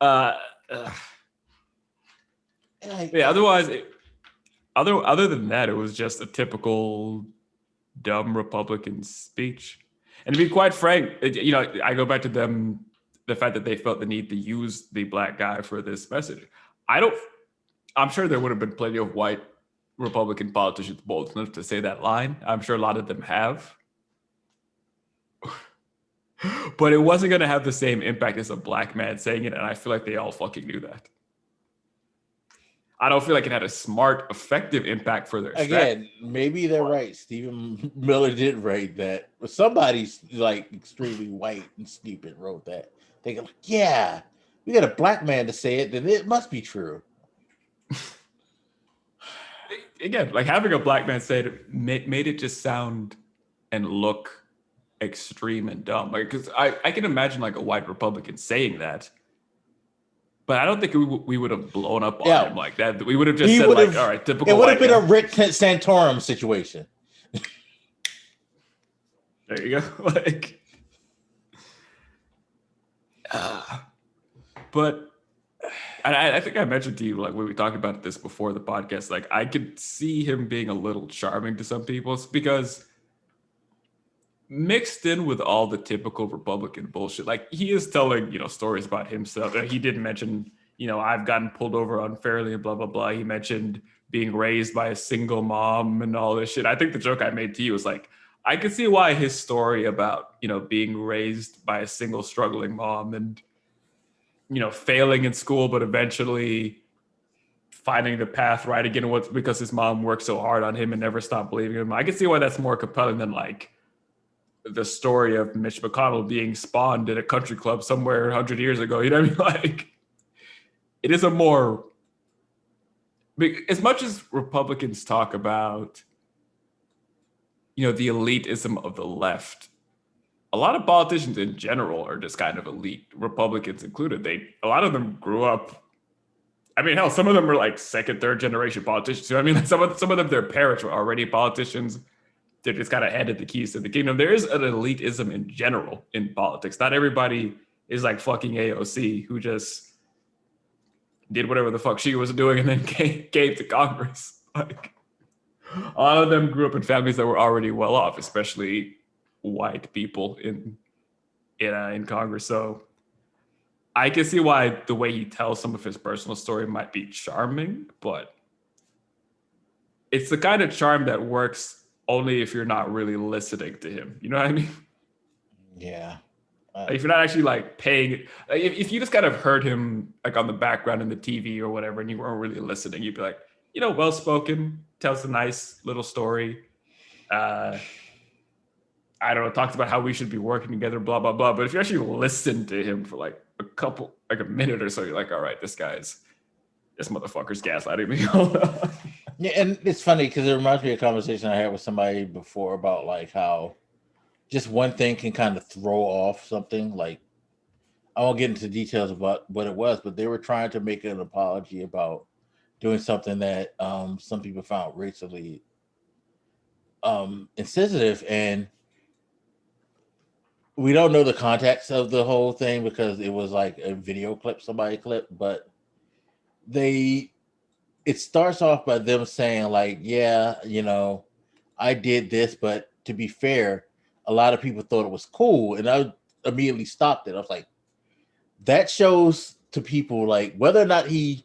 yeah, otherwise other than that, it was just a typical dumb Republican speech. And to be quite frank, I go back to them the fact that they felt the need to use the black guy for this message. I'm sure there would have been plenty of white Republican politicians bold enough to say that line. I'm sure a lot of them have. But it wasn't going to have the same impact as a black man saying it, and I feel like they all fucking knew that. I don't feel like it had a smart, effective impact for their Again, maybe they're right. Stephen Miller did write that. But somebody's like extremely white and stupid wrote that. They go, like, yeah, we got a black man to say it, then it must be true. Again, like having a black man say it made it just sound and look extreme and dumb. Like, because I can imagine like a white Republican saying that, but I don't think we would have blown up on him like that. We would have just said like, all right, typical. It would have been guy. a Rick Santorum situation. There you go. Like, but I think I mentioned to you, like when we talked about this before the podcast, like I could see him being a little charming to some people because mixed in with all the typical Republican bullshit, like he is telling, stories about himself. He did mention, I've gotten pulled over unfairly and blah, blah, blah. He mentioned being raised by a single mom and all this shit. I think the joke I made to you was like, I could see why his story about, being raised by a single struggling mom and, failing in school, but eventually finding the path right again because his mom worked so hard on him and never stopped believing him. I can see why that's more compelling than like the story of Mitch McConnell being spawned at a country club somewhere 100 years ago. You know what I mean? Like, it is a more, as much as Republicans talk about, the elitism of the left, a lot of politicians in general are just kind of elite, Republicans included. A lot of them grew up. I mean, hell, some of them are like second, third generation politicians. You know what I mean? Like some of them, their parents were already politicians. They're just kind of handed the keys to the kingdom. There is an elitism in general in politics. Not everybody is like fucking AOC, who just did whatever the fuck she was doing and then came to Congress. Like, a lot of them grew up in families that were already well off, especially white people in Congress. So I can see why the way he tells some of his personal story might be charming, but it's the kind of charm that works only if you're not really listening to him. You know what I mean? Yeah. If you're not actually like paying, like if you just kind of heard him like on the background in the TV or whatever, and you weren't really listening, you'd be like, well-spoken, tells a nice little story. I don't know, talks about how we should be working together, blah, blah, blah. But if you actually listen to him for like a minute or so, you're like, all right, this motherfucker's gaslighting me. Yeah, and it's funny because it reminds me of a conversation I had with somebody before about like how just one thing can kind of throw off something. Like, I won't get into details about what it was, but they were trying to make an apology about doing something that some people found racially insensitive, and we don't know the context of the whole thing because it was like a video clip somebody clipped, but it starts off by them saying like, yeah, I did this, but to be fair, a lot of people thought it was cool, and I immediately stopped it. I was like, that shows to people like whether or not he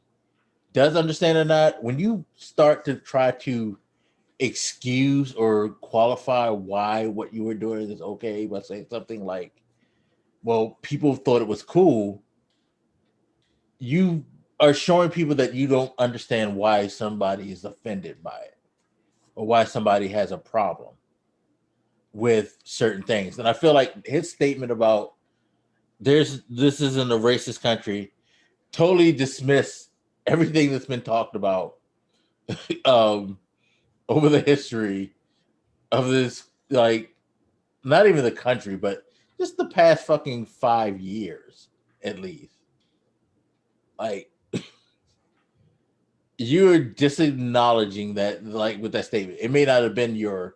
does understand or not, when you start to try to excuse or qualify why what you were doing is okay by saying something like, well, people thought it was cool, you are showing people that you don't understand why somebody is offended by it or why somebody has a problem with certain things. And I feel like his statement about this isn't a racist country totally dismissed everything that's been talked about over the history of this, like, not even the country, but just the past fucking 5 years, at least. Like, you're just acknowledging that, like, with that statement, it may not have been your,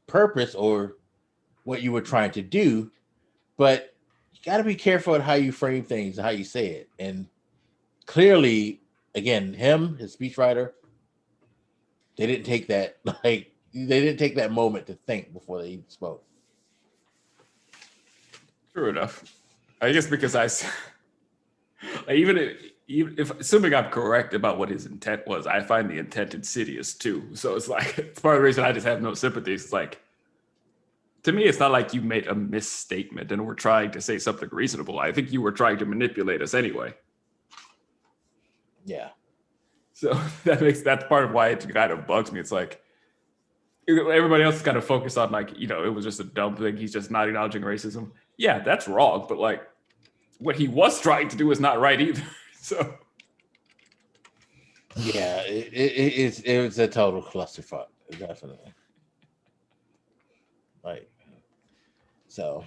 purpose or what you were trying to do, but you got to be careful at how you frame things and how you say it. And clearly, again, his speechwriter, they didn't take that moment to think before they spoke. True enough. I guess because even if assuming I'm correct about what his intent was, I find the intent insidious too. So it's like it's part of the reason I just have no sympathies. It's like, to me, it's not like you made a misstatement and were trying to say something reasonable. I think you were trying to manipulate us anyway. Yeah. So that's part of why it kind of bugs me. It's like everybody else is kind of focused on like, it was just a dumb thing. He's just not acknowledging racism. Yeah, that's wrong. But like what he was trying to do is not right either. So yeah, it was a total clusterfuck, definitely. Like, so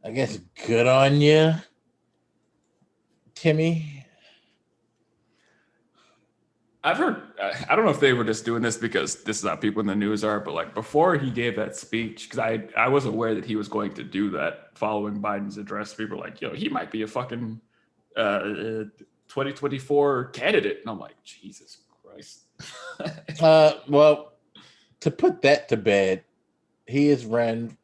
I guess good on you, Timmy. I've heard, I don't know if they were just doing this because this is how people in the news are, but like before he gave that speech, because I was aware that he was going to do that following Biden's address. People were like, he might be a fucking 2024 candidate. And I'm like, Jesus Christ. Well, to put that to bed, he has run.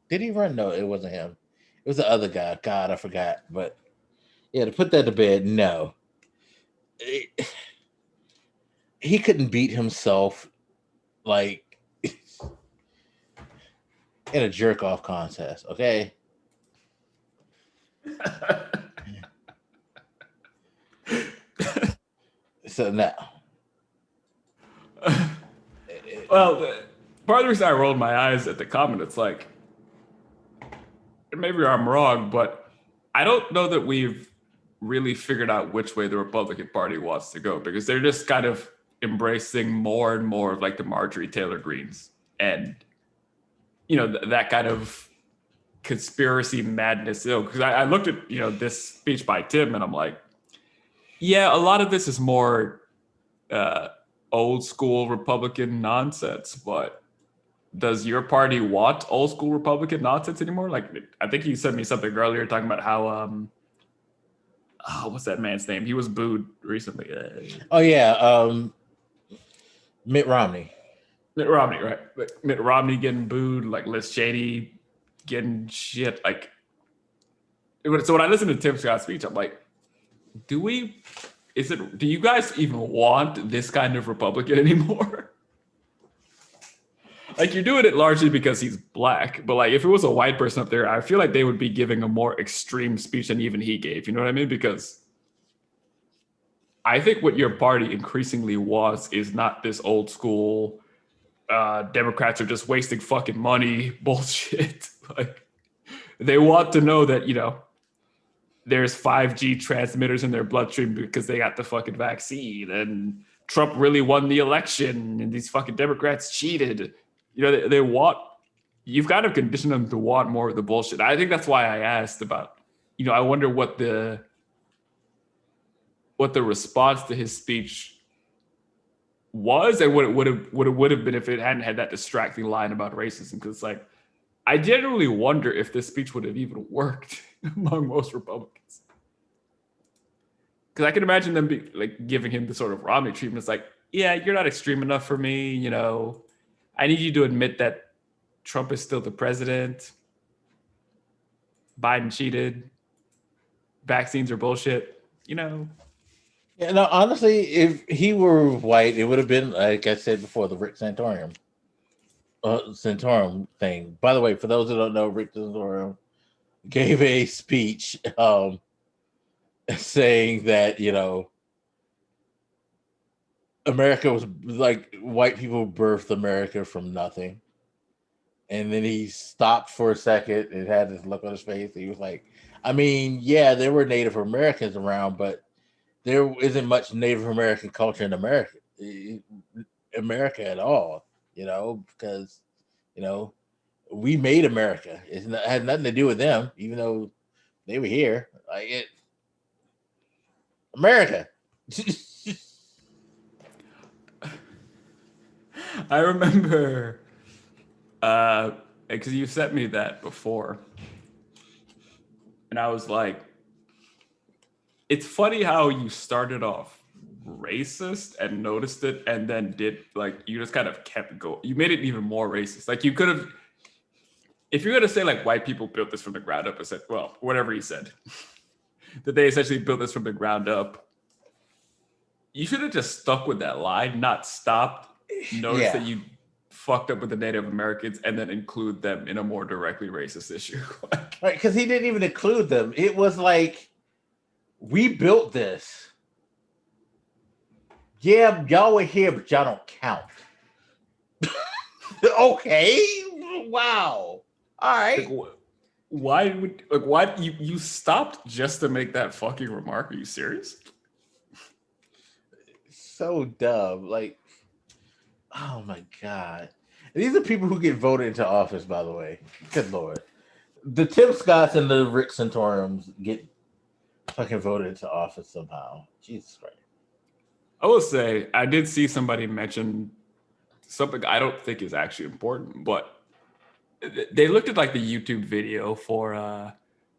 Did he run? No, it wasn't him. It was the other guy. God, I forgot. But yeah, to put that to bed, no. He couldn't beat himself like in a jerk off contest, okay? So now. Well, part of the reason I rolled my eyes at the comment, it's like, maybe I'm wrong, but I don't know that we've really figured out which way the Republican Party wants to go, because they're just kind of embracing more and more of like the Marjorie Taylor Greens and that kind of conspiracy madness. Because I looked at this speech by Tim and I'm like, yeah, a lot of this is more old school Republican nonsense, but does your party want old school Republican nonsense anymore? Like, I think you sent me something earlier talking about how what's that man's name? He was booed recently. Oh yeah, Mitt Romney. Mitt Romney, right? Like, Mitt Romney getting booed, like Liz Cheney getting shit. Like, so when I listen to Tim Scott's speech, I'm like, do you guys even want this kind of Republican anymore? Like, you're doing it largely because he's black, but like if it was a white person up there, I feel like they would be giving a more extreme speech than even he gave. You know what I mean? Because I think what your party increasingly wants is not this old school Democrats are just wasting fucking money bullshit. Like, they want to know that, there's 5G transmitters in their bloodstream because they got the fucking vaccine and Trump really won the election and these fucking Democrats cheated. They want, you've got to condition them to want more of the bullshit. I think that's why I asked about, I wonder what the response to his speech was and what it would have been if it hadn't had that distracting line about racism. Because like, I genuinely wonder if this speech would have even worked among most Republicans. Because I can imagine them giving him the sort of Romney treatment. It's like, yeah, you're not extreme enough for me. I need you to admit that Trump is still the president. Biden cheated. Vaccines are bullshit. Yeah, no, honestly, if he were white, it would have been, like I said before, the Rick Santorum thing. By the way, for those who don't know, Rick Santorum gave a speech saying that, America was like white people birthed America from nothing. And then he stopped for a second and had this look on his face. He was like, I mean, yeah, there were Native Americans around, but there isn't much Native American culture in America at all, because, we made America. It had nothing to do with them, even though they were here. America. I remember, because you sent me that before, and I was like, it's funny how you started off racist and noticed it, and then you just kind of kept going. You made it even more racist. Like, you could have, if you're gonna say like white people built this from the ground up, I said, well, whatever he said, that they essentially built this from the ground up. You should have just stuck with that line, not stopped. Notice that you fucked up with the Native Americans and then include them in a more directly racist issue. Right, because he didn't even include them. It was like, we built this. Yeah, y'all were here, but y'all don't count. Okay. Wow. All right. Why you stopped just to make that fucking remark? Are you serious? So dumb. Like, oh my God. These are people who get voted into office, by the way. Good Lord. The Tim Scotts and the Rick Santorums get fucking voted into office somehow. Jesus Christ. I will say, I did see somebody mention something I don't think is actually important, but they looked at like the YouTube video for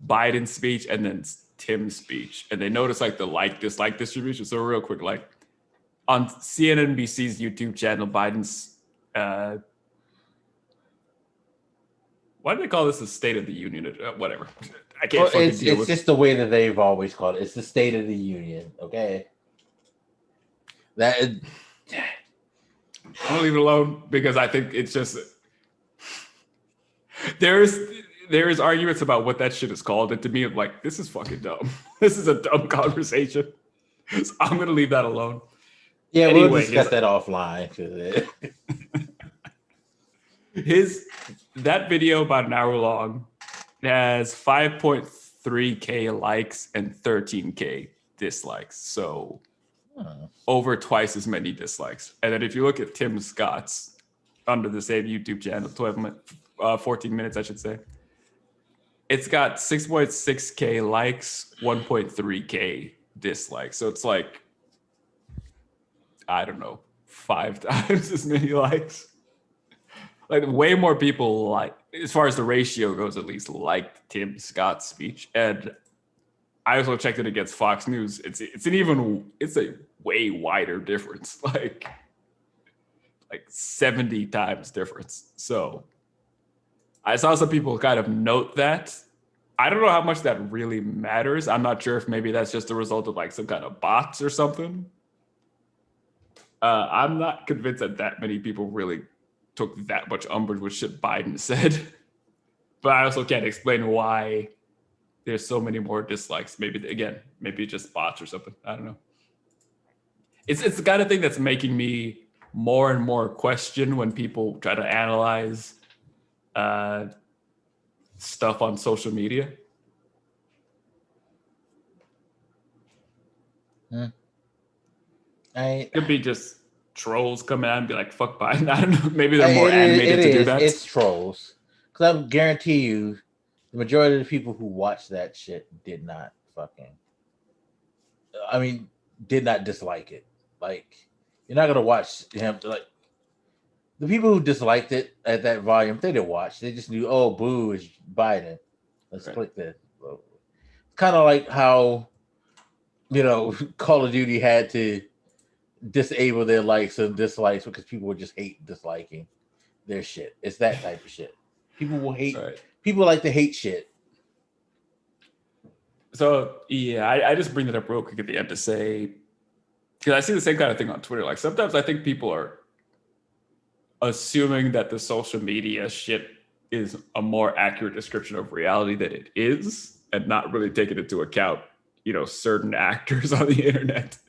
Biden's speech and then Tim's speech, and they noticed like the like-dislike distribution. So real quick, like on CNNBC's YouTube channel, Biden's why do they call this the State of the Union? Whatever. I can't fucking deal with it. It's just the way that they've always called it. It's the State of the Union, okay? I'm gonna leave it alone because I think it's just there is arguments about what that shit is called, and to me, I'm like, this is fucking dumb. This is a dumb conversation. So I'm gonna leave that alone. Yeah, anyway, we'll discuss that offline. That video, about an hour long, has 5.3K likes and 13K dislikes. So over twice as many dislikes. And then if you look at Tim Scott's under the same YouTube channel, 14 minutes, I should say, it's got 6.6K likes, 1.3K dislikes. So it's like, I don't know, 5 times as many likes. Like way more people, like, as far as the ratio goes, at least, liked Tim Scott's speech. And I also checked it against Fox News. It's a way wider difference, like 70 times difference. So I saw some people kind of note that. I don't know how much that really matters. I'm not sure if maybe that's just a result of like some kind of bots or something. I'm not convinced that many people really took that much umbrage with shit Biden said. But I also can't explain why there's so many more dislikes. Maybe just bots or something. I don't know. It's the kind of thing that's making me more and more question when people try to analyze stuff on social media. It could be just trolls come out and be like, fuck Biden. I don't know. Maybe they're more animated to do that. It's trolls. Because I guarantee you, the majority of the people who watch that shit did not dislike it. Like, you're not going to watch him. Like, the people who disliked it at that volume, they didn't watch. They just knew, oh, boo, it's Biden. Let's click this. It's kind of like how, Call of Duty had to disable their likes and dislikes because people would just hate disliking their shit. It's that type of shit. People will hate. Right. People like to hate shit. So yeah, I just bring it up real quick at the end to say, because I see the same kind of thing on Twitter. Like sometimes I think people are assuming that the social media shit is a more accurate description of reality than it is, and not really taking into account, certain actors on the internet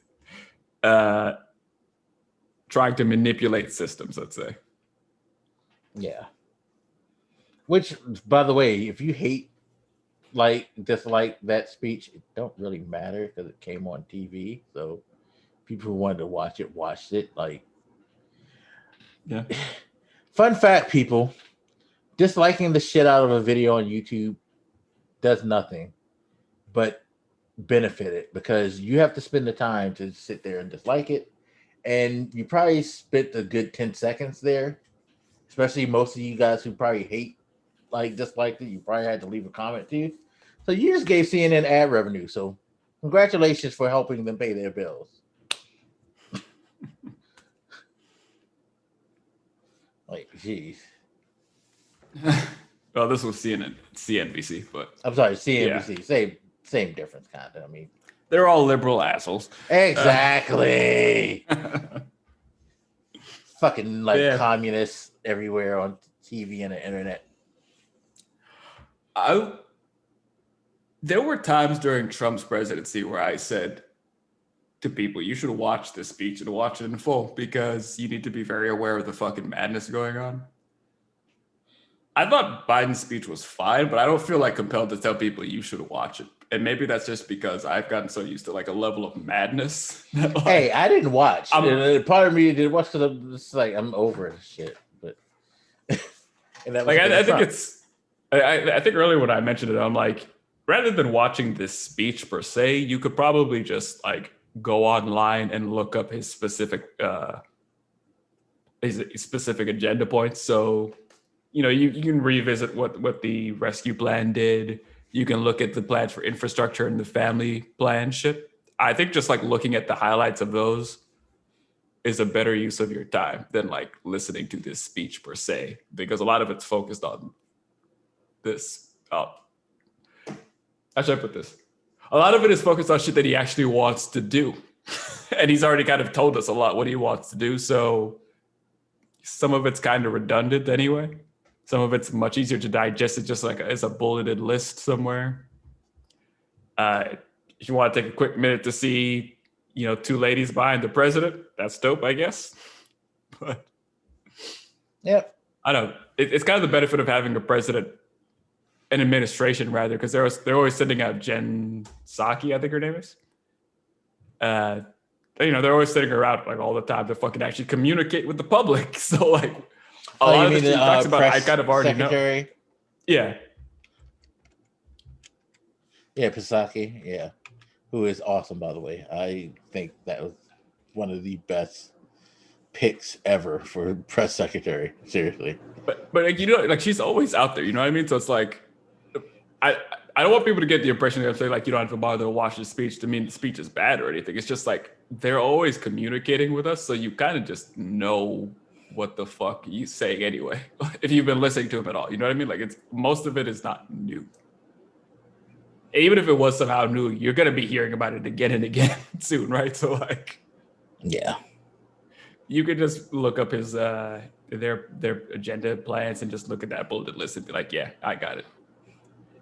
trying to manipulate systems, let's say. Yeah. Which, by the way, if you dislike that speech, it don't really matter because it came on TV. So people who wanted to watch it watched it. Like, yeah. Fun fact, people, disliking the shit out of a video on YouTube does nothing but benefit it, because you have to spend the time to sit there and dislike it, and you probably spent a good 10 seconds there, especially most of you guys who probably disliked it. You probably had to leave a comment too, so you just gave CNN ad revenue. So congratulations for helping them pay their bills. Like, geez. Well, this was CNBC, but I'm sorry, CNBC. Same difference, kind of. I mean, they're all liberal assholes. Exactly. Fucking Yeah. communists everywhere on TV and the internet. There were times during Trump's presidency where I said to people, you should watch this speech and watch it in full because you need to be very aware of the fucking madness going on. I thought Biden's speech was fine, but I don't feel like compelled to tell people you should watch it. And maybe that's just because I've gotten so used to like a level of madness. That, like, Hey, I didn't watch. Part of me did watch because I'm just like, I'm over this shit. But and that was like I think it's. I think earlier when I mentioned it, I'm like, rather than watching this speech per se, you could probably just like go online and look up his specific agenda points. So, you know, you can revisit what the rescue plan did. You can look at the plans for infrastructure and the family plan shit. I think just like looking at the highlights of those is a better use of your time than like listening to this speech per se, because a lot of it's focused on this. How should I put this? A lot of it is focused on shit that he actually wants to do. And he's already kind of told us a lot what he wants to do. So some of it's kind of redundant anyway. Some of it's much easier to digest. It's just like as a bulleted list somewhere. If you want to take a quick minute to see, you know, two ladies behind the president, that's dope, I guess. But yeah, I don't know. It's kind of the benefit of having a president, an administration rather, because they're always sending out Jen Psaki, I think her name is. You know, they're always sending her out like all the time to fucking actually communicate with the public. So like a lot of the shit he talks about, I kind of already secretary? Know. Yeah. Yeah, Psaki. Yeah. Who is awesome, by the way. I think that was one of the best picks ever for press secretary. Seriously. But like, you know, like she's always out there, you know what I mean? So it's like, I don't want people to get the impression that say like, you don't have to bother to watch the speech to mean the speech is bad or anything. It's just like, they're always communicating with us. So you kind of just know what the fuck he's saying anyway, if you've been listening to him at all, you know what I mean? Like most of it is not new. Even if it was somehow new, you're going to be hearing about it again and again soon, right? So like, yeah, you could just look up his, their agenda plans and just look at that bulleted list and be like, yeah, I got it.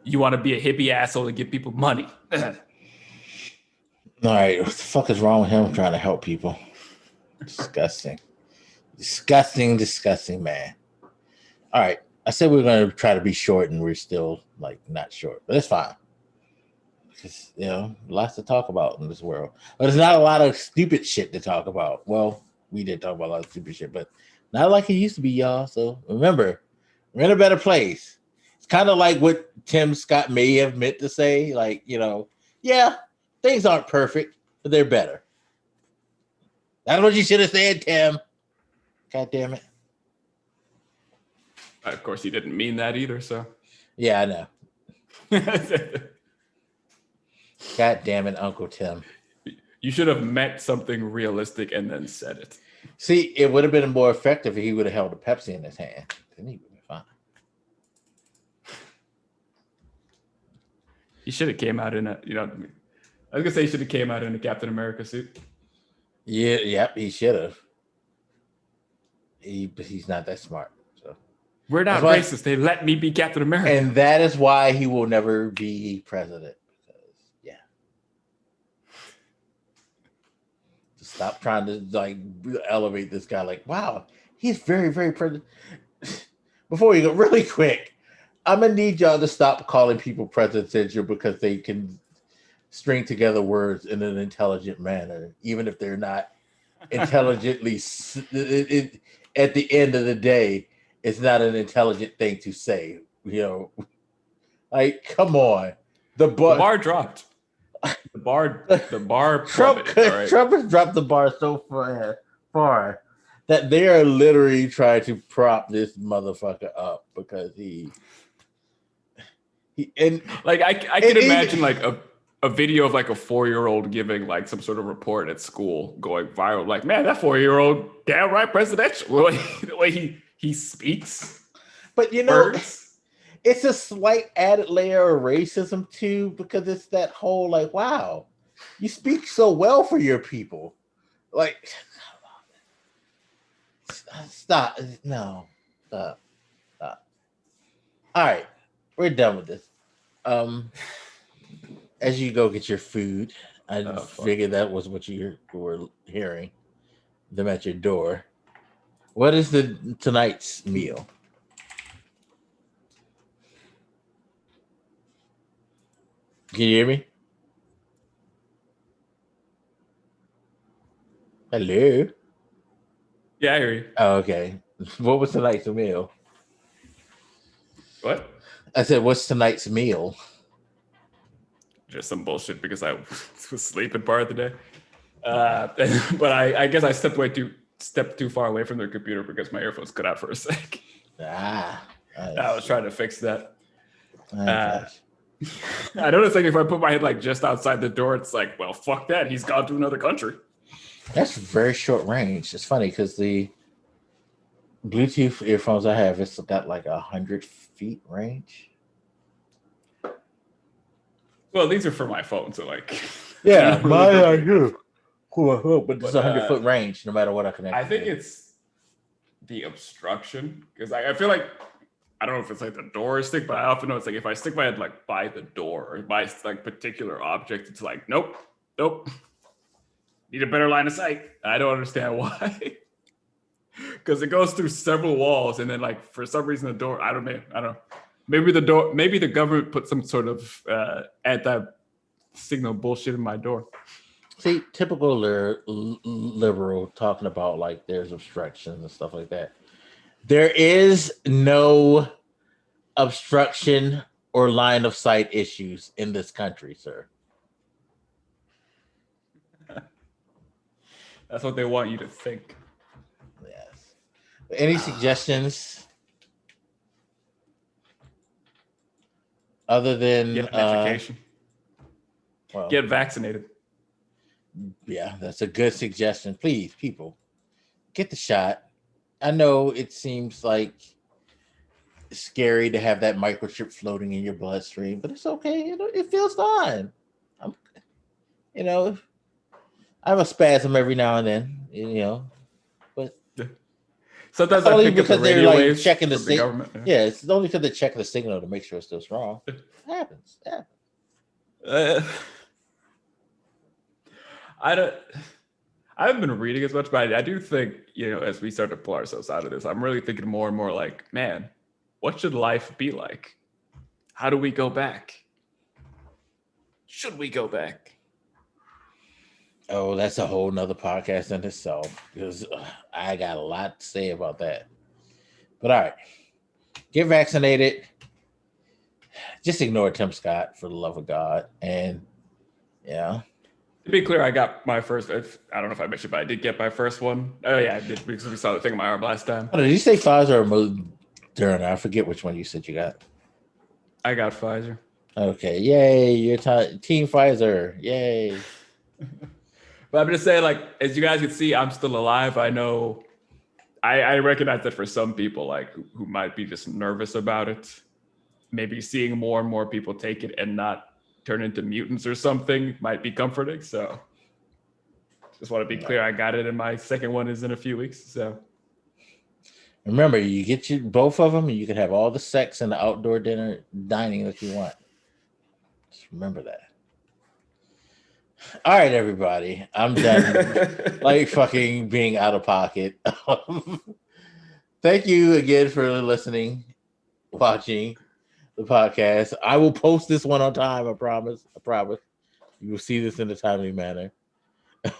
You want to be a hippie asshole and give people money. All right. What the fuck is wrong with him trying to help people? Disgusting. Disgusting, man. All right. I said we we're going to try to be short and we're still like not short, but it's fine. Because, you know, lots to talk about in this world. But there's not a lot of stupid shit to talk about. Well, we did talk about a lot of stupid shit, but not like it used to be, y'all. So remember, we're in a better place. It's kind of like what Tim Scott may have meant to say. Like, you know, yeah, things aren't perfect, but they're better. That's what you should have said, Tim. God damn it. Of course, he didn't mean that either, so. Yeah, I know. God damn it, Uncle Tim. You should have meant something realistic and then said it. See, it would have been more effective if he would have held a Pepsi in his hand. Then he would have been fine. He should have came out in a, you know, I was going to say he should have came out in a Captain America suit. Yeah, yep, he should have. But he's not that smart. So we're not racist. They let me be Captain America. And that is why he will never be president. Yeah. Just stop trying to like elevate this guy. Like, wow, he's very, very president. Before you go, really quick, I'm gonna need y'all to stop calling people presidential because they can string together words in an intelligent manner, even if they're not intelligently. At the end of the day, it's not an intelligent thing to say. You know, like, come on. The bar dropped. The bar. Trump has dropped the bar so far that they are literally trying to prop this motherfucker up because he and like I can imagine like a video of like a 4-year-old giving like some sort of report at school going viral. Like, man, that 4-year-old downright presidential the way he speaks. But you know, it's a slight added layer of racism too, because it's that whole like, wow, you speak so well for your people. Like, stop. No, stop. All right, we're done with this. As you go get your food, I figured that was what you were hearing them at your door. What is tonight's meal? Can you hear me? Hello? Yeah, I hear you. Oh, okay. What was tonight's meal? What? I said, what's tonight's meal? Just some bullshit because I was sleeping part of the day. But I guess I stepped too far away from the computer because my earphones cut out for a sec. Nice. I was trying to fix that. Okay. I noticed like if I put my head like just outside the door, it's like, well, fuck that. He's gone to another country. That's very short range. It's funny because the Bluetooth earphones I have, it's got like 100 feet range. Well, these are for my phone, so like, yeah, mine are here. Cool, but it's 100-foot range, no matter what I connect. I think it's the obstruction because I feel like I don't know if it's like the door is stick, but I often know it's like if I stick my head like by the door or by like particular object, it's like nope. Need a better line of sight. I don't understand why. Because it goes through several walls, and then like for some reason the door. I don't know. Maybe the government put some sort of anti-signal bullshit in my door. See, typical liberal talking about like there's obstructions and stuff like that. There is no obstruction or line of sight issues in this country, sir. That's what they want you to think. Yes. Any suggestions other than get an education? Well, get vaccinated. Yeah, that's a good suggestion. Please, people, get the shot. I know it seems like scary to have that microchip floating in your bloodstream, but it's okay. It feels fine. I have a spasm every now and then, but sometimes I pick up the radio waves checking the government. Yeah, it's only because they're checking the signal to make sure it's still strong. It happens. I haven't been reading as much, but I do think, as we start to pull ourselves out of this, I'm really thinking more and more like, man, what should life be like? How do we go back? Should we go back? Oh, that's a whole nother podcast in itself because I got a lot to say about that. But all right, get vaccinated. Just ignore Tim Scott for the love of God. And yeah. To be clear, I got my first. I don't know if I mentioned, but I did get my first one. Oh yeah, I did because we saw the thing on my arm last time. Oh, did you say Pfizer or Moderna? I forget which one you said you got. I got Pfizer. Okay, yay! You're Team Pfizer, yay! But I'm just saying, like, as you guys can see, I'm still alive. I know, I recognize that for some people, like, who might be just nervous about it, maybe seeing more and more people take it and not turn into mutants or something might be comforting. So just want to be clear, I got it, and my second one is in a few weeks. So remember, you get both of them, and you can have all the sex and the outdoor dining that you want. Just remember that. All right, everybody. I'm done like fucking being out of pocket. Thank you again for listening, watching the podcast. I will post this one on time. I promise. You will see this in a timely manner.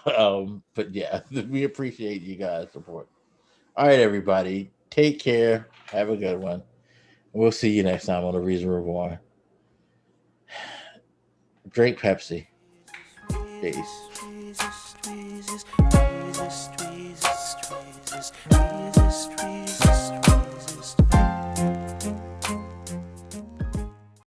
But yeah, we appreciate you guys' support. All right, everybody. Take care. Have a good one. We'll see you next time on the Reason Reborn. Drink Pepsi. Peace.